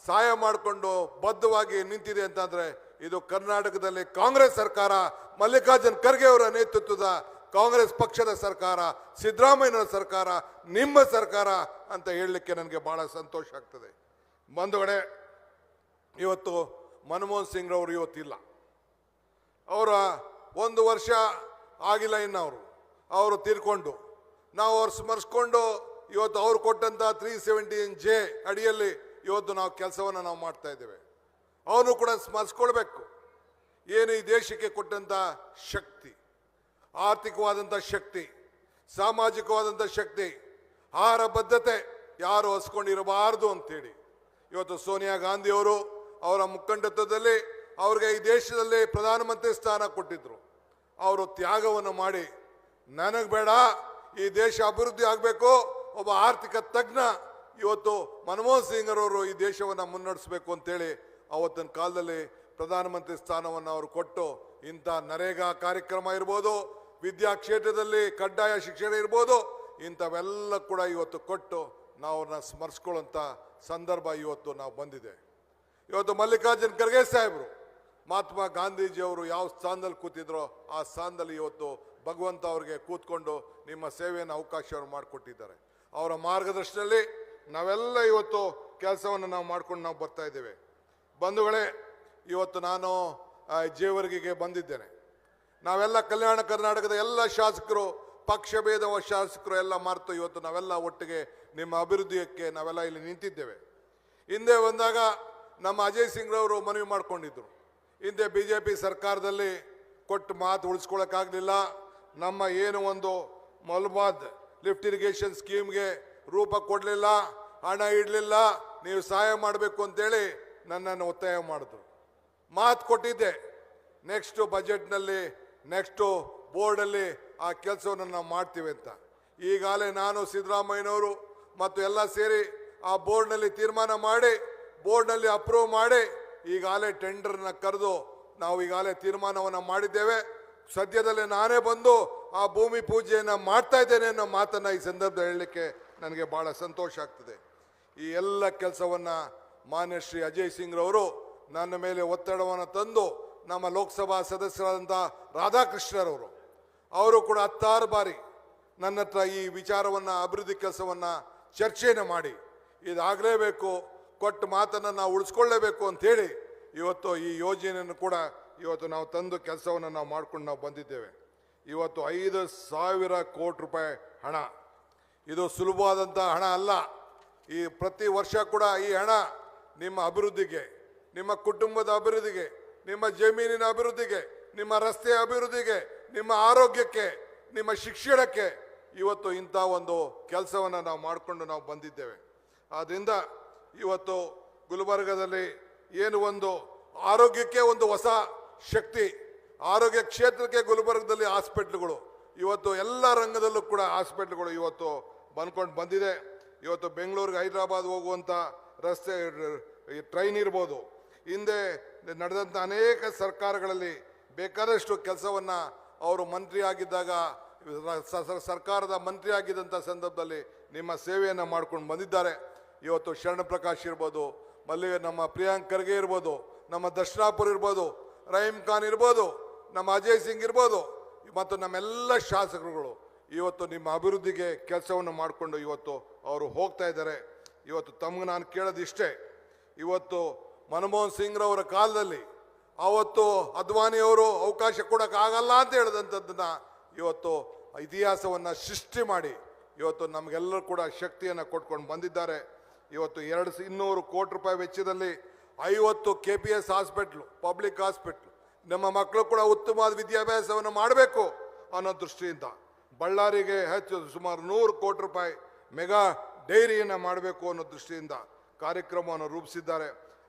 ಸಹಾಯ ಮಾಡಿಕೊಂಡು ಬದ್ಧವಾಗಿ ನಿಂತಿದೆ ಅಂತಂದರೆ ಇದು ಕರ್ನಾಟಕದಲ್ಲಿ ಕಾಂಗ್ರೆಸ್ ಸರ್ಕಾರ, ಮಲ್ಲಿಕಾರ್ಜುನ್ ಖರ್ಗೆ ಅವರ ನೇತೃತ್ವದ ಕಾಂಗ್ರೆಸ್ ಪಕ್ಷದ ಸರ್ಕಾರ, ಸಿದ್ದರಾಮಯ್ಯನವರ ಸರ್ಕಾರ, ನಿಮ್ಮ ಸರ್ಕಾರ ಅಂತ ಹೇಳಲಿಕ್ಕೆ ನನಗೆ ಬಹಳ ಸಂತೋಷ ಆಗ್ತದೆ. ಬಂಧುಗಳೇ, ಇವತ್ತು ಮನಮೋಹನ್ ಸಿಂಗ್ ರವರು ಇವತ್ತಿಲ್ಲ. ಅವರ 1 ವರ್ಷ ಆಗಿಲ್ಲ ಇನ್ನು ಅವರು ತೀರ್ಕೊಂಡು, ನಾವು ಅವ್ರು ಸ್ಮರಿಸ್ಕೊಂಡು ಇವತ್ತು ಅವ್ರು ಕೊಟ್ಟಂಥ 317J ಅಡಿಯಲ್ಲಿ ಇವತ್ತು ನಾವು ಕೆಲಸವನ್ನು ನಾವು ಮಾಡ್ತಾ ಇದ್ದೇವೆ. ಅವನು ಕೂಡ ಸ್ಮರಿಸ್ಕೊಳ್ಬೇಕು. ಏನು ಈ ದೇಶಕ್ಕೆ ಕೊಟ್ಟಂಥ ಶಕ್ತಿ, ಆರ್ಥಿಕವಾದಂಥ ಶಕ್ತಿ, ಸಾಮಾಜಿಕವಾದಂಥ ಶಕ್ತಿ, ಆಹಾರ ಬದ್ಧತೆ ಯಾರು ಹಸ್ಕೊಂಡಿರಬಾರ್ದು ಅಂತೇಳಿ ಇವತ್ತು ಸೋನಿಯಾ ಗಾಂಧಿಯವರು ಅವರ ಮುಖಂಡತ್ವದಲ್ಲಿ ಅವ್ರಿಗೆ ಈ ದೇಶದಲ್ಲಿ ಪ್ರಧಾನಮಂತ್ರಿ ಸ್ಥಾನ ಕೊಟ್ಟಿದ್ರು. ಅವರು ತ್ಯಾಗವನ್ನು ಮಾಡಿ, ನನಗೆ ಬೇಡ, ಈ ದೇಶ ಅಭಿವೃದ್ಧಿ ಆಗಬೇಕು, ಒಬ್ಬ ಆರ್ಥಿಕ ತಜ್ಞ ಇವತ್ತು ಮನಮೋಹನ್ ಸಿಂಗ್ ಅವರು ಈ ದೇಶವನ್ನು ಮುನ್ನಡೆಸಬೇಕು ಅಂತೇಳಿ ಅವತ್ತಿನ ಕಾಲದಲ್ಲಿ ಪ್ರಧಾನಮಂತ್ರಿ ಸ್ಥಾನವನ್ನು ಅವರು ಕೊಟ್ಟು, ಇಂಥ ನರೇಗಾ ಕಾರ್ಯಕ್ರಮ ಇರ್ಬೋದು, ವಿದ್ಯಾ ಕ್ಷೇತ್ರದಲ್ಲಿ ಕಡ್ಡಾಯ ಶಿಕ್ಷಣ ಇರ್ಬೋದು, ಇಂಥವೆಲ್ಲ ಕೂಡ ಇವತ್ತು ಕೊಟ್ಟು ನಾವು ಅವ್ರನ್ನ ಸ್ಮರಿಸ್ಕೊಳ್ಳೋಂಥ ಸಂದರ್ಭ ಇವತ್ತು ನಾವು ಬಂದಿದೆ. ಇವತ್ತು ಮಲ್ಲಿಕಾರ್ಜುನ್ ಖರ್ಗೆ ಸಾಹೇಬರು, ಮಹಾತ್ಮ ಗಾಂಧೀಜಿಯವರು ಯಾವ ಸ್ಥಾನದಲ್ಲಿ ಕೂತಿದ್ರೋ ಆ ಸ್ಥಾನದಲ್ಲಿ ಇವತ್ತು ಭಗವಂತ ಅವ್ರಿಗೆ ಕೂತ್ಕೊಂಡು ನಿಮ್ಮ ಸೇವೆಯನ್ನು ಅವಕಾಶವನ್ನು ಮಾಡಿಕೊಟ್ಟಿದ್ದಾರೆ. ಅವರ ಮಾರ್ಗದರ್ಶನದಲ್ಲಿ ನಾವೆಲ್ಲ ಇವತ್ತು ಕೆಲಸವನ್ನು ನಾವು ಮಾಡ್ಕೊಂಡು ನಾವು ಬರ್ತಾ ಇದ್ದೇವೆ. ಬಂಧುಗಳೇ, ಇವತ್ತು ನಾನು ಜೇವರ್ಗಿಗೆ ಬಂದಿದ್ದೇನೆ. ನಾವೆಲ್ಲ ಕಲ್ಯಾಣ ಕರ್ನಾಟಕದ ಎಲ್ಲ ಶಾಸಕರು, ಪಕ್ಷ ಭೇದವ ಶಾಸಕರು ಎಲ್ಲ ಮರೆತು ಇವತ್ತು ನಾವೆಲ್ಲ ಒಟ್ಟಿಗೆ ನಿಮ್ಮ ಅಭಿವೃದ್ಧಿಯಕ್ಕೆ ನಾವೆಲ್ಲ ಇಲ್ಲಿ ನಿಂತಿದ್ದೇವೆ. ಹಿಂದೆ ಬಂದಾಗ ನಮ್ಮ ಅಜಯ್ ಸಿಂಗ್ ರವರು ಮನವಿ ಮಾಡಿಕೊಂಡಿದ್ರು, ಹಿಂದೆ BJP ಸರ್ಕಾರದಲ್ಲಿ ಕೊಟ್ಟು ಮಾತು ಉಳಿಸ್ಕೊಳ್ಳೋಕ್ಕಾಗಲಿಲ್ಲ, ನಮ್ಮ ಏನು ಒಂದು ಮೊಲ್ಬಾದ್ ಲಿಫ್ಟ್ ಇರಿಗೇಷನ್ ಸ್ಕೀಮ್ಗೆ ರೂಪ ಕೊಡಲಿಲ್ಲ, ಹಣ ಇಡಲಿಲ್ಲ, ನೀವು ಸಹಾಯ ಮಾಡಬೇಕು ಅಂತೇಳಿ ನನ್ನನ್ನು ಒತ್ತಾಯ ಮಾಡಿದ್ರು. ಮಾತು ಕೊಟ್ಟಿದ್ದೆ, ನೆಕ್ಸ್ಟ್ ಬಜೆಟ್ನಲ್ಲಿ, ನೆಕ್ಸ್ಟು ಬೋರ್ಡಲ್ಲಿ ಆ ಕೆಲಸವನ್ನು ನಾವು ಮಾಡ್ತೀವಿ ಅಂತ. ಈಗಾಗಲೇ ನಾನು, ಸಿದ್ದರಾಮಯ್ಯನವರು ಮತ್ತು ಎಲ್ಲ ಸೇರಿ ಆ ಬೋರ್ಡ್ನಲ್ಲಿ ತೀರ್ಮಾನ ಮಾಡಿ, ಬೋರ್ಡ್ನಲ್ಲಿ ಅಪ್ರೂವ್ ಮಾಡಿ, ಈಗಾಗಲೇ ಟೆಂಡರ್ನ ಕರೆದು ನಾವು ಈಗಾಗಲೇ ತೀರ್ಮಾನವನ್ನು ಮಾಡಿದ್ದೇವೆ. ಸದ್ಯದಲ್ಲೇ ನಾನೇ ಬಂದು ಆ ಭೂಮಿ ಪೂಜೆಯನ್ನು ಮಾಡ್ತಾ ಇದ್ದೇನೆ ಅನ್ನೋ ಮಾತನ್ನು ಈ ಸಂದರ್ಭದಲ್ಲಿ ಹೇಳಲಿಕ್ಕೆ ನನಗೆ ಬಹಳ ಸಂತೋಷ ಆಗ್ತದೆ. ಈ ಎಲ್ಲ ಕೆಲಸವನ್ನು ಮಾನ್ಯ ಶ್ರೀ ಅಜಯ್ ಸಿಂಗ್ ರವರು ನನ್ನ ಮೇಲೆ ಒತ್ತಡವನ್ನು ತಂದು ನಮ್ಮ ಲೋಕಸಭಾ ಸದಸ್ಯರಾದಂಥ ರಾಧಾಕೃಷ್ಣರವರು ಅವರು ಕೂಡ 16 ಬಾರಿ ನನ್ನ ಹತ್ರ ಈ ವಿಚಾರವನ್ನು ಅಭಿವೃದ್ಧಿ ಕೆಲಸವನ್ನು ಚರ್ಚೆಯನ್ನು ಮಾಡಿ ಇದಾಗಲೇಬೇಕು, ಕೊಟ್ಟ ಮಾತನ್ನು ನಾವು ಉಳಿಸ್ಕೊಳ್ಳೇಬೇಕು ಅಂಥೇಳಿ ಇವತ್ತು ಈ ಯೋಜನೆಯನ್ನು ಕೂಡ ಇವತ್ತು ನಾವು ತಂದು ಕೆಲಸವನ್ನು ನಾವು ಮಾಡ್ಕೊಂಡು ನಾವು ಬಂದಿದ್ದೇವೆ. ಇವತ್ತು 5,000 ಕೋಟಿ ರೂಪಾಯಿ ಹಣ, ಇದು ಸುಲಭವಾದಂಥ ಹಣ ಅಲ್ಲ. ಈ ಪ್ರತಿ ವರ್ಷ ಕೂಡ ಈ ಹಣ ನಿಮ್ಮ ಅಭಿವೃದ್ಧಿಗೆ, ನಿಮ್ಮ ಕುಟುಂಬದ ಅಭಿವೃದ್ಧಿಗೆ, ನಿಮ್ಮ ಜಮೀನಿನ ಅಭಿವೃದ್ಧಿಗೆ, ನಿಮ್ಮ ರಸ್ತೆಯ ಅಭಿವೃದ್ಧಿಗೆ, ನಿಮ್ಮ ಆರೋಗ್ಯಕ್ಕೆ, ನಿಮ್ಮ ಶಿಕ್ಷಣಕ್ಕೆ ಇವತ್ತು ಇಂಥ ಒಂದು ಕೆಲಸವನ್ನು ನಾವು ಮಾಡಿಕೊಂಡು ನಾವು ಬಂದಿದ್ದೇವೆ. ಆದ್ದರಿಂದ ಇವತ್ತು ಗುಲ್ಬರ್ಗದಲ್ಲಿ ಏನು ಒಂದು ಆರೋಗ್ಯಕ್ಕೆ ಒಂದು ಹೊಸ ಶಕ್ತಿ, ಆರೋಗ್ಯ ಕ್ಷೇತ್ರಕ್ಕೆ ಗುಲ್ಬರ್ಗದಲ್ಲಿ ಹಾಸ್ಪಿಟ್ಲ್ಗಳು ಇವತ್ತು ಎಲ್ಲ ರಂಗದಲ್ಲೂ ಕೂಡ ಹಾಸ್ಪಿಟ್ಲ್ಗಳು ಇವತ್ತು ಬಂದಿದೆ. ಇವತ್ತು ಬೆಂಗಳೂರಿಗೆ ಹೈದರಾಬಾದ್ ಹೋಗುವಂಥ ರಸ್ತೆ ಟ್ರೈನ್ ಇರ್ಬೋದು, ಹಿಂದೆ ನಡೆದಂಥ ಅನೇಕ ಸರ್ಕಾರಗಳಲ್ಲಿ ಬೇಕಾದಷ್ಟು ಕೆಲಸವನ್ನು ಅವರು ಮಂತ್ರಿ ಆಗಿದ್ದಾಗ ಸರ್ಕಾರದ ಮಂತ್ರಿ ಆಗಿದ್ದಂಥ ಸಂದರ್ಭದಲ್ಲಿ ನಿಮ್ಮ ಸೇವೆಯನ್ನು ಮಾಡ್ಕೊಂಡು ಬಂದಿದ್ದಾರೆ. ಇವತ್ತು ಶರಣ ಪ್ರಕಾಶ್ ಇರ್ಬೋದು, ನಮ್ಮ ಪ್ರಿಯಾಂಕ್ ಖರ್ಗೆ ಇರ್ಬೋದು, ನಮ್ಮ ದರ್ಶನಾಪುರ್ ಇರ್ಬೋದು, ರಹೀಮ್ ಖಾನ್ ಇರ್ಬೋದು, ನಮ್ಮ ಅಜಯ್ ಸಿಂಗ್ ಇರ್ಬೋದು, ಮತ್ತು ನಮ್ಮೆಲ್ಲ ಶಾಸಕರುಗಳು ಇವತ್ತು ನಿಮ್ಮ ಅಭಿವೃದ್ಧಿಗೆ ಕೆಲಸವನ್ನು ಮಾಡಿಕೊಂಡು ಇವತ್ತು ಅವರು ಹೋಗ್ತಾ ಇದ್ದಾರೆ. ಇವತ್ತು ತಮಗೆ ನಾನು ಕೇಳೋದಿಷ್ಟೇ, ಇವತ್ತು ಮನಮೋಹನ್ ಸಿಂಗ್ ರವರ ಕಾಲದಲ್ಲಿ ಅವತ್ತು ಅದ್ವಾನಿಯವರು ಅವಕಾಶ ಕೊಡೋಕ್ಕಾಗಲ್ಲ ಅಂತ ಹೇಳಿದಂಥದ್ದನ್ನ ಇವತ್ತು ಇತಿಹಾಸವನ್ನು ಸೃಷ್ಟಿ ಮಾಡಿ ಇವತ್ತು ನಮಗೆಲ್ಲರೂ ಕೂಡ ಶಕ್ತಿಯನ್ನು ಕೊಟ್ಕೊಂಡು ಬಂದಿದ್ದಾರೆ. ಇವತ್ತು 200 ಕೋಟಿ ರೂಪಾಯಿ ವೆಚ್ಚದಲ್ಲಿ 50 KPS ಹಾಸ್ಪಿಟ್ಲು, ಪಬ್ಲಿಕ್ ಹಾಸ್ಪಿಟ್ಲು, ನಮ್ಮ ಮಕ್ಕಳು ಕೂಡ ಉತ್ತಮವಾದ ವಿದ್ಯಾಭ್ಯಾಸವನ್ನು ಮಾಡಬೇಕು ಅನ್ನೋ ದೃಷ್ಟಿಯಿಂದ ಬಳ್ಳಾರಿಗೆ ಹೆಚ್ಚು ಸುಮಾರು 100 ಕೋಟಿ ರೂಪಾಯಿ ಮೆಗಾ ಡೈರಿಯನ್ನು ಮಾಡಬೇಕು ಅನ್ನೋ ದೃಷ್ಟಿಯಿಂದ ಕಾರ್ಯಕ್ರಮವನ್ನು ರೂಪಿಸಿದ್ದಾರೆ.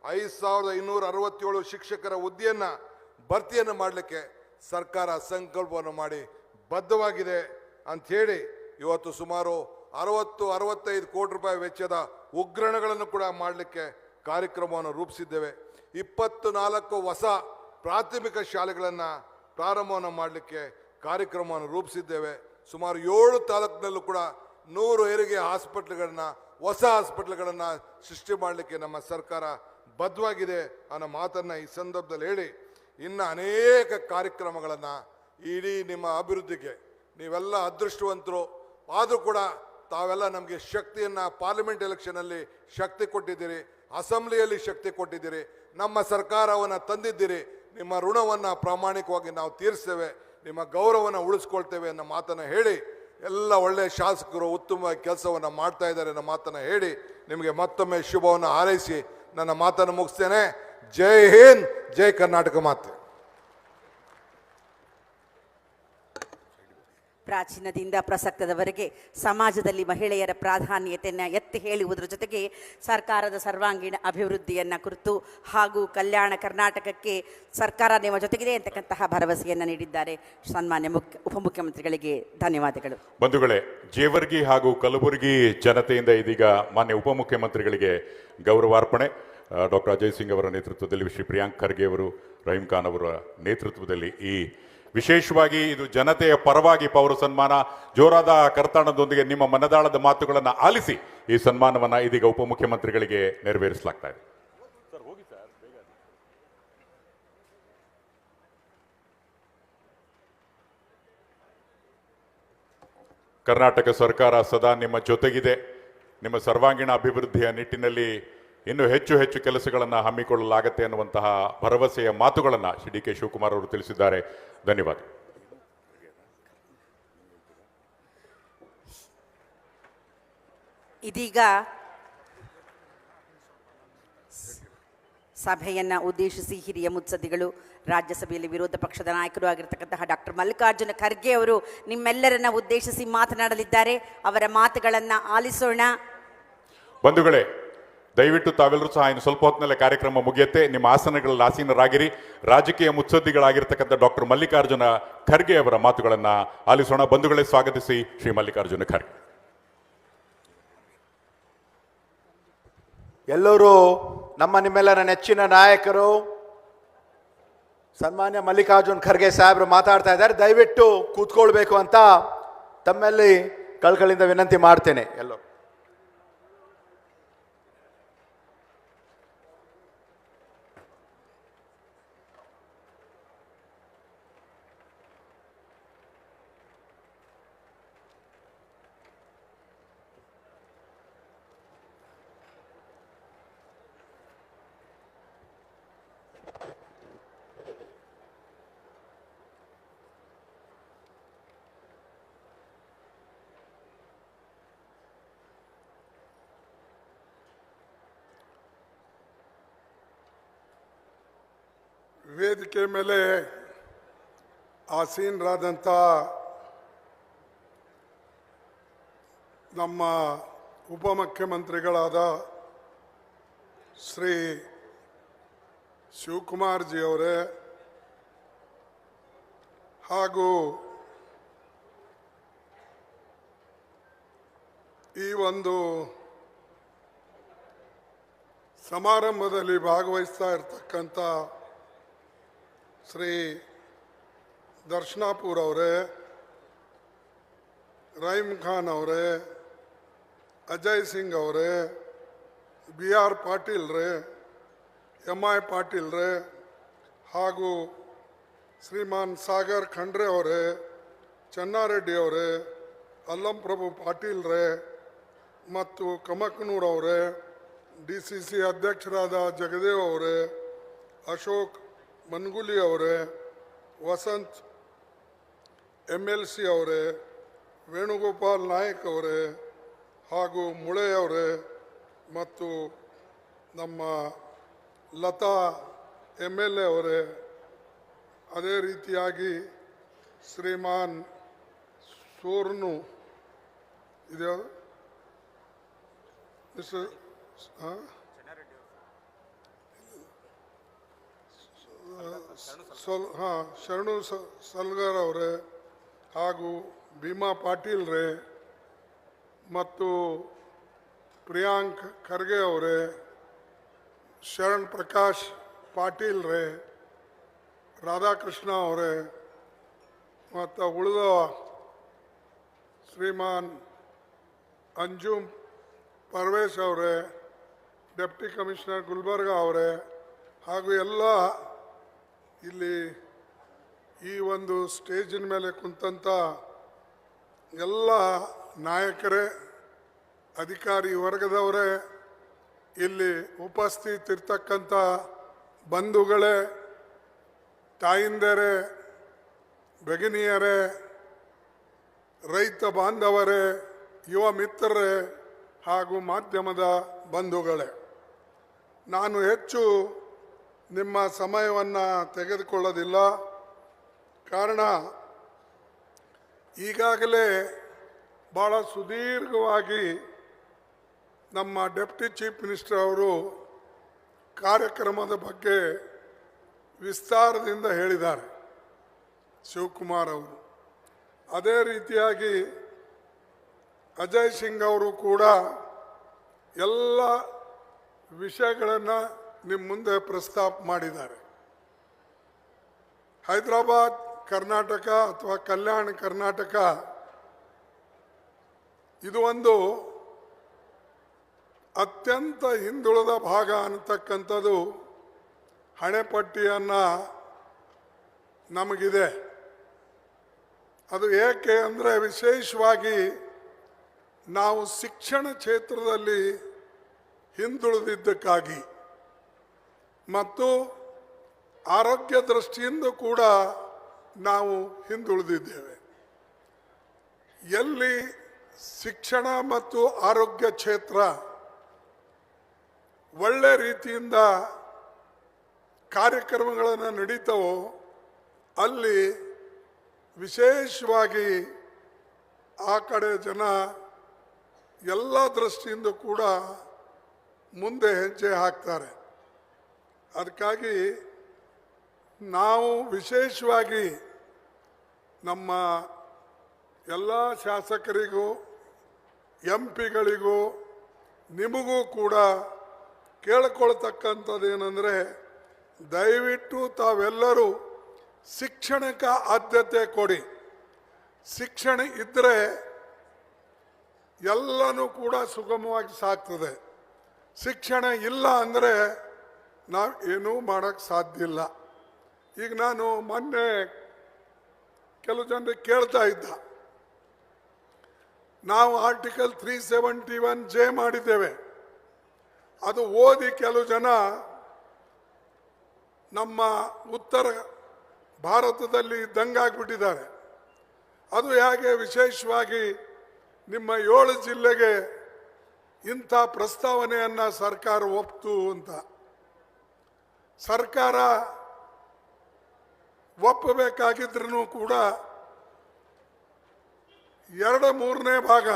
5,267 ಶಿಕ್ಷಕರ ಹುದ್ದೆಯನ್ನು ಭರ್ತಿಯನ್ನು ಮಾಡಲಿಕ್ಕೆ ಸರ್ಕಾರ ಸಂಕಲ್ಪವನ್ನು ಮಾಡಿ ಬದ್ಧವಾಗಿದೆ ಅಂಥೇಳಿ ಇವತ್ತು ಸುಮಾರು 60-65 ಕೋಟಿ ರೂಪಾಯಿ ವೆಚ್ಚದ ಉಗ್ರಾಣಗಳನ್ನು ಕೂಡ ಮಾಡಲಿಕ್ಕೆ ಕಾರ್ಯಕ್ರಮವನ್ನು ರೂಪಿಸಿದ್ದೇವೆ. 24 ಹೊಸ ಪ್ರಾಥಮಿಕ ಶಾಲೆಗಳನ್ನು ಪ್ರಾರಂಭವನ್ನು ಮಾಡಲಿಕ್ಕೆ ಕಾರ್ಯಕ್ರಮವನ್ನು ರೂಪಿಸಿದ್ದೇವೆ. ಸುಮಾರು 7 ತಾಲೂಕಿನಲ್ಲೂ ಕೂಡ 100 ಹೆರಿಗೆ ಹಾಸ್ಪಿಟ್ಲ್ಗಳನ್ನು, ಹೊಸ ಹಾಸ್ಪಿಟ್ಲ್ಗಳನ್ನು ಸೃಷ್ಟಿ ಮಾಡಲಿಕ್ಕೆ ನಮ್ಮ ಸರ್ಕಾರ ಬದ್ಧವಾಗಿದೆ ಅನ್ನೋ ಮಾತನ್ನು ಈ ಸಂದರ್ಭದಲ್ಲಿ ಹೇಳಿ, ಇನ್ನು ಅನೇಕ ಕಾರ್ಯಕ್ರಮಗಳನ್ನು ಇಡೀ ನಿಮ್ಮ ಅಭಿವೃದ್ಧಿಗೆ ನೀವೆಲ್ಲ ಅದೃಷ್ಟವಂತರು. ಆದರೂ ಕೂಡ ತಾವೆಲ್ಲ ನಮಗೆ ಶಕ್ತಿಯನ್ನು ಪಾರ್ಲಿಮೆಂಟ್ ಎಲೆಕ್ಷನಲ್ಲಿ ಶಕ್ತಿ ಕೊಟ್ಟಿದ್ದೀರಿ, ಅಸೆಂಬ್ಲಿಯಲ್ಲಿ ಶಕ್ತಿ ಕೊಟ್ಟಿದ್ದೀರಿ, ನಮ್ಮ ಸರ್ಕಾರವನ್ನು ತಂದಿದ್ದೀರಿ. ನಿಮ್ಮ ಋಣವನ್ನು ಪ್ರಾಮಾಣಿಕವಾಗಿ ನಾವು ತೀರಿಸ್ತೇವೆ, ನಿಮ್ಮ ಗೌರವವನ್ನು ಉಳಿಸ್ಕೊಳ್ತೇವೆ ಅನ್ನೋ ಮಾತನ್ನು ಹೇಳಿ, ಎಲ್ಲ ಒಳ್ಳೆಯ ಶಾಸಕರು ಉತ್ತಮ ಕೆಲಸವನ್ನು ಮಾಡ್ತಾ ಇದ್ದಾರೆ ಅನ್ನೋ ಮಾತನ್ನು ಹೇಳಿ ನಿಮಗೆ ಮತ್ತೊಮ್ಮೆ ಶುಭವನ್ನು ಹಾರೈಸಿ ನನ್ನ ಮಾತನ್ನು ಮುಗಿಸ್ತೇನೆ. ಜೈ ಹಿಂದ್, ಜೈ ಕರ್ನಾಟಕ ಮಾತೆ. ಪ್ರಾಚೀನದಿಂದ ಪ್ರಸಕ್ತದವರೆಗೆ ಸಮಾಜದಲ್ಲಿ ಮಹಿಳೆಯರ ಪ್ರಾಧಾನ್ಯತೆಯನ್ನು ಎತ್ತಿ ಹೇಳುವುದರ ಜೊತೆಗೆ ಸರ್ಕಾರದ ಸರ್ವಾಂಗೀಣ ಅಭಿವೃದ್ಧಿಯನ್ನು ಕುರಿತು ಹಾಗೂ ಕಲ್ಯಾಣ ಕರ್ನಾಟಕಕ್ಕೆ ಸರ್ಕಾರ ನಿಮ್ಮ ಜೊತೆಗಿದೆ ಅಂತಕ್ಕಂತಹ ಭರವಸೆಯನ್ನು ನೀಡಿದ್ದಾರೆ. ಸನ್ಮಾನ್ಯ ಉಪಮುಖ್ಯಮಂತ್ರಿಗಳಿಗೆ ಧನ್ಯವಾದಗಳು. ಬಂಧುಗಳೇ, ಜೇವರ್ಗಿ ಹಾಗೂ ಕಲಬುರಗಿ ಜನತೆಯಿಂದ ಇದೀಗ ಮಾನ್ಯ ಉಪಮುಖ್ಯಮಂತ್ರಿಗಳಿಗೆ ಗೌರವಾರ್ಪಣೆ. ಡಾಕ್ಟರ್ ಅಜಯ್ ಸಿಂಗ್ ಅವರ ನೇತೃತ್ವದಲ್ಲಿ, ಶ್ರೀ ಪ್ರಿಯಾಂಕ್ ಖರ್ಗೆ ಅವರು, ರಹೀಮ್ ಖಾನ್ ಅವರ ನೇತೃತ್ವದಲ್ಲಿ ಈ ವಿಶೇಷವಾಗಿ ಇದು ಜನತೆಯ ಪರವಾಗಿ ಪೌರ ಸನ್ಮಾನ ಜೋರಾದ ಕರ್ತಾಣದೊಂದಿಗೆ ನಿಮ್ಮ ಮನದಾಳದ ಮಾತುಗಳನ್ನು ಆಲಿಸಿ ಈ ಸನ್ಮಾನವನ್ನು ಇದೀಗ ಉಪಮುಖ್ಯಮಂತ್ರಿಗಳಿಗೆ ನೆರವೇರಿಸಲಾಗ್ತಾ ಇದೆ. ಕರ್ನಾಟಕ ಸರ್ಕಾರ ಸದಾ ನಿಮ್ಮ ಜೊತೆಗಿದೆ. ನಿಮ್ಮ ಸರ್ವಾಂಗೀಣ ಅಭಿವೃದ್ಧಿಯ ನಿಟ್ಟಿನಲ್ಲಿ ಇನ್ನೂ ಹೆಚ್ಚು ಹೆಚ್ಚು ಕೆಲಸಗಳನ್ನು ಹಮ್ಮಿಕೊಳ್ಳಲಾಗತ್ತೆ ಅನ್ನುವಂತಹ ಭರವಸೆಯ ಮಾತುಗಳನ್ನು ಶ್ರೀ ಡಿ ಕೆ ಶಿವಕುಮಾರ್ ಅವರು ತಿಳಿಸಿದ್ದಾರೆ. ಧನ್ಯವಾದ. ಇದೀಗ ಸಭೆಯನ್ನು ಉದ್ದೇಶಿಸಿ ಹಿರಿಯ ಮುತ್ಸದ್ದಿಗಳು, ರಾಜ್ಯಸಭೆಯಲ್ಲಿ ವಿರೋಧ ಪಕ್ಷದ ನಾಯಕರು ಆಗಿರತಕ್ಕಂತಹ ಡಾಕ್ಟರ್ ಮಲ್ಲಿಕಾರ್ಜುನ ಖರ್ಗೆ ಅವರು ನಿಮ್ಮೆಲ್ಲರನ್ನ ಉದ್ದೇಶಿಸಿ ಮಾತನಾಡಲಿದ್ದಾರೆ. ಅವರ ಮಾತುಗಳನ್ನು ಆಲಿಸೋಣ. ಬಂಧುಗಳೇ, ದಯವಿಟ್ಟು ತಾವೆಲ್ಲರೂ ಸಹ ಇನ್ನು ಸ್ವಲ್ಪ ಹೊತ್ತಿನಲ್ಲೇ ಕಾರ್ಯಕ್ರಮ ಮುಗಿಯುತ್ತೆ. ನಿಮ್ಮ ಆಸನಗಳಲ್ಲಿ ಆಸೀನರಾಗಿರಿ. ರಾಜಕೀಯ ಮುತ್ಸದ್ದಿಗಳಾಗಿರ್ತಕ್ಕಂಥ ಡಾಕ್ಟರ್ ಮಲ್ಲಿಕಾರ್ಜುನ ಖರ್ಗೆ ಅವರ ಮಾತುಗಳನ್ನು ಆಲಿಸೋಣ. ಬಂಧುಗಳೇ, ಸ್ವಾಗತಿಸಿ ಶ್ರೀ ಮಲ್ಲಿಕಾರ್ಜುನ ಖರ್ಗೆ. ಎಲ್ಲರೂ ನಿಮ್ಮೆಲ್ಲರ ನೆಚ್ಚಿನ ನಾಯಕರು ಸನ್ಮಾನ್ಯ ಮಲ್ಲಿಕಾರ್ಜುನ್ ಖರ್ಗೆ ಸಾಹೇಬರು ಮಾತಾಡ್ತಾ ಇದ್ದಾರೆ. ದಯವಿಟ್ಟು ಕೂತ್ಕೊಳ್ಬೇಕು ಅಂತ ತಮ್ಮಲ್ಲಿ ಕಳ್ಕಳಿಂದ ವಿನಂತಿ ಮಾಡ್ತೇನೆ. ಎಲ್ಲೋ ವೇದಿಕೆ ಮೇಲೆ ಆಸೀನರಾದಂಥ ನಮ್ಮ ಉಪಮುಖ್ಯಮಂತ್ರಿಗಳಾದ ಶ್ರೀ ಶಿವಕುಮಾರ್ ಜಿ ಅವರೇ ಹಾಗೂ ಈ ಒಂದು ಸಮಾರಂಭದಲ್ಲಿ ಭಾಗವಹಿಸ್ತಾ ಇರ್ತಕ್ಕಂಥ ಶ್ರೀ ದರ್ಶನಾಪುರ್ ಅವರೇ, ರಹೀಮ್ ಖಾನ್ ಅವರೇ, ಅಜಯ್ ಸಿಂಗ್ ಅವರೇ, ಬಿ ಆರ್ ಪಾಟೀಲ್ ರೇ, ಎಮ್ ಐ ಪಾಟೀಲ್ ರೇ ಹಾಗೂ ಶ್ರೀಮಾನ್ ಸಾಗರ್ ಖಂಡ್ರೆ ಅವರೇ, ಚೆನ್ನಾರೆಡ್ಡಿ ಅವರೇ, ಅಲ್ಲಂ ಪ್ರಭು ಪಾಟೀಲ್ ರೇ ಮತ್ತು ಕಮಕ್ನೂರ್ ಅವರೇ, ಡಿ ಸಿ ಸಿ ಅಧ್ಯಕ್ಷರಾದ ಜಗದೇವ್ ಅವರೇ, ಅಶೋಕ್ ಮನ್ಗುಲಿ ಅವರೇ, ವಸಂತ್ ಎಮ್ ಎಲ್ ಸಿ ಅವರೇ, ವೇಣುಗೋಪಾಲ್ ನಾಯಕ್ ಅವರೇ ಹಾಗೂ ಮುಳೆ ಅವರೇ ಮತ್ತು ನಮ್ಮ ಲತಾ ಎಮ್ ಎಲ್ ಎ ಅವರೇ, ಅದೇ ರೀತಿಯಾಗಿ ಶ್ರೀಮಾನ್ ಸೋರ್ನು ಇದೆ ಮಿಸ್ಟರ್ ಶರಣು ಸಲ್ಗರ್ ಅವರೇ ಹಾಗೂ ಭೀಮಾ ಪಾಟೀಲ್ ರೇ ಮತ್ತು ಪ್ರಿಯಾಂಕ್ ಖರ್ಗೆ ಅವರೇ, ಶರಣ್ ಪ್ರಕಾಶ್ ಪಾಟೀಲ್ ರೇ, ರಾಧಾಕೃಷ್ಣ ಅವರೇ ಮತ್ತು ಉಳಿದ ಶ್ರೀಮಾನ್ ಅಂಜುಮ್ ಪರ್ವೇಶ್ ಅವರೇ, ಡೆಪ್ಟಿ ಕಮಿಷನರ್ ಗುಲ್ಬರ್ಗ ಅವರೇ ಹಾಗೂ ಎಲ್ಲ ಇಲ್ಲಿ ಈ ಒಂದು ಸ್ಟೇಜಿನ ಮೇಲೆ ಕುಂತಂಥ ಎಲ್ಲ ನಾಯಕರೇ, ಅಧಿಕಾರಿ ವರ್ಗದವರೇ, ಇಲ್ಲಿ ಉಪಸ್ಥಿತಿರ್ತಕ್ಕಂಥ ಬಂಧುಗಳೇ, ತಾಯಿಂದರೇ, ಭಗಿನಿಯರೇ, ರೈತ ಬಾಂಧವರೇ, ಯುವ ಮಿತ್ರರೇ ಹಾಗೂ ಮಾಧ್ಯಮದ ಬಂಧುಗಳೇ, ನಾನು ಹೆಚ್ಚು ನಿಮ್ಮ ಸಮಯವನ್ನು ತೆಗೆದುಕೊಳ್ಳೋದಿಲ್ಲ. ಕಾರಣ ಈಗಾಗಲೇ ಭಾಳ ಸುದೀರ್ಘವಾಗಿ ನಮ್ಮ ಡೆಪ್ಟಿ ಚೀಫ್ ಮಿನಿಸ್ಟರ್ ಅವರು ಕಾರ್ಯಕ್ರಮದ ಬಗ್ಗೆ ವಿಸ್ತಾರದಿಂದ ಹೇಳಿದ್ದಾರೆ, ಶಿವಕುಮಾರ್ ಅವರು. ಅದೇ ರೀತಿಯಾಗಿ ಅಜಯ್ ಸಿಂಗ್ ಅವರು ಕೂಡ ಎಲ್ಲ ವಿಷಯಗಳನ್ನು ನಿಮ್ಮ ಮುಂದೆ ಪ್ರಸ್ತಾಪ ಮಾಡಿದ್ದಾರೆ. ಹೈದರಾಬಾದ್ ಕರ್ನಾಟಕ ಅಥವಾ ಕಲ್ಯಾಣ ಕರ್ನಾಟಕ ಇದು ಒಂದು ಅತ್ಯಂತ ಹಿಂದುಳಿದ ಭಾಗ ಅನ್ನತಕ್ಕಂಥದ್ದು ಹಣೆಪಟ್ಟಿಯನ್ನು ನಮಗಿದೆ. ಅದು ಏಕೆ ಅಂದರೆ ವಿಶೇಷವಾಗಿ ನಾವು ಶಿಕ್ಷಣ ಕ್ಷೇತ್ರದಲ್ಲಿ ಹಿಂದುಳಿದಿದ್ದಕ್ಕಾಗಿ ಮತ್ತು ಆರೋಗ್ಯ ದೃಷ್ಟಿಯಿಂದ ಕೂಡ ನಾವು ಹಿಂದುಳಿದಿದ್ದೇವೆ. ಎಲ್ಲಿ ಶಿಕ್ಷಣ ಮತ್ತು ಆರೋಗ್ಯ ಕ್ಷೇತ್ರ ಒಳ್ಳೆ ರೀತಿಯಿಂದ ಕಾರ್ಯಕ್ರಮಗಳನ್ನು ನಡೀತವೋ ಅಲ್ಲಿ ವಿಶೇಷವಾಗಿ ಆ ಕಡೆ ಜನ ಎಲ್ಲ ದೃಷ್ಟಿಯಿಂದ ಕೂಡ ಮುಂದೆ ಹೆಜ್ಜೆ ಹಾಕ್ತಾರೆ. ಅದಕ್ಕಾಗಿ ನಾವು ವಿಶೇಷವಾಗಿ ನಮ್ಮ ಎಲ್ಲ ಶಾಸಕರಿಗೂ MP ಗಳಿಗೂ ನಿಮಗೂ ಕೂಡ ಕೇಳಿಕೊಳ್ತಕ್ಕಂಥದ್ದು ಏನಂದರೆ, ದಯವಿಟ್ಟು ತಾವೆಲ್ಲರೂ ಶಿಕ್ಷಣಕ್ಕೆ ಆದ್ಯತೆ ಕೊಡಿ. ಶಿಕ್ಷಣ ಇದ್ದರೆ ಎಲ್ಲನೂ ಕೂಡ ಸುಗಮವಾಗಿ ಸಾಗ್ತದೆ. ಶಿಕ್ಷಣ ಇಲ್ಲ ಅಂದರೆ ನಾವು ಏನೂ ಮಾಡೋಕ್ಕೆ ಸಾಧ್ಯ ಇಲ್ಲ. ಈಗ ನಾನು ಮೊನ್ನೆ ಕೆಲವು ಜನರಿಗೆ ಕೇಳ್ತಾ ಇದ್ದ, ನಾವು ಆರ್ಟಿಕಲ್ 371J ಮಾಡಿದ್ದೇವೆ, ಅದು ಓದಿ ಕೆಲವು ಜನ ನಮ್ಮ ಉತ್ತರ ಭಾರತದಲ್ಲಿ ದಂಗಾಗ್ಬಿಟ್ಟಿದ್ದಾರೆ. ಅದು ಹೇಗೆ ವಿಶೇಷವಾಗಿ ನಿಮ್ಮ 7 ಜಿಲ್ಲೆಗೆ ಇಂಥ ಪ್ರಸ್ತಾವನೆಯನ್ನು ಸರ್ಕಾರ ಒಪ್ತು ಅಂತ. ಸರ್ಕಾರ ಒಪ್ಪಬೇಕಾಗಿದ್ರೂ ಕೂಡ 2/3 ಭಾಗ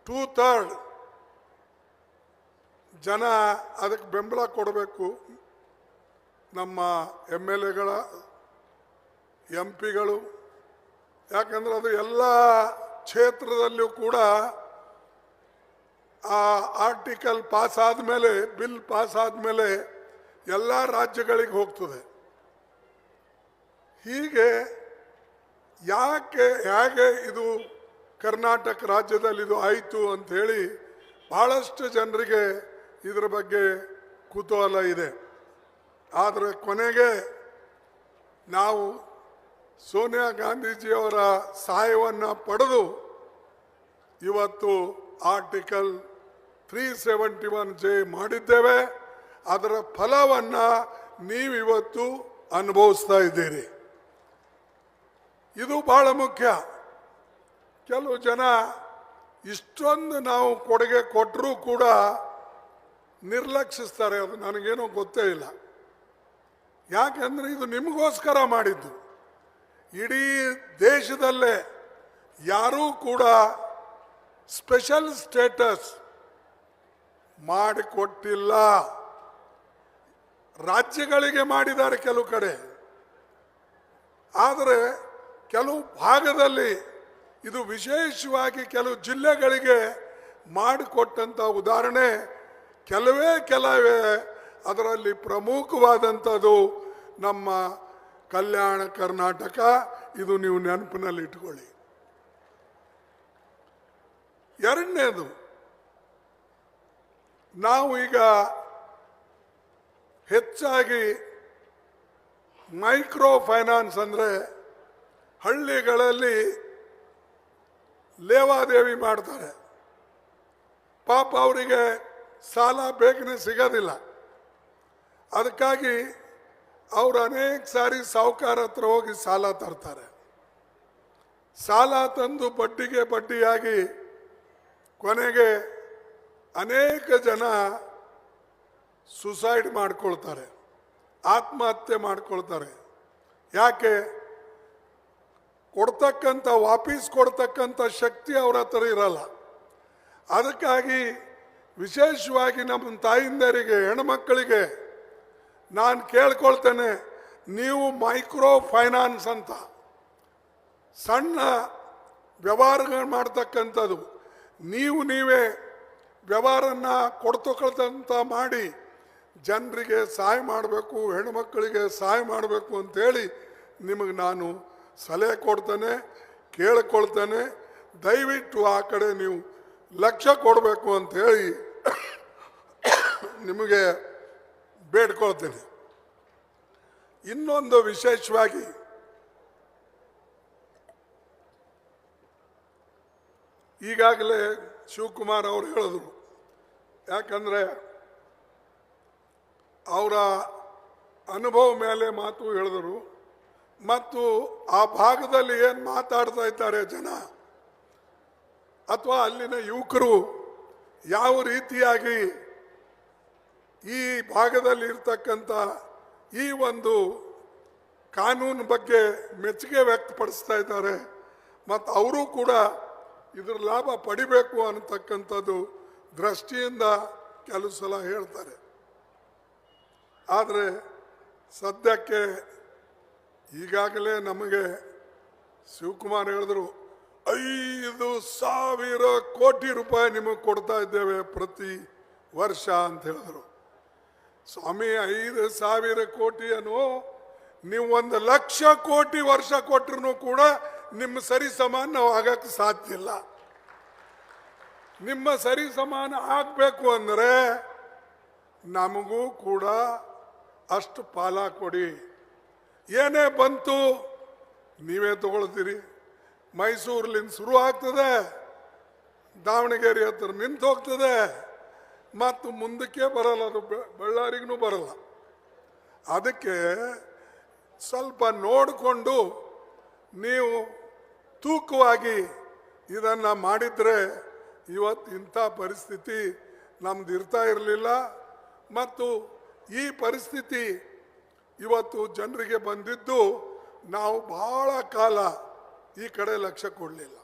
2/3 ಜನ ಅದಕ್ಕೆ ಬೆಂಬಲ ಕೊಡಬೇಕು. ನಮ್ಮ MLAಗಳ MP ಗಳು, ಯಾಕಂದ್ರೆ ಅದು ಎಲ್ಲ ಕ್ಷೇತ್ರದಲ್ಲೂ ಕೂಡ ಆ ಆರ್ಟಿಕಲ್ ಪಾಸ್ ಆದಮೇಲೆ, ಬಿಲ್ ಪಾಸ್ ಆದಮೇಲೆ ಎಲ್ಲ ರಾಜ್ಯಗಳಿಗೆ ಹೋಗ್ತದೆ. ಹೀಗೆ ಹೇಗೆ ಇದು ಕರ್ನಾಟಕ ರಾಜ್ಯದಲ್ಲಿ ಇದು ಆಯಿತು ಅಂಥೇಳಿ ಭಾಳಷ್ಟು ಜನರಿಗೆ ಇದರ ಬಗ್ಗೆ ಕುತೂಹಲ ಇದೆ. ಆದರೆ ಕೊನೆಗೆ ನಾವು ಸೋನಿಯಾ ಗಾಂಧೀಜಿಯವರ ಸಹಾಯವನ್ನು ಪಡೆದು ಇವತ್ತು ಆರ್ಟಿಕಲ್ 371J ಮಾಡಿದ್ದೇವೆ. ಅದರ ಫಲವನ್ನು ನೀವಿವತ್ತು ಅನುಭವಿಸ್ತಾ ಇದ್ದೀರಿ. ಇದು ಬಹಳ ಮುಖ್ಯ. ಕೆಲವು ಜನ ಇಷ್ಟೊಂದು ನಾವು ಕೊಡುಗೆ ಕೊಟ್ಟರೂ ಕೂಡ ನಿರ್ಲಕ್ಷಿಸ್ತಾರೆ. ಅದು ನನಗೇನೋ ಗೊತ್ತೇ ಇಲ್ಲ. ಯಾಕೆಂದರೆ ಇದು ನಿಮಗೋಸ್ಕರ ಮಾಡಿದ್ದು. ಇಡೀ ದೇಶದಲ್ಲೇ ಯಾರೂ ಕೂಡ ಸ್ಪೆಷಲ್ ಸ್ಟೇಟಸ್ ಮಾಡಿಕೊಟ್ಟಿಲ್ಲ. ರಾಜ್ಯಗಳಿಗೆ ಮಾಡಿದ್ದಾರೆ ಕೆಲವು ಕಡೆ, ಆದರೆ ಕೆಲವು ಭಾಗದಲ್ಲಿ ಇದು ವಿಶೇಷವಾಗಿ ಕೆಲವು ಜಿಲ್ಲೆಗಳಿಗೆ ಮಾಡಿಕೊಟ್ಟಂಥ ಉದಾಹರಣೆ ಕೆಲವೇ. ಅದರಲ್ಲಿ ಪ್ರಮುಖವಾದಂಥದ್ದು ನಮ್ಮ ಕಲ್ಯಾಣ ಕರ್ನಾಟಕ. ಇದು ನೀವು ನೆನಪಿನಲ್ಲಿ ಇಟ್ಕೊಳ್ಳಿ. ಎರಡನೇದು, ನಾವು ಈಗ ಹೆಚ್ಚಾಗಿ ಮೈಕ್ರೋ ಫೈನಾನ್ಸ್ ಅಂದರೆ ಹಳ್ಳಿಗಳಲ್ಲಿ ಲೇವಾದೇವಿ ಮಾಡ್ತಾರೆ. ಪಾಪ ಅವರಿಗೆ ಸಾಲ ಬೇಗನೆ ಸಿಗೋದಿಲ್ಲ. ಅದಕ್ಕಾಗಿ ಅವರು ಅನೇಕ ಸಾರಿ ಸಾಹುಕಾರ ಹತ್ರ ಹೋಗಿ ಸಾಲ ತರ್ತಾರೆ. ಸಾಲ ತಂದು ಬಡ್ಡಿಗೆ ಬಡ್ಡಿಯಾಗಿ ಕೊನೆಗೆ ಅನೇಕ ಜನ ಸುಸೈಡ್ ಮಾಡ್ಕೊಳ್ತಾರೆ, ಆತ್ಮಹತ್ಯೆ ಮಾಡ್ಕೊಳ್ತಾರೆ. ಯಾಕೆ? ವಾಪಸ್ ಕೊಡ್ತಕ್ಕಂಥ ಶಕ್ತಿ ಅವ್ರ ಹತ್ರ ಇರಲ್ಲ. ಅದಕ್ಕಾಗಿ ವಿಶೇಷವಾಗಿ ನಮ್ಮ ತಾಯಿಂದರಿಗೆ, ಹೆಣ್ಮಕ್ಕಳಿಗೆ ನಾನು ಕೇಳ್ಕೊಳ್ತೇನೆ, ನೀವು ಮೈಕ್ರೋ ಫೈನಾನ್ಸ್ ಅಂತ ಸಣ್ಣ ವ್ಯವಹಾರಗಳು ಮಾಡ್ತಕ್ಕಂಥದ್ದು, ನೀವೇ ವ್ಯವಹಾರನ್ನ ಕೊಡ್ತಕ್ಕಂಥ ಮಾಡಿ ಜನರಿಗೆ ಸಹಾಯ ಮಾಡಬೇಕು, ಹೆಣ್ಮಕ್ಕಳಿಗೆ ಸಹಾಯ ಮಾಡಬೇಕು ಅಂತೇಳಿ ನಿಮಗೆ ನಾನು ಸಲಹೆ ಕೊಡ್ತೇನೆ, ಕೇಳಿಕೊಳ್ತೇನೆ. ದಯವಿಟ್ಟು ಆ ಕಡೆ ನೀವು ಲಕ್ಷ್ಯ ಕೊಡಬೇಕು ಅಂಥೇಳಿ ನಿಮಗೆ ಬೇಡ್ಕೊಳ್ತೇನೆ. ಇನ್ನೊಂದು ವಿಶೇಷವಾಗಿ ಈಗಾಗಲೇ ಶಿವಕುಮಾರ್ ಅವರು ಹೇಳಿದ್ರು, ಯಾಕಂದರೆ ಅವರ ಅನುಭವ ಮೇಲೆ ಮಾತು ಹೇಳಿದರು. ಮತ್ತು ಆ ಭಾಗದಲ್ಲಿ ಏನು ಮಾತಾಡ್ತಾ ಇದ್ದಾರೆ ಜನ, ಅಥವಾ ಅಲ್ಲಿನ ಯುವಕರು ಯಾವ ರೀತಿಯಾಗಿ ಈ ಭಾಗದಲ್ಲಿ ಇರ್ತಕ್ಕಂಥ ಈ ಒಂದು ಕಾನೂನು ಬಗ್ಗೆ ಮೆಚ್ಚುಗೆ ವ್ಯಕ್ತಪಡಿಸ್ತಾ ಇದ್ದಾರೆ. ಮತ್ತು ಅವರು ಕೂಡ ಇದರ ಲಾಭ ಪಡಿಬೇಕು ಅನ್ನತಕ್ಕಂಥದ್ದು ದೃಷ್ಟಿಯಿಂದ ಕೆಲವು ಸಲ ಹೇಳ್ತಾರೆ. ಆದರೆ ಸದ್ಯಕ್ಕೆ ಈಗಾಗಲೇ ನಮಗೆ ಶಿವಕುಮಾರ್ ಹೇಳಿದ್ರು, 5,000 ಕೋಟಿ ರೂಪಾಯಿ ನಿಮಗೆ ಕೊಡ್ತಾ ಇದ್ದೇವೆ ಪ್ರತಿ ವರ್ಷ ಅಂತ ಹೇಳಿದ್ರು. ಸ್ವಾಮಿ, 5,000 ಕೋಟಿಯನ್ನು ನೀವು 1,00,000 ಕೋಟಿ ವರ್ಷ ಕೊಟ್ಟರು ಕೂಡ ನಿಮ್ಮ ಸರಿ ಸಮಾನ ನಾವು ಆಗಕ್ಕೆ ಸಾಧ್ಯ ಇಲ್ಲ. ನಿಮ್ಮ ಸರಿ ಸಮಾನ ಆಗಬೇಕು ಅಂದರೆ ನಮಗೂ ಕೂಡ ಅಷ್ಟು ಪಾಲ ಕೊಡಿ. ಏನೇ ಬಂತು ನೀವೇ ತಗೊಳ್ತೀರಿ. ಮೈಸೂರ್ಲಿಂದ ಶುರು ಆಗ್ತದೆ, ದಾವಣಗೆರೆ ಹತ್ರ ನಿಂತು ಹೋಗ್ತದೆ, ಮತ್ತು ಮುಂದಕ್ಕೆ ಬರಲ್ಲ, ಅದು ಬಳ್ಳಾರಿಗೂ ಬರಲ್ಲ. ಅದಕ್ಕೆ ಸ್ವಲ್ಪ ನೋಡಿಕೊಂಡು ನೀವು ತೂಕವಾಗಿ ಇದನ್ನು ಮಾಡಿದರೆ ಇವತ್ತು ಇಂಥ ಪರಿಸ್ಥಿತಿ ನಮ್ದು ಇರ್ತಾ ಇರಲಿಲ್ಲ. ಮತ್ತು ಈ ಪರಿಸ್ಥಿತಿ ಇವತ್ತು ಜನರಿಗೆ ಬಂದಿದ್ದು ನಾವು ಬಹಳ ಕಾಲ ಈ ಕಡೆ ಲಕ್ಷ್ಯ ಕೊಡಲಿಲ್ಲ.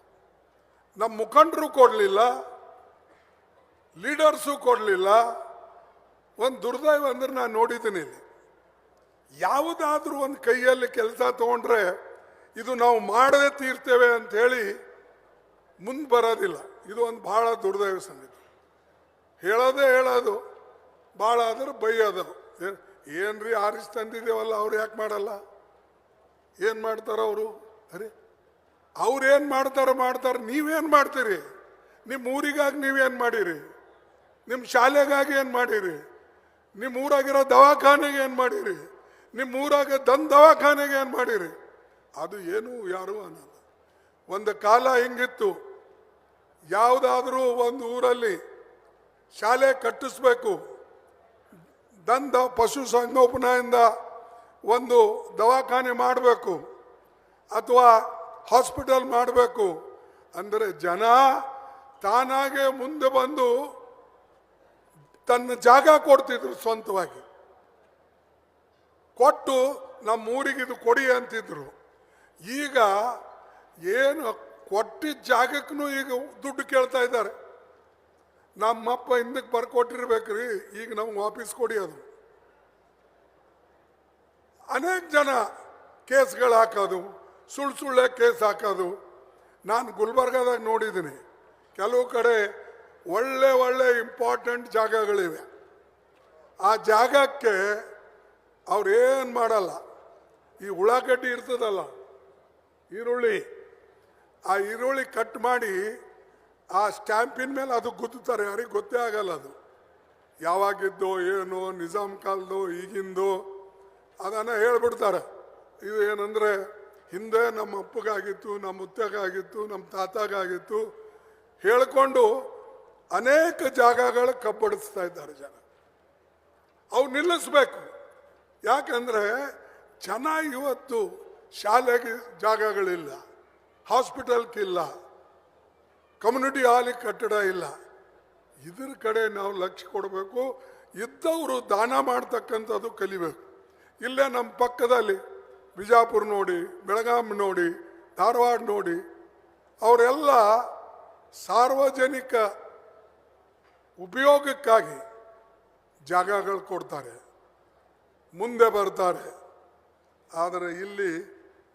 ನಮ್ಮ ಮುಖಂಡರು ಕೊಡಲಿಲ್ಲ, ಲೀಡರ್ಸು ಕೊಡಲಿಲ್ಲ. ಒಂದು ದುರ್ದೈವ ಅಂದ್ರೆ ನಾನು ನೋಡಿದ್ದೀನಿ ಇಲ್ಲಿ, ಯಾವುದಾದ್ರೂ ಒಂದು ಕೈಯಲ್ಲಿ ಕೆಲಸ ತಗೊಂಡ್ರೆ ಇದು ನಾವು ಮಾಡದೆ ತೀರ್ತೇವೆ ಅಂತ ಹೇಳಿ ಮುಂದೆ ಬರೋದಿಲ್ಲ. ಇದು ಒಂದು ಭಾಳ ದುರ್ದೈವ ಸಂಗತಿ. ಹೇಳೋದು ಭಾಳ ಆದ್ರೆ ಬೈಯೋದು. ಏನ್ರಿ ಆರಿಸಿ ತಂದಿದ್ದೇವಲ್ಲ ಅವ್ರು ಯಾಕೆ ಮಾಡಲ್ಲ? ಏನು ಮಾಡ್ತಾರ ಅವರು? ಅರೆ ಅವ್ರೇನು ಮಾಡ್ತಾರೆ, ನೀವೇನು ಮಾಡ್ತೀರಿ? ನಿಮ್ಮ ಊರಿಗಾಗಿ ನೀವೇನು ಮಾಡಿರಿ? ನಿಮ್ಮ ಶಾಲೆಗಾಗಿ ಏನು ಮಾಡಿರಿ? ನಿಮ್ಮ ಊರಾಗಿರೋ ದವಾಖಾನೆಗೆ ಏನು ಮಾಡಿರಿ? ನಿಮ್ಮ ಊರಾಗ ದವಾಖಾನೆಗೆ ಏನು ಮಾಡಿರಿ? ಅದು ಏನು ಯಾರು ಅನ್ನಲ್ಲ. ಒಂದು ಕಾಲ ಹಿಂಗಿತ್ತು, ಯಾವುದಾದ್ರೂ ಒಂದು ಊರಲ್ಲಿ ಶಾಲೆ ಕಟ್ಟಿಸ್ಬೇಕು, ಪಶು ಸಂಗೋಪನೆಯಿಂದ ಒಂದು ದವಾಖಾನೆ ಮಾಡಬೇಕು ಅಥವಾ ಹಾಸ್ಪಿಟಲ್ ಮಾಡಬೇಕು ಅಂದರೆ ಜನ ತಾನಾಗೆ ಮುಂದೆ ಬಂದು ತನ್ನ ಜಾಗ ಕೊಡ್ತಿದ್ರು, ಸ್ವಂತವಾಗಿ ಕೊಟ್ಟು ನಮ್ಮ ಊರಿಗೆ ಇದು ಕೊಡಿ ಅಂತಿದ್ರು. ಈಗ ಏನು ಕೊಟ್ಟಿದ್ದ ಜಾಗಕ್ಕೂ ಈಗ ದುಡ್ಡು ಕೇಳ್ತಾ ಇದ್ದಾರೆ. ನಮ್ಮಪ್ಪ ಹಿಂದಕ್ಕೆ ಬರ್ಕೊಟ್ಟಿರ್ಬೇಕ್ರಿ, ಈಗ ನಮ್ಗೆ ವಾಪಸ್ ಕೊಡಿ. ಅದು ಅನೇಕ ಜನ ಕೇಸ್ಗಳು ಹಾಕೋದು, ಸುಳ್ಳೆ ಕೇಸ್ ಹಾಕೋದು. ನಾನು ಗುಲ್ಬರ್ಗಾದಾಗ ನೋಡಿದ್ದೀನಿ, ಕೆಲವು ಕಡೆ ಒಳ್ಳೆ ಇಂಪಾರ್ಟೆಂಟ್ ಜಾಗಗಳಿವೆ. ಆ ಜಾಗಕ್ಕೆ ಅವ್ರೇನು ಮಾಡಲ್ಲ, ಈ ಉಳ್ಳಾಗಡ್ಡಿ ಇರ್ತದಲ್ಲ, ಈರುಳ್ಳಿ, ಆ ಈರುಳ್ಳಿ ಕಟ್ ಮಾಡಿ ಆ ಸ್ಟ್ಯಾಂಪಿನ ಮೇಲೆ ಅದು ಗುದ್ದುತ್ತಾರೆ. ಯಾರಿಗೆ ಗೊತ್ತೇ ಆಗಲ್ಲ ಅದು ಯಾವಾಗಿದ್ದೋ ಏನೋ, ನಿಜಾಮ್ ಕಾಲದೋ ಈಗಿಂದೋ ಅದನ್ನು ಹೇಳ್ಬಿಡ್ತಾರೆ. ಇದು ಏನಂದರೆ ಹಿಂದೆ ನಮ್ಮ ಅಪ್ಪಗಾಗಿತ್ತು, ನಮ್ಮ ಮುತ್ತಗಾಗಿತ್ತು, ನಮ್ಮ ತಾತಗಾಗಿತ್ತು ಹೇಳ್ಕೊಂಡು ಅನೇಕ ಜಾಗಗಳು ಕಬ್ಬಡಿಸ್ತಾ ಇದ್ದಾರೆ ಜನ. ಅವು ನಿಲ್ಲಿಸ್ಬೇಕು. ಯಾಕಂದರೆ ಜನ ಇವತ್ತು ಶಾಲೆಗೆ ಜಾಗಗಳಿಲ್ಲ, ಹಾಸ್ಪಿಟಲ್ಗಿಲ್ಲ, ಕಮ್ಯುನಿಟಿ ಹಾಲಿಗೆ ಕಟ್ಟಡ ಇಲ್ಲ. ಇದ್ರ ಕಡೆ ನಾವು ಲಕ್ಷ್ಯ ಕೊಡಬೇಕು. ಇದ್ದವರು ದಾನ ಮಾಡ್ತಕ್ಕಂಥದ್ದು ಕಲಿಬೇಕು. ಇಲ್ಲೇ ನಮ್ಮ ಪಕ್ಕದಲ್ಲಿ ಬಿಜಾಪುರ ನೋಡಿ, ಬೆಳಗಾಂ ನೋಡಿ, ಧಾರವಾಡ ನೋಡಿ, ಅವರೆಲ್ಲ ಸಾರ್ವಜನಿಕ ಉಪಯೋಗಕ್ಕಾಗಿ ಜಾಗಗಳು ಕೊಡ್ತಾರೆ, ಮುಂದೆ ಬರ್ತಾರೆ. ಆದರೆ ಇಲ್ಲಿ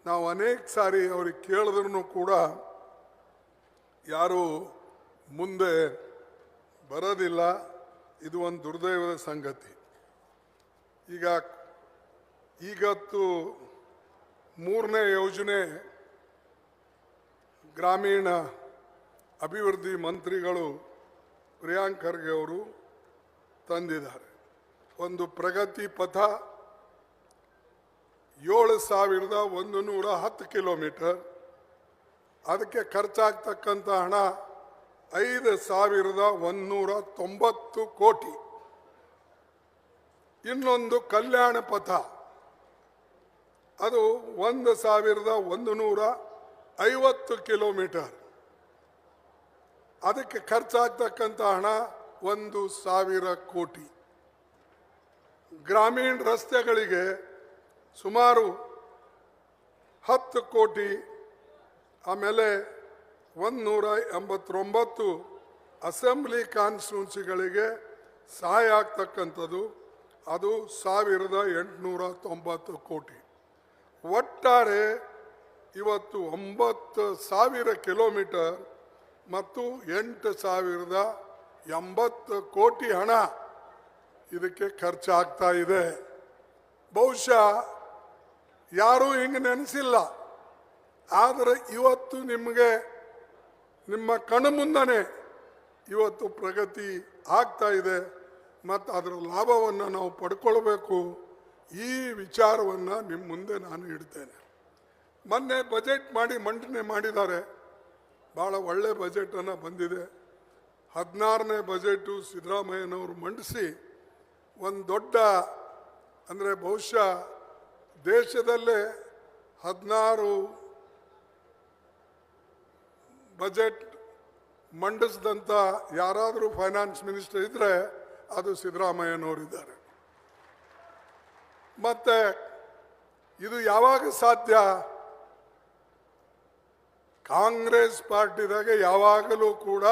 ನಾವು ಅನೇಕ ಸಾರಿ ಅವ್ರಿಗೆ ಕೇಳಿದ್ರೂ ಕೂಡ ಯಾರೂ ಮುಂದೆ ಬರೋದಿಲ್ಲ. ಇದು ಒಂದು ದುರ್ದೈವದ ಸಂಗತಿ. ಈಗತ್ತು 3ನೇ ಯೋಜನೆ ಗ್ರಾಮೀಣ ಅಭಿವೃದ್ಧಿ ಮಂತ್ರಿಗಳು ಪ್ರಿಯಾಂಕ್ ಖರ್ಗೆ ಅವರು ತಂದಿದ್ದಾರೆ. ಒಂದು ಪ್ರಗತಿ ಪಥ 7,110 ಕಿಲೋಮೀಟರ್, ಅದಕ್ಕೆ ಖರ್ಚಾಗ್ತಕ್ಕಂಥ ಹಣ 5,190 ಕೋಟಿ. ಇನ್ನೊಂದು ಕಲ್ಯಾಣ ಪಥ, ಅದು 1,150 ಕಿಲೋಮೀಟರ್, ಅದಕ್ಕೆ ಖರ್ಚಾಗ್ತಕ್ಕಂಥ ಹಣ 1,000 ಕೋಟಿ. ಗ್ರಾಮೀಣ ರಸ್ತೆಗಳಿಗೆ ಸುಮಾರು 10 ಕೋಟಿ. ಆಮೇಲೆ 189 ಅಸೆಂಬ್ಲಿ ಕಾನ್ಸ್ಟಿಟ್ಯೂನ್ಸಿಗಳಿಗೆ ಸಹಾಯ ಆಗ್ತಕ್ಕಂಥದ್ದು, ಅದು 1,890 ಕೋಟಿ. ಒಟ್ಟಾರೆ ಇವತ್ತು 9,000 ಕಿಲೋಮೀಟರ್ ಮತ್ತು 8,080 ಕೋಟಿ ಹಣ ಇದಕ್ಕೆ ಖರ್ಚಾಗ್ತಾ ಇದೆ. ಬಹುಶಃ ಯಾರೂ ಹಿಂಗೆ ನೆನೆಸಿಲ್ಲ. ಆದರೆ ಇವತ್ತು ನಿಮಗೆ ನಿಮ್ಮ ಕಣ್ಣು ಮುಂದನೆ ಇವತ್ತು ಪ್ರಗತಿ ಆಗ್ತಾ ಇದೆ ಮತ್ತು ಅದರ ಲಾಭವನ್ನು ನಾವು ಪಡ್ಕೊಳ್ಬೇಕು. ಈ ವಿಚಾರವನ್ನು ನಿಮ್ಮ ಮುಂದೆ ನಾನು ಇಡ್ತೇನೆ. ಮೊನ್ನೆ ಬಜೆಟ್ ಮಂಡನೆ ಮಾಡಿದ್ದಾರೆ. ಭಾಳ ಒಳ್ಳೆ ಬಜೆಟನ್ನು ಬಂದಿದೆ. 16ನೇ ಬಜೆಟು ಸಿದ್ದರಾಮಯ್ಯನವರು ಮಂಡಿಸಿ ಒಂದು ದೊಡ್ಡ, ಅಂದರೆ ಬಹುಶಃ ದೇಶದಲ್ಲೇ 16 ಬಜೆಟ್ ಮಂಡಿಸಿದಂಥ ಯಾರಾದರೂ ಫೈನಾನ್ಸ್ ಮಿನಿಸ್ಟರ್ ಇದ್ದರೆ ಅದು ಸಿದ್ದರಾಮಯ್ಯನವರಿದ್ದಾರೆ. ಮತ್ತೆ ಇದು ಯಾವಾಗ ಸಾಧ್ಯ? ಕಾಂಗ್ರೆಸ್ ಪಾರ್ಟಿದಾಗ ಯಾವಾಗಲೂ ಕೂಡ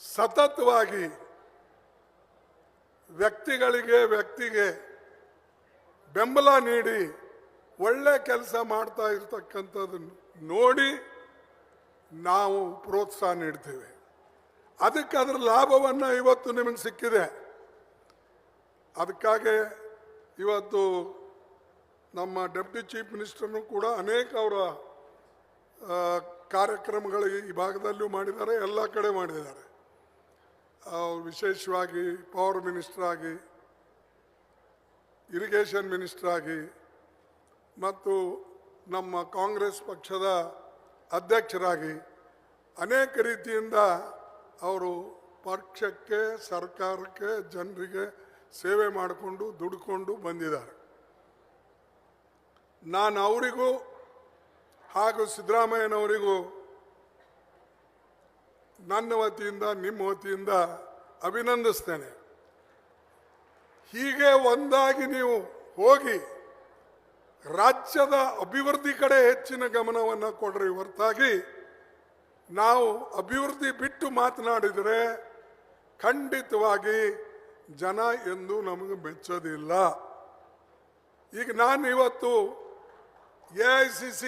ಸತತವಾಗಿ ವ್ಯಕ್ತಿಗೆ ಬೆಂಬಲ ನೀಡಿ ಒಳ್ಳೆ ಕೆಲಸ ಮಾಡ್ತಾ ಇರ್ತಕ್ಕಂಥದ್ದನ್ನು ನೋಡಿ ನಾವು ಪ್ರೋತ್ಸಾಹ ನೀಡ್ತೇವೆ. ಅದಕ್ಕೆ ಅದರ ಲಾಭವನ್ನು ಇವತ್ತು ನಿಮಗೆ ಸಿಕ್ಕಿದೆ. ಅದಕ್ಕಾಗಿ ಇವತ್ತು ನಮ್ಮ ಡೆಪ್ಟಿ ಚೀಫ್ ಮಿನಿಸ್ಟರ್ನು ಕೂಡ ಅನೇಕ ಅವರ ಕಾರ್ಯಕ್ರಮಗಳು ಈ ಭಾಗದಲ್ಲೂ ಮಾಡಿದ್ದಾರೆ, ಎಲ್ಲ ಕಡೆ ಮಾಡಿದ್ದಾರೆ. ವಿಶೇಷವಾಗಿ ಪವರ್ ಮಿನಿಸ್ಟರ್ ಆಗಿ, ಇರಿಗೇಷನ್ ಮಿನಿಸ್ಟರ್ ಆಗಿ ಮತ್ತು ನಮ್ಮ ಕಾಂಗ್ರೆಸ್ ಪಕ್ಷದ ಅಧ್ಯಕ್ಷರಾಗಿ ಅನೇಕ ರೀತಿಯಿಂದ ಅವರು ಪಕ್ಷಕ್ಕೆ, ಸರ್ಕಾರಕ್ಕೆ, ಜನರಿಗೆ ಸೇವೆ ಮಾಡಿಕೊಂಡು ದುಡ್ಕೊಂಡು ಬಂದಿದ್ದಾರೆ. ನಾನು ಅವರಿಗೂ ಹಾಗೂ ಸಿದ್ದರಾಮಯ್ಯನವರಿಗೂ ನನ್ನ ವತಿಯಿಂದ, ನಿಮ್ಮ ವತಿಯಿಂದ ಅಭಿನಂದಿಸ್ತೇನೆ. ಹೀಗೆ ಒಂದಾಗಿ ನೀವು ಹೋಗಿ ರಾಜ್ಯದ ಅಭಿವೃದ್ಧಿ ಕಡೆ ಹೆಚ್ಚಿನ ಗಮನವನ್ನು ಕೊಡ್ರಿ ಹೊರತಾಗಿ ನಾವು ಅಭಿವೃದ್ಧಿ ಬಿಟ್ಟು ಮಾತನಾಡಿದರೆ ಖಂಡಿತವಾಗಿ ಜನ ಎಂದು ನಮಗೆ ಮೆಚ್ಚೋದಿಲ್ಲ. ಈಗ ನಾನು ಇವತ್ತು AICC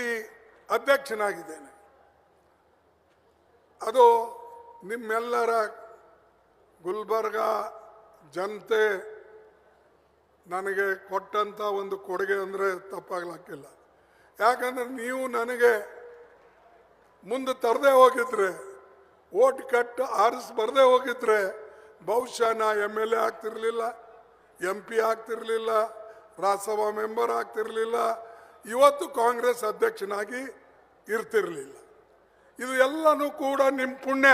ಅಧ್ಯಕ್ಷನಾಗಿದ್ದೇನೆ. ಅದು ನಿಮ್ಮೆಲ್ಲರ ಗುಲ್ಬರ್ಗ ಜನತೆ ನನಗೆ ಕೊಟ್ಟಂಥ ಒಂದು ಕೊಡುಗೆ ಅಂದರೆ ತಪ್ಪಾಗ್ಲಿಕ್ಕಿಲ್ಲ. ಯಾಕಂದ್ರೆ ನೀವು ನನಗೆ ಮುಂದೆ ತರದೇ ಹೋಗಿದ್ರೆ, ಓಟ್ ಕಟ್ಟು ಬರದೇ ಹೋಗಿದ್ರೆ ಬಹುಶಃ ನಾ MLA ಆಗ್ತಿರ್ಲಿಲ್ಲ, MP ಆಗ್ತಿರ್ಲಿಲ್ಲ, ರಾಜ್ಯಸಭಾ ಮೆಂಬರ್ ಆಗ್ತಿರ್ಲಿಲ್ಲ, ಇವತ್ತು ಕಾಂಗ್ರೆಸ್ ಅಧ್ಯಕ್ಷನಾಗಿ ಇರ್ತಿರ್ಲಿಲ್ಲ. ಇದು ಎಲ್ಲನೂ ಕೂಡ ನಿಮ್ಮ ಪುಣ್ಯ.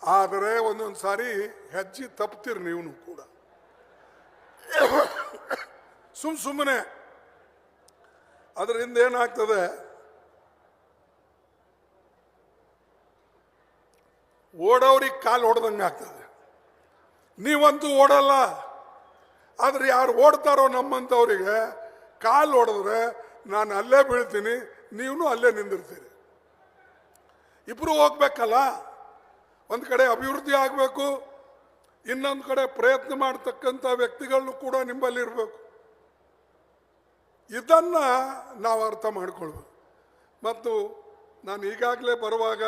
ಆದರೆ ಒಂದೊಂದು ಸಾರಿ ಹೆಜ್ಜೆ ತಪ್ತೀರಿ ನೀವು ಕೂಡ. ಸುಮ್ಮನೆ ಅದರಿಂದ ಏನಾಗ್ತದೆ, ಓಡೋರಿಗೆ ಕಾಲು ಹೊಡೆದಂಗೆ ಆಗ್ತದೆ. ನೀವಂತೂ ಓಡಲ್ಲ, ಆದರೆ ಯಾರು ಓಡ್ತಾರೋ ನಮ್ಮಂಥವ್ರಿಗೆ ಕಾಲು ಹೊಡೆದ್ರೆ ನಾನು ಅಲ್ಲೇ ಬೀಳ್ತೀನಿ, ನೀವು ಅಲ್ಲೇ ನಿಂದಿರ್ತೀರಿ. ಇಬ್ಬರು ಹೋಗ್ಬೇಕಲ್ಲ. ಒಂದು ಕಡೆ ಅಭಿವೃದ್ಧಿ ಆಗಬೇಕು, ಇನ್ನೊಂದು ಕಡೆ ಪ್ರಯತ್ನ ಮಾಡ್ತಕ್ಕಂಥ ವ್ಯಕ್ತಿಗಳು ಕೂಡ ನಿಮ್ಮಲ್ಲಿ ಇರಬೇಕು. ಇದನ್ನು ನಾವು ಅರ್ಥ ಮಾಡ್ಕೊಳ್ಬೇಕು. ಮತ್ತು ನಾನು ಈಗಾಗಲೇ ಬರುವಾಗ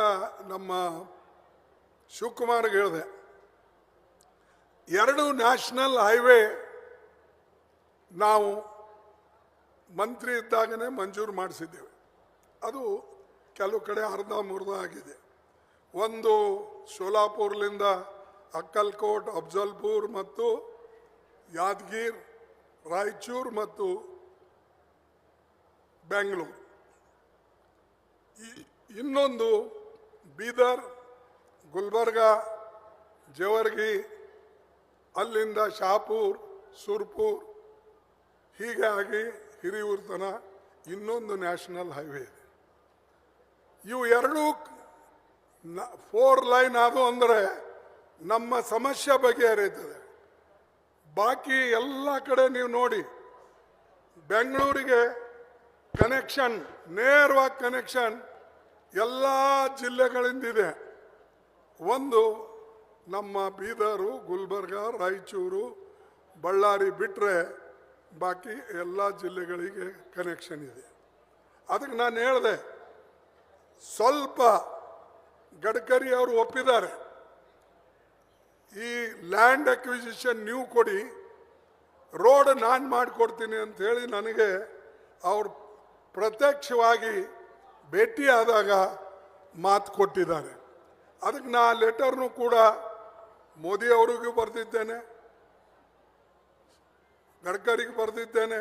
ನಮ್ಮ ಶಿವಕುಮಾರ್ಗೆ ಹೇಳಿದೆ, 2 ನ್ಯಾಷನಲ್ ಹೈವೇ ನಾವು ಮಂತ್ರಿ ಇದ್ದಾಗನೇ ಮಂಜೂರು ಮಾಡಿಸಿದ್ದೇವೆ. ಅದು ಕೆಲವು ಕಡೆ ಅರ್ಧ ಆಗಿದೆ. ಒಂದು ಸೋಲಾಪುರ್ಲಿಂದ ಅಕ್ಕಲ್ಕೋಟ್, ಅಫ್ಜಲ್ಪುರ್ ಮತ್ತು ಯಾದಗಿರ್, ರಾಯಚೂರು ಮತ್ತು ಬೆಂಗಳೂರು. ಇನ್ನೊಂದು ಬೀದರ್, ಗುಲ್ಬರ್ಗ, ಜೇವರ್ಗಿ, ಅಲ್ಲಿಂದ ಶಾಪುರ್, ಸುರ್ಪುರ್, ಹೀಗೆ ಆಗಿ ಹಿರಿಯೂರು ತನಕ ಇನ್ನೊಂದು ನ್ಯಾಷನಲ್ ಹೈವೇ ಇದೆ. ಇವು 2 4 ಲೈನ್ ಆದವು ಅಂದರೆ ನಮ್ಮ ಸಮಸ್ಯೆ ಬಗೆಹರಿಯುತ್ತದೆ. ಬಾಕಿ ಎಲ್ಲ ಕಡೆ ನೀವು ನೋಡಿ, ಬೆಂಗಳೂರಿಗೆ ಕನೆಕ್ಷನ್, ನೇರವಾಗಿ ಕನೆಕ್ಷನ್ ಎಲ್ಲ ಜಿಲ್ಲೆಗಳಿಂದಿದೆ. ಒಂದು ನಮ್ಮ ಬೀದರು, ಗುಲ್ಬರ್ಗ, ರಾಯಚೂರು, ಬಳ್ಳಾರಿ ಬಿಟ್ಟರೆ ಬಾಕಿ ಎಲ್ಲ ಜಿಲ್ಲೆಗಳಿಗೆ ಕನೆಕ್ಷನ್ ಇದೆ. ಅದಕ್ಕೆ ನಾನು ಹೇಳಿದೆ, ಸ್ವಲ್ಪ ಗಡ್ಕರಿ ಅವರು ಒಪ್ಪಿದ್ದಾರೆ, ಈ ಲ್ಯಾಂಡ್ ಅಕ್ವಿಸಿಷನ್ ನೀವು ಕೊಡಿ, ರೋಡ್ ನಾನು ಮಾಡಿಕೊಡ್ತೀನಿ ಅಂತ ಹೇಳಿ ನನಗೆ ಅವರು ಪ್ರತ್ಯಕ್ಷವಾಗಿ ಭೇಟಿಯಾದಾಗ ಮಾತು ಕೊಟ್ಟಿದ್ದಾರೆ. ಅದಕ್ಕೆ ನಾ ಲೆಟರ್ನು ಕೂಡ ಮೋದಿ ಅವರಿಗೂ ಬರೆದಿದ್ದೇನೆ, ಗಡ್ಕರಿಗೆ ಬರೆದಿದ್ದೇನೆ,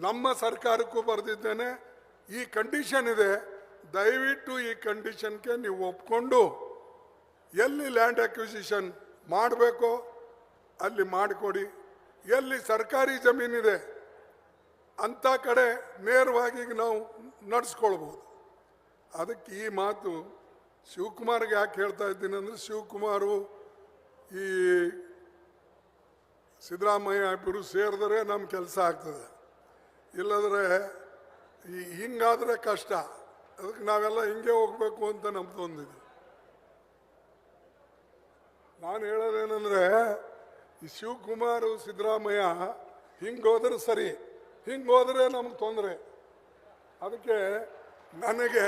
ನಮ್ಮ ಸರ್ಕಾರಕ್ಕೂ ಬರೆದಿದ್ದೇನೆ. ಈ ಕಂಡೀಷನ್ ಇದೆ, ದಯವಿಟ್ಟು ಈ ಕಂಡೀಷನ್ಗೆ ನೀವು ಒಪ್ಕೊಂಡು ಎಲ್ಲಿ ಲ್ಯಾಂಡ್ ಅಕ್ವಿಸಿಷನ್ ಮಾಡಬೇಕೋ ಅಲ್ಲಿ ಮಾಡಿಕೊಡಿ, ಎಲ್ಲಿ ಸರ್ಕಾರಿ ಜಮೀನಿದೆ ಅಂಥ ಕಡೆ ನೇರವಾಗಿ ನಾವು ನಡೆಸ್ಕೊಳ್ಬೋದು. ಅದಕ್ಕೆ ಈ ಮಾತು ಶಿವಕುಮಾರ್ಗೆ ಯಾಕೆ ಹೇಳ್ತಾ ಇದ್ದೀನಿ ಅಂದರೆ, ಶಿವಕುಮಾರು ಈ ಸಿದ್ದರಾಮಯ್ಯ ಇಬ್ಬರು ಸೇರಿದ್ರೆ ನಮ್ಮ ಕೆಲಸ ಆಗ್ತದೆ, ಇಲ್ಲದ್ರೆ ಹಿಂಗಾದರೆ ಕಷ್ಟ. ಅದಕ್ಕೆ ನಾವೆಲ್ಲ ಹಿಂಗೆ ಹೋಗ್ಬೇಕು ಅಂತ ನಮ್ದು ಒಂದಿದೆ. ನಾನು ಹೇಳೋದೇನೆಂದರೆ, ಈ ಶಿವಕುಮಾರ್ ಸಿದ್ದರಾಮಯ್ಯ ಹಿಂಗೋದ್ರೆ ಸರಿ, ಹಿಂಗೋದ್ರೆ ನಮ್ಗೆ ತೊಂದರೆ. ಅದಕ್ಕೆ ನನಗೆ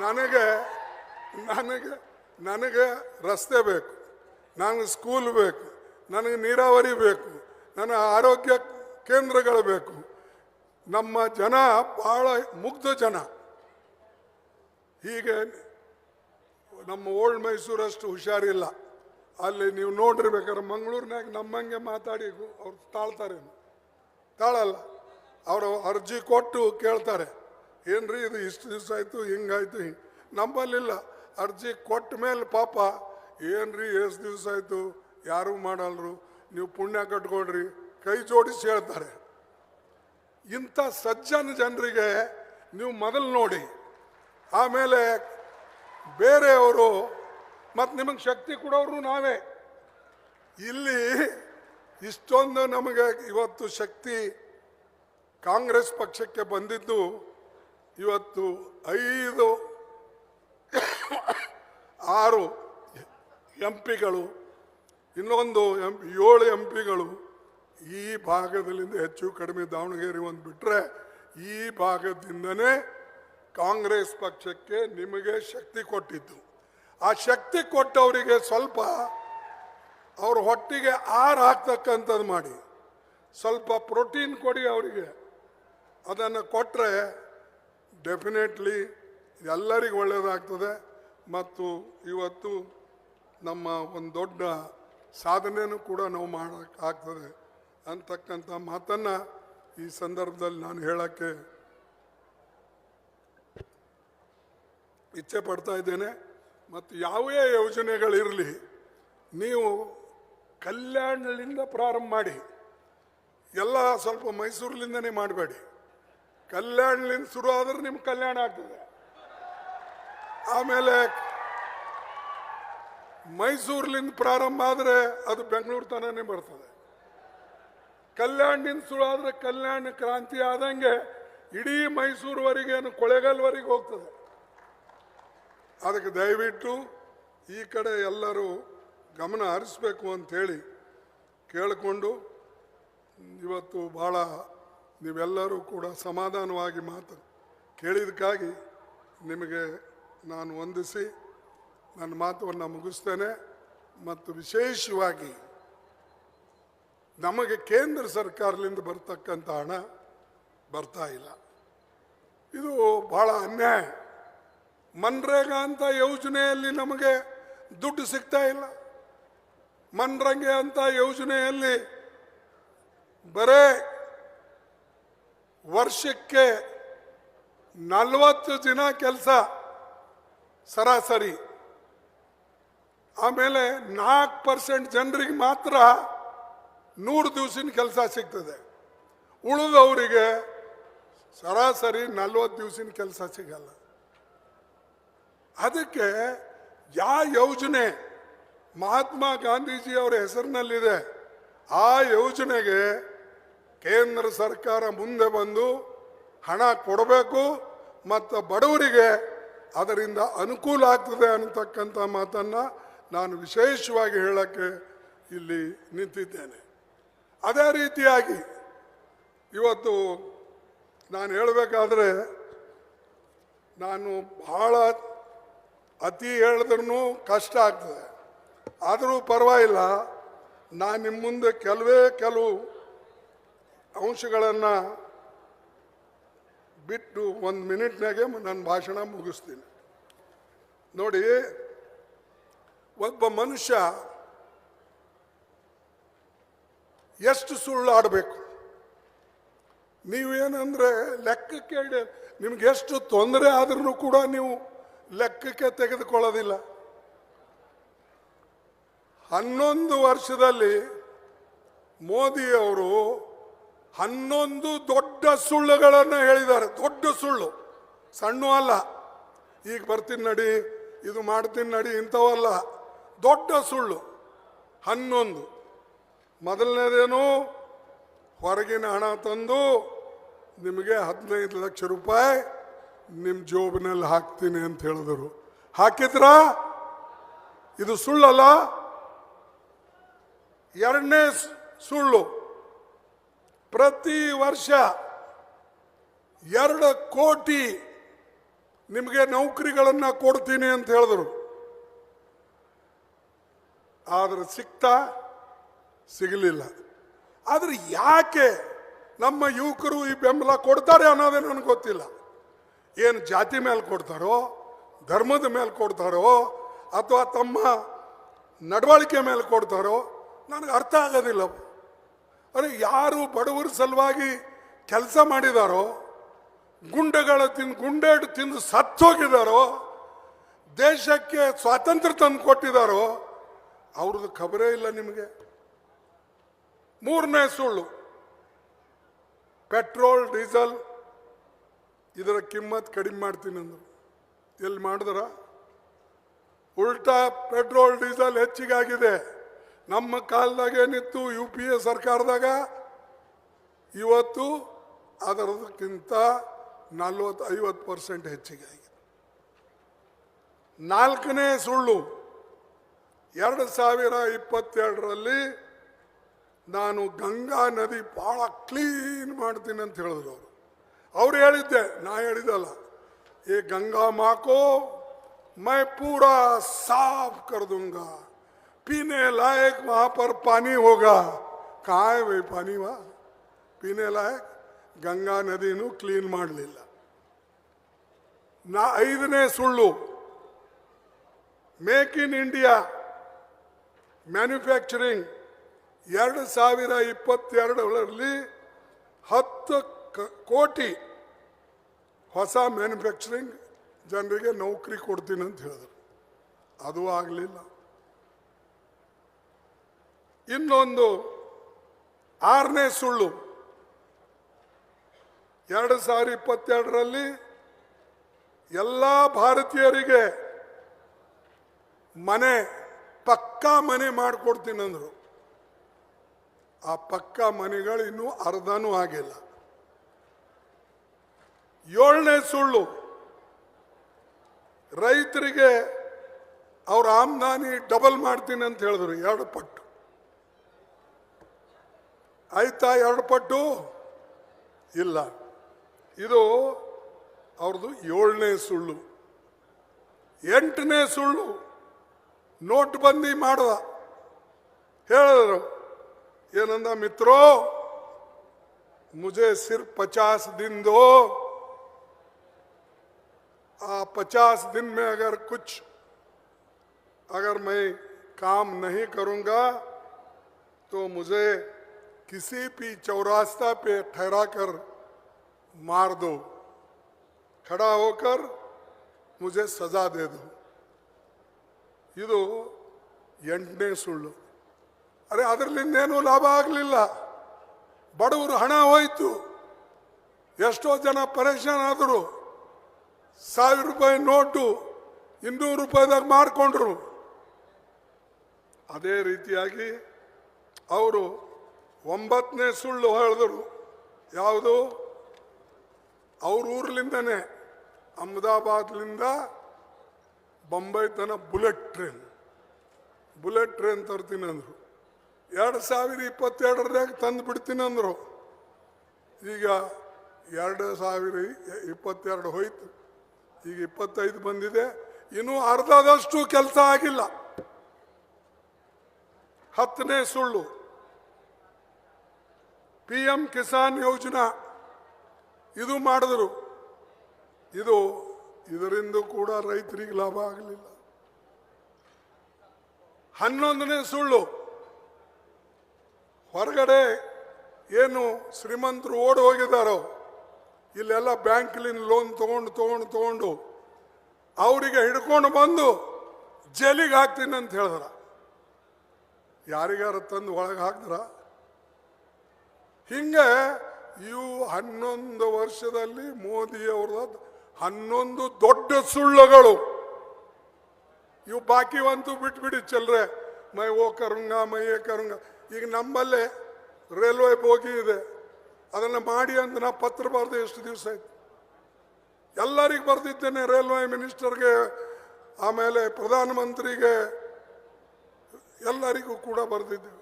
ನನಗೆ ನನಗೆ ನನಗೆ ರಸ್ತೆ ಬೇಕು, ನನಗೆ ಸ್ಕೂಲ್ ಬೇಕು, ನನಗೆ ನೀರಾವರಿ ಬೇಕು, ನನಗೆ ಆರೋಗ್ಯ ಕೇಂದ್ರಗಳು ಬೇಕು. ನಮ್ಮ ಜನ ಭಾಳ ಮುಗ್ಧ ಜನ. ಹೀಗೆ ನಮ್ಮ ಓಲ್ಡ್ ಮೈಸೂರಷ್ಟು ಹುಷಾರಿಲ್ಲ. ಅಲ್ಲಿ ನೀವು ನೋಡಿರ್ಬೇಕಾದ್ರೆ ಮಂಗಳೂರಿನಾಗ ನಮ್ಮಂಗೆ ಮಾತಾಡಿ ಅವ್ರು ತಾಳ್ತಾರೆ, ತಾಳಲ್ಲ. ಅವರು ಅರ್ಜಿ ಕೊಟ್ಟು ಕೇಳ್ತಾರೆ, ಏನ್ರಿ ಇದು ಇಷ್ಟು ದಿವಸ ಆಯಿತು, ಹಿಂಗಾಯ್ತು, ಹಿಂಗೆ. ನಮ್ಮಲ್ಲಿಲ್ಲ, ಅರ್ಜಿ ಕೊಟ್ಟ ಮೇಲೆ ಪಾಪ ಏನ್ರಿ ಎಷ್ಟು ದಿವಸ ಆಯಿತು, ಯಾರೂ ಮಾಡಲ್ರು, ನೀವು ಪುಣ್ಯ ಕಟ್ಕೊಳ್ರಿ, ಕೈ ಜೋಡಿಸಿ ಹೇಳ್ತಾರೆ. ಇಂಥ ಸಜ್ಜನ ಜನರಿಗೆ ನೀವು ಮೊದಲು ನೋಡಿ, ಆಮೇಲೆ ಬೇರೆಯವರು ಮತ್ತು ನಿಮಗೆ ಶಕ್ತಿ ಕೊಡೋರು ನಾವೇ. ಇಲ್ಲಿ ಇಷ್ಟೊಂದು ನಮಗೆ ಇವತ್ತು ಶಕ್ತಿ ಕಾಂಗ್ರೆಸ್ ಪಕ್ಷಕ್ಕೆ ಬಂದಿದ್ದು ಇವತ್ತು 5 6 MP ಗಳು, ಇನ್ನೊಂದು 7 MP ಗಳು ಈ ಭಾಗದಲ್ಲಿಂದ ಹೆಚ್ಚು ಕಡಿಮೆ ದಾವಣಗೆರೆ ಒಂದು ಬಿಟ್ಟರೆ ಈ ಭಾಗದಿಂದನೇ ಕಾಂಗ್ರೆಸ್ ಪಕ್ಷಕ್ಕೆ ನಿಮಗೆ ಶಕ್ತಿ ಕೊಟ್ಟಿದ್ದು. ಆ ಶಕ್ತಿ ಕೊಟ್ಟವರಿಗೆ ಸ್ವಲ್ಪ ಅವ್ರ ಹೊಟ್ಟಿಗೆ ಆರು ಹಾಕ್ತಕ್ಕಂಥದ್ದು ಮಾಡಿ, ಸ್ವಲ್ಪ ಪ್ರೋಟೀನ್ ಕೊಡಿ ಅವರಿಗೆ. ಅದನ್ನು ಕೊಟ್ಟರೆ ಡೆಫಿನೆಟ್ಲಿ ಎಲ್ಲರಿಗೂ ಒಳ್ಳೆಯದಾಗ್ತದೆ. ಮತ್ತು ಇವತ್ತು ನಮ್ಮ ಒಂದು ದೊಡ್ಡ ಸಾಧನೆಯೂ ಕೂಡ ನಾವು ಮಾಡೋಕ್ಕಾಗ್ತದೆ ಅಂತಕ್ಕಂಥ ಮಾತನ್ನು ಈ ಸಂದರ್ಭದಲ್ಲಿ ನಾನು ಹೇಳೋಕ್ಕೆ ಇಚ್ಛೆ ಪಡ್ತಾ ಇದ್ದೇನೆ. ಮತ್ತು ಯಾವುದೇ ಯೋಜನೆಗಳಿರಲಿ, ನೀವು ಕಲ್ಯಾಣದಿಂದ ಪ್ರಾರಂಭ ಮಾಡಿ, ಎಲ್ಲ ಸ್ವಲ್ಪ ಮೈಸೂರಿನಿಂದನೇ ಮಾಡಬೇಡಿ. ಕಲ್ಯಾಣದಿಂದ ಶುರು ಆದರೆ ನಿಮ್ಗೆ ಕಲ್ಯಾಣ ಆಗ್ತದೆ. ಆಮೇಲೆ ಮೈಸೂರಿನಿಂದ ಪ್ರಾರಂಭ ಆದರೆ ಅದು ಬೆಂಗಳೂರು ತನನೇ ಬರ್ತದೆ. ಕಲ್ಯಾಣದಿಂದ ಶುರು ಆದರೆ ಕಲ್ಯಾಣ ಕ್ರಾಂತಿ ಆದಂಗೆ ಇಡೀ ಮೈಸೂರುವರೆಗೆ ಕೊಳೆಗಲ್ವರೆಗೆ ಹೋಗ್ತದೆ. ಅದಕ್ಕೆ ದಯವಿಟ್ಟು ಈ ಕಡೆ ಎಲ್ಲರೂ ಗಮನ ಹರಿಸಬೇಕು ಅಂಥೇಳಿ ಕೇಳಿಕೊಂಡು, ಇವತ್ತು ಭಾಳ ನೀವೆಲ್ಲರೂ ಕೂಡ ಸಮಾಧಾನವಾಗಿ ಮಾತು ಕೇಳಿದಕ್ಕಾಗಿ ನಿಮಗೆ ನಾನು ವಂದಿಸಿ ನನ್ನ ಮಾತನ್ನು ಮುಗಿಸ್ತೇನೆ. ಮತ್ತು ವಿಶೇಷವಾಗಿ ನಮಗೆ ಕೇಂದ್ರ ಸರ್ಕಾರದಿಂದ ಬರ್ತಕ್ಕಂಥ ಹಣ ಬರ್ತಾ ಇಲ್ಲ, ಇದು ಭಾಳ ಅನ್ಯಾಯ. ಮನ್ರೇಗಾ ಅಂತ ಯೋಜನೆಯಲ್ಲಿ ನಮಗೆ ದುಡ್ಡು ಸಿಗ್ತಾ ಇಲ್ಲ. ಮನ್ರಂಗೆ ಅಂತ ಯೋಜನೆಯಲ್ಲಿ ಬರೇ ವರ್ಷಕ್ಕೆ 40 ದಿನ ಕೆಲಸ ಸರಾಸರಿ. ಆಮೇಲೆ 4% ಜನರಿಗೆ ಮಾತ್ರ 100 ದಿವಸಿನ ಕೆಲಸ ಸಿಗ್ತದೆ. ಉಳಿದವರಿಗೆ ಸರಾಸರಿ 40 ದಿವಸಿನ ಕೆಲಸ ಸಿಗಲ್ಲ. ಅದಕ್ಕೆ ಯಾವ ಯೋಜನೆ ಮಹಾತ್ಮ ಗಾಂಧೀಜಿಯವರ ಹೆಸರಿನಲ್ಲಿದೆ ಆ ಯೋಜನೆಗೆ ಕೇಂದ್ರ ಸರ್ಕಾರ ಮುಂದೆ ಬಂದು ಹಣ ಕೊಡಬೇಕು ಮತ್ತು ಬಡವರಿಗೆ ಅದರಿಂದ ಅನುಕೂಲ ಆಗ್ತದೆ ಅನ್ನತಕ್ಕಂಥ ಮಾತನ್ನು ನಾನು ವಿಶೇಷವಾಗಿ ಹೇಳೋಕ್ಕೆ ಇಲ್ಲಿ ನಿಂತಿದ್ದೇನೆ. ಅದೇ ರೀತಿಯಾಗಿ ಇವತ್ತು ನಾನು ಹೇಳಬೇಕಾದ್ರೆ, ನಾನು ಭಾಳ ಅತಿ ಹೇಳಿದ್ರೂ ಕಷ್ಟ ಆಗ್ತದೆ, ಆದರೂ ಪರವಾಗಿಲ್ಲ. ನಾನು ನಿಮ್ಮ ಮುಂದೆ ಕೆಲವು ಅಂಶಗಳನ್ನು ಬಿಟ್ಟು 1 ಮಿನಿಟ್ನಾಗೆ ನನ್ನ ಭಾಷಣ ಮುಗಿಸ್ತೀನಿ. ನೋಡಿ, ಒಬ್ಬ ಮನುಷ್ಯ ಎಷ್ಟು ಸುಳ್ಳು ಆಡಬೇಕು? ನೀವೇನಂದ್ರೆ ಲೆಕ್ಕಕ್ಕೆ ನಿಮ್ಗೆ ಎಷ್ಟು ತೊಂದರೆ ಆದ್ರೂ ಕೂಡ ನೀವು ಲೆಕ್ಕಕ್ಕೆ ತೆಗೆದುಕೊಳ್ಳೋದಿಲ್ಲ. 11 ವರ್ಷದಲ್ಲಿ ಮೋದಿಯವರು 11 ದೊಡ್ಡ ಸುಳ್ಳುಗಳನ್ನು ಹೇಳಿದ್ದಾರೆ. ದೊಡ್ಡ ಸುಳ್ಳು, ಸಣ್ಣ ಅಲ್ಲ. ಈಗ ಬರ್ತೀನಿ ನಡಿ, ಇದು ಮಾಡ್ತೀನಿ ನಡಿ, ಇಂಥವಲ್ಲ. ದೊಡ್ಡ ಸುಳ್ಳು 11. ಮೊದಲನೇದೇನು, ಹೊರಗಿನ ಹಣ ತಂದು ನಿಮಗೆ 15 ಲಕ್ಷ ರೂಪಾಯಿ ನಿಮ್ಮ ಜೋಬಿನಲ್ಲಿ ಹಾಕ್ತೀನಿ ಅಂತ ಹೇಳಿದರು. ಹಾಕಿದ್ರ? ಇದು ಸುಳ್ಳಲ್ಲ? ಎರಡನೇ ಸುಳ್ಳು, ಪ್ರತಿ ವರ್ಷ 2 ಕೋಟಿ ನಿಮಗೆ ನೌಕರಿಗಳನ್ನು ಕೊಡ್ತೀನಿ ಅಂತ ಹೇಳಿದ್ರು. ಆದ್ರೆ ಸಿಗಲಿಲ್ಲ. ಆದ್ರೆ ಯಾಕೆ ನಮ್ಮ ಯುವಕರು ಈ ಬೆಂಬಲ ಕೊಡ್ತಾರೆ ಅನ್ನೋದೇ ನನಗೆ ಗೊತ್ತಿಲ್ಲ. ಏನು ಜಾತಿ ಮೇಲೆ ಕೊಡ್ತಾರೋ, ಧರ್ಮದ ಮೇಲೆ ಕೊಡ್ತಾರೋ, ಅಥವಾ ತಮ್ಮ ನಡವಳಿಕೆ ಮೇಲೆ ಕೊಡ್ತಾರೋ ನನಗೆ ಅರ್ಥ ಆಗೋದಿಲ್ಲ. ಅರೆ, ಯಾರು ಬಡವರ ಸಲುವಾಗಿ ಕೆಲಸ ಮಾಡಿದಾರೋ, ಗುಂಡೇಟು ತಿಂದು ಸತ್ತೋಗಿದಾರೋ, ದೇಶಕ್ಕೆ ಸ್ವಾತಂತ್ರ್ಯ ತಂದು ಕೊಟ್ಟಿದಾರೋ ಅವ್ರದ್ದು ಖಬರೇ ಇಲ್ಲ ನಿಮಗೆ. ಮೂರನೇ ಸುಳ್ಳು, ಪೆಟ್ರೋಲ್ ಡೀಸೆಲ್ ಇದರ ಕಿಮ್ಮತ್ ಕಡಿಮೆ ಮಾಡ್ತೀನಿ ಅಂದರು. ಎಲ್ಲಿ ಮಾಡಿದ್ರ? ಉಲ್ಟಾ ಪೆಟ್ರೋಲ್ ಡೀಸೆಲ್ ಹೆಚ್ಚಿಗಾಗಿದೆ. ನಮ್ಮ ಕಾಲದಾಗ ಏನಿತ್ತು UPA ಸರ್ಕಾರದಾಗ, ಇವತ್ತು ಅದರದಕ್ಕಿಂತ 40-50% ಹೆಚ್ಚಿಗೆ ಆಗಿದೆ. ನಾಲ್ಕನೇ ಸುಳ್ಳು, 2022ರಲ್ಲಿ ನಾನು ಗಂಗಾ ನದಿ ಬಹಳ ಕ್ಲೀನ್ ಮಾಡ್ತೀನಿ ಅಂತ ಹೇಳಿದ್ರು ಅವ್ರು ಹೇಳಿದ್ದೆ, ನಾ ಹೇಳಿದಲ್ಲ. ये गंगा माँ को मैं पूरा साफ कर दूंगा, पीने लायक वहां पर पानी होगा. कहाँ है भाई पानी? वहां पीने लायक गंगा नदीनु क्लीन ಮಾಡಲಿಲ್ಲ. ಐದನೇ ಸುಳ್ಳು, ಮೇಕ್ ಇನ್ ಇಂಡಿಯಾ ಮ್ಯಾನುಫ್ಯಾಕ್ಚರಿಂಗ್ 2022ರಲ್ಲಿ 10 ಕೋಟಿ ಹೊಸ ಮ್ಯಾನುಫ್ಯಾಕ್ಚರಿಂಗ್ ಜನರಿಗೆ ನೌಕರಿ ಕೊಡ್ತೀನಿ ಅಂತ ಹೇಳಿದ್ರು. ಅದು ಆಗಲಿಲ್ಲ. ಇನ್ನೊಂದು 6ನೇ ಸುಳ್ಳು, 2022ರಲ್ಲಿ ಎಲ್ಲ ಭಾರತೀಯರಿಗೆ ಪಕ್ಕಾ ಮನೆ ಮಾಡಿಕೊಡ್ತೀನಿ ಅಂದರು. ಆ ಪಕ್ಕಾ ಮನೆಗಳು ಇನ್ನೂ ಅರ್ಧನೂ ಆಗಿಲ್ಲ. 7ನೇ ಸುಳ್ಳು, ರೈತರಿಗೆ ಅವ್ರ ಆಮದಾನಿ ಡಬಲ್ ಮಾಡ್ತೀನಿ ಅಂತ ಹೇಳಿದ್ರು. 2 ಪಟ್ಟು ಆಯ್ತಾ? 2 ಪಟ್ಟು ಇಲ್ಲ. ಇದು ಅವ್ರದ್ದು 7ನೇ ಸುಳ್ಳು. 8ನೇ ಸುಳ್ಳು, ನೋಟ್ಬಂದಿ ಮಾಡ್ದ. ಹೇಳಿದ್ರು ಏನಂದ, ಮಿತ್ರೋ मुझे सिर्फ 50 दिन दो, 50 दिन में अगर मैं काम नहीं करूंगा तो मुझे किसी भी चौरास्ता पे ठहरा कर मार दो, खड़ा होकर मुझे सजा दे दो. ಇದು 8ನೇ ಸುಳ್ಳು. ಅರೆ, ಅದರಲ್ಲಿಂದೇನೂ ಲಾಭ ಆಗಲಿಲ್ಲ. ಬಡವರು ಹಣ ಹೋಯ್ತು. ಎಷ್ಟೋ ಜನ ಪರೇಶಾನ್ ಆದರು. 1000 ರೂಪಾಯಿ ನೋಟು 200 ರೂಪಾಯಿದಾಗ ಮಾರ್ಕೊಂಡ್ರು. ಅದೇ ರೀತಿಯಾಗಿ ಅವರು 9ನೇ ಸುಳ್ಳು ಹೇಳಿದ್ರು. ಯಾವುದು? ಅವ್ರ ಊರ್ಲಿಂದನೇ, ಅಹಮದಾಬಾದ್ಲಿಂದ ಬೊಂಬೈ ತನ ಬುಲೆಟ್ ಟ್ರೈನ್ ತರ್ತೀನಿ ಅಂದರು. 2022ರಾಗ ತಂದು ಬಿಡ್ತೀನಿ ಅಂದರು. ಈಗ 2022 ಹೋಯ್ತು, ಈಗ 25 ಬಂದಿದೆ. ಇನ್ನೂ ಅರ್ಧದಷ್ಟು ಕೆಲಸ ಆಗಿಲ್ಲ. 10ನೇ ಸುಳ್ಳು, PM ಕಿಸಾನ್ ಯೋಜನಾ ಇದು ಮಾಡಿದ್ರು. ಇದರಿಂದ ಕೂಡ ರೈತರಿಗೆ ಲಾಭ ಆಗಲಿಲ್ಲ. 11ನೇ ಸುಳ್ಳು, ಹೊರಗಡೆ ಏನು ಶ್ರೀಮಂತರು ಓಡಿ ಹೋಗಿದ್ದಾರೋ ಇಲ್ಲೆಲ್ಲ ಬ್ಯಾಂಕ್ಲಿಂದ ಲೋನ್ ತಗೊಂಡು ಅವರಿಗೆ ಹಿಡ್ಕೊಂಡು ಬಂದು ಜೈಲಿಗೆ ಹಾಕ್ತೀನಿ ಅಂತ ಹೇಳಿದ್ರ. ಯಾರಿಗಾರ ತಂದು ಒಳಗೆ ಹಾಕಿದ್ರ? ಹಿಂಗೆ ಇವು 11 ವರ್ಷದಲ್ಲಿ ಮೋದಿ ಅವ್ರದ್ದು 11 ದೊಡ್ಡ ಸುಳ್ಳುಗಳು. ಇವು ಬಾಕಿವಂತೂ ಬಿಟ್ಬಿಡಿ ಚಲ್ರೆ, ಮೈ ಓ ಕರುಂಗ ಮೈಯೇ ಕರುಂಗ. ಈಗ ನಮ್ಮಲ್ಲೇ ರೈಲ್ವೆ ಬೋಗಿ ಇದೆ, ಅದನ್ನು ಮಾಡಿ ಅಂತ ನಾ ಪತ್ರ ಬರೆದು ಎಷ್ಟು ದಿವಸ ಆಯ್ತು. ಎಲ್ಲರಿಗೆ ಬರೆದಿದ್ದೇನೆ, ರೈಲ್ವೆ ಮಿನಿಸ್ಟರ್ಗೆ, ಆಮೇಲೆ ಪ್ರಧಾನಮಂತ್ರಿಗೆ, ಎಲ್ಲರಿಗೂ ಕೂಡ ಬರೆದಿದ್ದೇವೆ.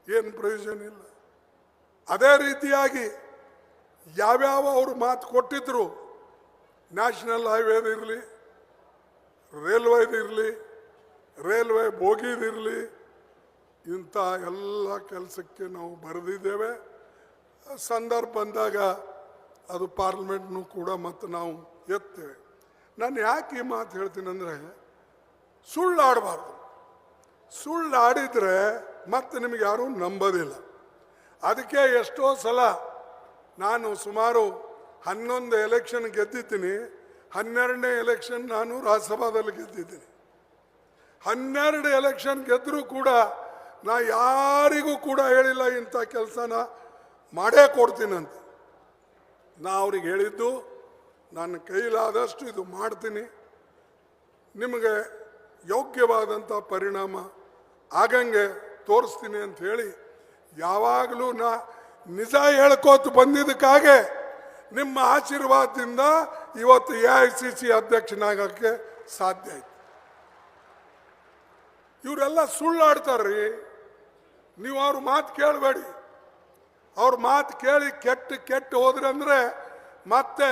ಏನು ಪ್ರಯೋಜನ ಇಲ್ಲ. ಅದೇ ರೀತಿಯಾಗಿ ಯಾವ್ಯಾವ ಅವರು ಮಾತು ಕೊಟ್ಟಿದ್ರು, ನ್ಯಾಷನಲ್ ಹೈವೇದಿರಲಿ, ರೈಲ್ವೆದಿರಲಿ, ರೈಲ್ವೆ ಬೋಗಿದಿರಲಿ, ಇಂಥ ಎಲ್ಲ ಕೆಲಸಕ್ಕೆ ನಾವು ಬರೆದಿದ್ದೇವೆ. ಸಂದರ್ಭ ಬಂದಾಗ ಅದು ಪಾರ್ಲಿಮೆಂಟ್ನು ಕೂಡ ಮತ್ತು ನಾವು ಎತ್ತೇವೆ. ನಾನು ಯಾಕೆ ಈ ಮಾತು ಹೇಳ್ತೀನಿ ಅಂದರೆ, ಸುಳ್ಳಾಡಬಾರ್ದು. ಸುಳ್ಳಾಡಿದರೆ ಮತ್ತೆ ನಿಮಗೆ ಯಾರೂ ನಂಬೋದಿಲ್ಲ. ಅದಕ್ಕೆ ಎಷ್ಟೋ ಸಲ ನಾನು ಸುಮಾರು 11 ಎಲೆಕ್ಷನ್ ಗೆದ್ದಿದ್ದೀನಿ. 12ನೇ ಎಲೆಕ್ಷನ್ ನಾನು ರಾಜ್ಯಸಭಾದಲ್ಲಿ ಗೆದ್ದಿದ್ದೀನಿ. 12 ಎಲೆಕ್ಷನ್ ಗೆದ್ದರೂ ಕೂಡ ನಾ ಯಾರಿಗೂ ಕೂಡ ಹೇಳಿಲ್ಲ ಇಂಥ ಕೆಲಸನ ಮಾಡೇ ಕೊಡ್ತೀನಂತ. ನಾ ಅವ್ರಿಗೆ ಹೇಳಿದ್ದು, ನನ್ನ ಕೈಲಾದಷ್ಟು ಇದು ಮಾಡ್ತೀನಿ, ನಿಮಗೆ ಯೋಗ್ಯವಾದಂಥ ಪರಿಣಾಮ ಆಗಂಗೆ ತೋರಿಸ್ತೀನಿ ಅಂತ ಹೇಳಿ ಯಾವಾಗಲೂ ನಾ ನಿಜ ಹೇಳ್ಕೋತ ಬಂದಿದ್ದಕ್ಕಾಗೆ ನಿಮ್ಮ ಆಶೀರ್ವಾದದಿಂದ ಇವತ್ತು AICC ಅಧ್ಯಕ್ಷನಾಗಕ್ಕೆ ಸಾಧ್ಯ ಆಯ್ತು. ಇವರೆಲ್ಲ ಸುಳ್ಳಾಡ್ತಾರ್ರಿ. ನೀವು ಅವ್ರ ಮಾತು ಕೇಳಬೇಡಿ. ಅವ್ರ ಮಾತು ಕೇಳಿ ಕೆಟ್ಟು ಹೋದ್ರೆ ಅಂದರೆ ಮತ್ತೆ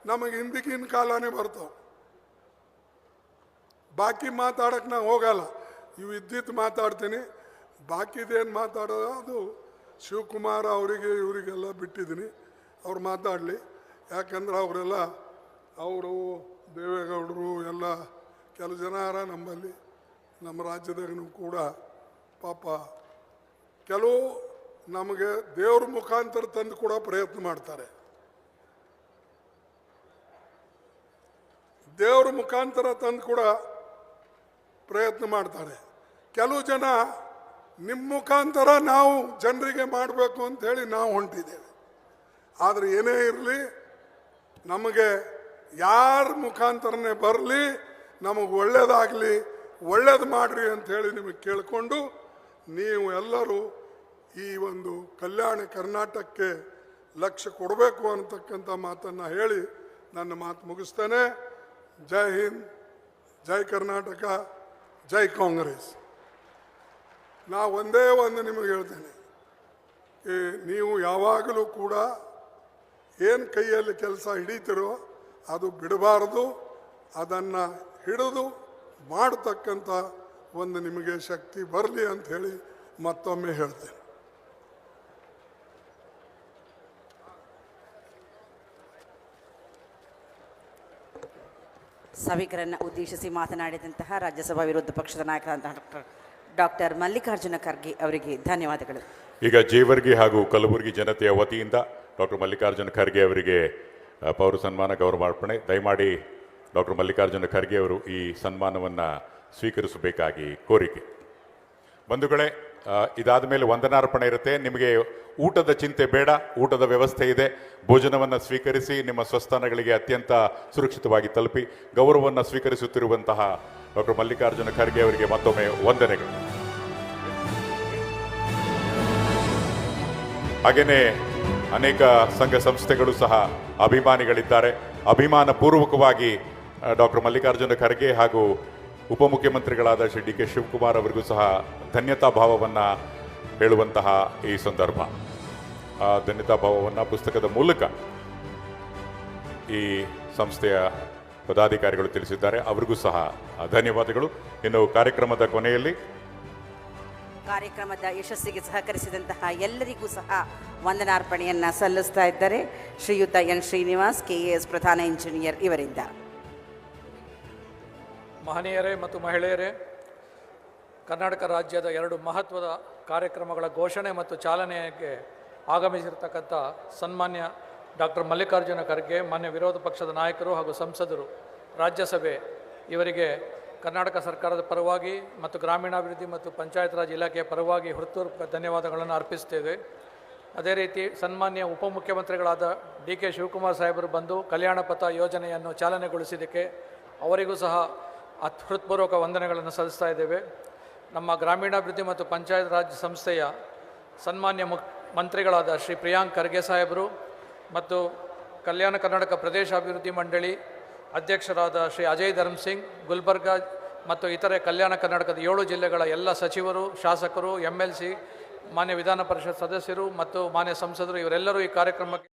ನಮಗೆ ಹಿಂದಿಗಿನ ಕಾಲನೇ ಬರ್ತಾವೆ. ಬಾಕಿ ಮಾತಾಡಕ್ಕೆ ನಾ ಹೋಗಲ್ಲ. ಇವು ಇದ್ದಿದ್ದು ಮಾತಾಡ್ತೀನಿ. ಬಾಕಿದೇನು ಮಾತಾಡೋದು ಅದು ಶಿವಕುಮಾರ್ ಅವರಿಗೆ ಇವರಿಗೆಲ್ಲ ಬಿಟ್ಟಿದ್ದೀನಿ. ಅವ್ರು ಮಾತಾಡಲಿ. ಯಾಕಂದ್ರೆ ಅವರು ದೇವೇಗೌಡರು ಎಲ್ಲ ಕೆಲವು ಜನ ನಮ್ಮಲ್ಲಿ ನಮ್ಮ ರಾಜ್ಯದಾಗೂ ಕೂಡ ಪಾಪ ಕೆಲವು ನಮಗೆ ದೇವ್ರ ಮುಖಾಂತರ ತಂದು ಕೂಡ ಪ್ರಯತ್ನ ಮಾಡ್ತಾರೆ. ದೇವ್ರ ಮುಖಾಂತರ ತಂದು ಕೂಡ ಪ್ರಯತ್ನ ಮಾಡ್ತಾರೆ. ಕೆಲವು ಜನ ನಿಮ್ಮ ಮುಖಾಂತರ ನಾವು ಜನರಿಗೆ ಮಾಡಬೇಕು ಅಂತ ಹೇಳಿ ನಾವು ಹೊಂಟಿದ್ದೇವೆ. ಆದರೆ ಏನೇ ಇರಲಿ, ನಮಗೆ ಯಾರ ಮುಖಾಂತರನೇ ಬರಲಿ, ನಮಗೆ ಒಳ್ಳೇದಾಗಲಿ, ಒಳ್ಳೇದು ಮಾಡ್ರಿ ಅಂತ ಹೇಳಿ ನಿಮಗೆ ಕೇಳಿಕೊಂಡು ನೀವು ಎಲ್ಲರೂ ಈ ಒಂದು ಕಲ್ಯಾಣ ಕರ್ನಾಟಕಕ್ಕೆ ಲಕ್ಷ್ಯ ಕೊಡಬೇಕು ಅನ್ನತಕ್ಕಂಥ ಮಾತನ್ನು ಹೇಳಿ ನನ್ನ ಮಾತು ಮುಗಿಸ್ತೇನೆ. ಜೈ ಹಿಂದ್, ಜೈ ಕರ್ನಾಟಕ, ಜೈ ಕಾಂಗ್ರೆಸ್. ನಾ ಒಂದೇ ಒಂದು ನಿಮಗೆ ಹೇಳ್ತೇನೆ, ನೀವು ಯಾವಾಗಲೂ ಕೂಡ ಏನು ಕೈಯಲ್ಲಿ ಕೆಲಸ ಹಿಡಿತೀರೋ ಅದು ಬಿಡಬಾರ್ದು. ಅದನ್ನು ಹಿಡಿದು ಮಾಡತಕ್ಕಂಥ ಒಂದು ನಿಮಗೆ ಶಕ್ತಿ ಬರಲಿ ಅಂತ ಹೇಳಿ ಮತ್ತೊಮ್ಮೆ ಹೇಳ್ತೇನೆ. ಸಭಿಕರನ್ನು ಉದ್ದೇಶಿಸಿ ಮಾತನಾಡಿದಂತಹ ರಾಜ್ಯಸಭಾ ವಿರೋಧ ಪಕ್ಷದ ನಾಯಕರಾದಂತಹ ಡಾಕ್ಟರ್ ಮಲ್ಲಿಕಾರ್ಜುನ ಖರ್ಗೆ ಅವರಿಗೆ ಧನ್ಯವಾದಗಳು. ಈಗ ಜೇವರ್ಗಿ ಹಾಗೂ ಕಲಬುರಗಿ ಜನತೆಯ ವತಿಯಿಂದ ಡಾಕ್ಟರ್ ಮಲ್ಲಿಕಾರ್ಜುನ ಖರ್ಗೆ ಅವರಿಗೆ ಪೌರ ಸನ್ಮಾನ ಗೌರವಾರ್ಪಣೆ. ದಯಮಾಡಿ ಡಾಕ್ಟರ್ ಮಲ್ಲಿಕಾರ್ಜುನ ಖರ್ಗೆ ಅವರು ಈ ಸನ್ಮಾನವನ್ನು ಸ್ವೀಕರಿಸಬೇಕಾಗಿ ಕೋರಿಕೆ. ಬಂಧುಗಳೇ, ಇದಾದ ಮೇಲೆ ವಂದನಾರ್ಪಣೆ ಇರುತ್ತೆ. ನಿಮಗೆ ಊಟದ ಚಿಂತೆ ಬೇಡ, ಊಟದ ವ್ಯವಸ್ಥೆ ಇದೆ. ಭೋಜನವನ್ನು ಸ್ವೀಕರಿಸಿ ನಿಮ್ಮ ಸ್ವಸ್ಥಾನಗಳಿಗೆ ಅತ್ಯಂತ ಸುರಕ್ಷಿತವಾಗಿ ತಲುಪಿ. ಗೌರವವನ್ನು ಸ್ವೀಕರಿಸುತ್ತಿರುವಂತಹ ಡಾಕ್ಟರ್ ಮಲ್ಲಿಕಾರ್ಜುನ ಖರ್ಗೆ ಅವರಿಗೆ ಮತ್ತೊಮ್ಮೆ ವಂದನೆಗಳು. ಹಾಗೆಯೇ ಅನೇಕ ಸಂಘ ಸಂಸ್ಥೆಗಳು ಸಹ ಅಭಿಮಾನಿಗಳಿದ್ದಾರೆ. ಅಭಿಮಾನ ಪೂರ್ವಕವಾಗಿ ಡಾಕ್ಟರ್ ಮಲ್ಲಿಕಾರ್ಜುನ ಖರ್ಗೆ ಹಾಗೂ ಉಪಮುಖ್ಯಮಂತ್ರಿಗಳಾದ ಶ್ರೀ DK ಶಿವಕುಮಾರ್ ಅವರಿಗೂ ಸಹ ಧನ್ಯತಾ ಭಾವವನ್ನು ಹೇಳುವಂತಹ ಈ ಸಂದರ್ಭ. ಆ ಧನ್ಯತಾ ಭಾವವನ್ನು ಪುಸ್ತಕದ ಮೂಲಕ ಈ ಸಂಸ್ಥೆಯ ಪದಾಧಿಕಾರಿಗಳು ತಿಳಿಸಿದ್ದಾರೆ. ಅವರಿಗೂ ಸಹ ಧನ್ಯವಾದಗಳು. ಇನ್ನು ಕಾರ್ಯಕ್ರಮದ ಕೊನೆಯಲ್ಲಿ ಕಾರ್ಯಕ್ರಮದ ಯಶಸ್ಸಿಗೆ ಸಹಕರಿಸಿದಂತಹ ಎಲ್ಲರಿಗೂ ಸಹ ವಂದನಾರ್ಪಣೆಯನ್ನು ಸಲ್ಲಿಸ್ತಾ ಇದ್ದಾರೆ ಶ್ರೀಯುತ ಎನ್ ಶ್ರೀನಿವಾಸ್ KAS ಪ್ರಧಾನ ಇಂಜಿನಿಯರ್ ಇವರಿಂದ. ಮಹನೀಯರೇ ಮತ್ತು ಮಹಿಳೆಯರೇ, ಕರ್ನಾಟಕ ರಾಜ್ಯದ 2 ಮಹತ್ವದ ಕಾರ್ಯಕ್ರಮಗಳ ಘೋಷಣೆ ಮತ್ತು ಚಾಲನೆಗೆ ಆಗಮಿಸಿರ್ತಕ್ಕಂಥ ಸನ್ಮಾನ್ಯ ಡಾಕ್ಟರ್ ಮಲ್ಲಿಕಾರ್ಜುನ ಖರ್ಗೆ, ಮಾನ್ಯ ವಿರೋಧ ಪಕ್ಷದ ನಾಯಕರು ಹಾಗೂ ಸಂಸದರು, ರಾಜ್ಯಸಭೆ ಇವರಿಗೆ ಕರ್ನಾಟಕ ಸರ್ಕಾರದ ಪರವಾಗಿ ಮತ್ತು ಗ್ರಾಮೀಣಾಭಿವೃದ್ಧಿ ಮತ್ತು ಪಂಚಾಯತ್ ರಾಜ್ ಇಲಾಖೆಯ ಪರವಾಗಿ ಹೃತ್ಪೂರ್ವಕ ಧನ್ಯವಾದಗಳನ್ನು ಅರ್ಪಿಸ್ತೇವೆ. ಅದೇ ರೀತಿ ಸನ್ಮಾನ್ಯ ಉಪಮುಖ್ಯಮಂತ್ರಿಗಳಾದ DK ಶಿವಕುಮಾರ್ ಸಾಹೇಬರು ಬಂದು ಕಲ್ಯಾಣ ಪಥ ಯೋಜನೆಯನ್ನು ಚಾಲನೆಗೊಳಿಸಿದ್ದಕ್ಕೆ ಅವರಿಗೂ ಸಹ ಹೃತ್ಪೂರ್ವಕ ವಂದನೆಗಳನ್ನು ಸಲ್ಲಿಸ್ತಾ ಇದ್ದೇವೆ. ನಮ್ಮ ಗ್ರಾಮೀಣಾಭಿವೃದ್ಧಿ ಮತ್ತು ಪಂಚಾಯತ್ ರಾಜ್ ಸಂಸ್ಥೆಯ ಸನ್ಮಾನ್ಯ ಮಂತ್ರಿಗಳಾದ ಶ್ರೀ ಪ್ರಿಯಾಂಕ್ ಖರ್ಗೆ ಸಾಹೇಬರು ಮತ್ತು ಕಲ್ಯಾಣ ಕರ್ನಾಟಕ ಪ್ರದೇಶಾಭಿವೃದ್ಧಿ ಮಂಡಳಿ ಅಧ್ಯಕ್ಷರಾದ ಶ್ರೀ ಅಜಯ್ ಧರ್ಮ್ ಸಿಂಗ್, ಗುಲ್ಬರ್ಗಾ ಮತ್ತು ಇತರೆ ಕಲ್ಯಾಣ ಕರ್ನಾಟಕದ 7 ಜಿಲ್ಲೆಗಳ ಎಲ್ಲ ಸಚಿವರು, ಶಾಸಕರು, MLC, ಮಾನ್ಯ ವಿಧಾನ ಪರಿಷತ್ ಸದಸ್ಯರು ಮತ್ತು ಮಾನ್ಯ ಸಂಸದರು ಇವರೆಲ್ಲರೂ ಈ ಕಾರ್ಯಕ್ರಮಕ್ಕೆ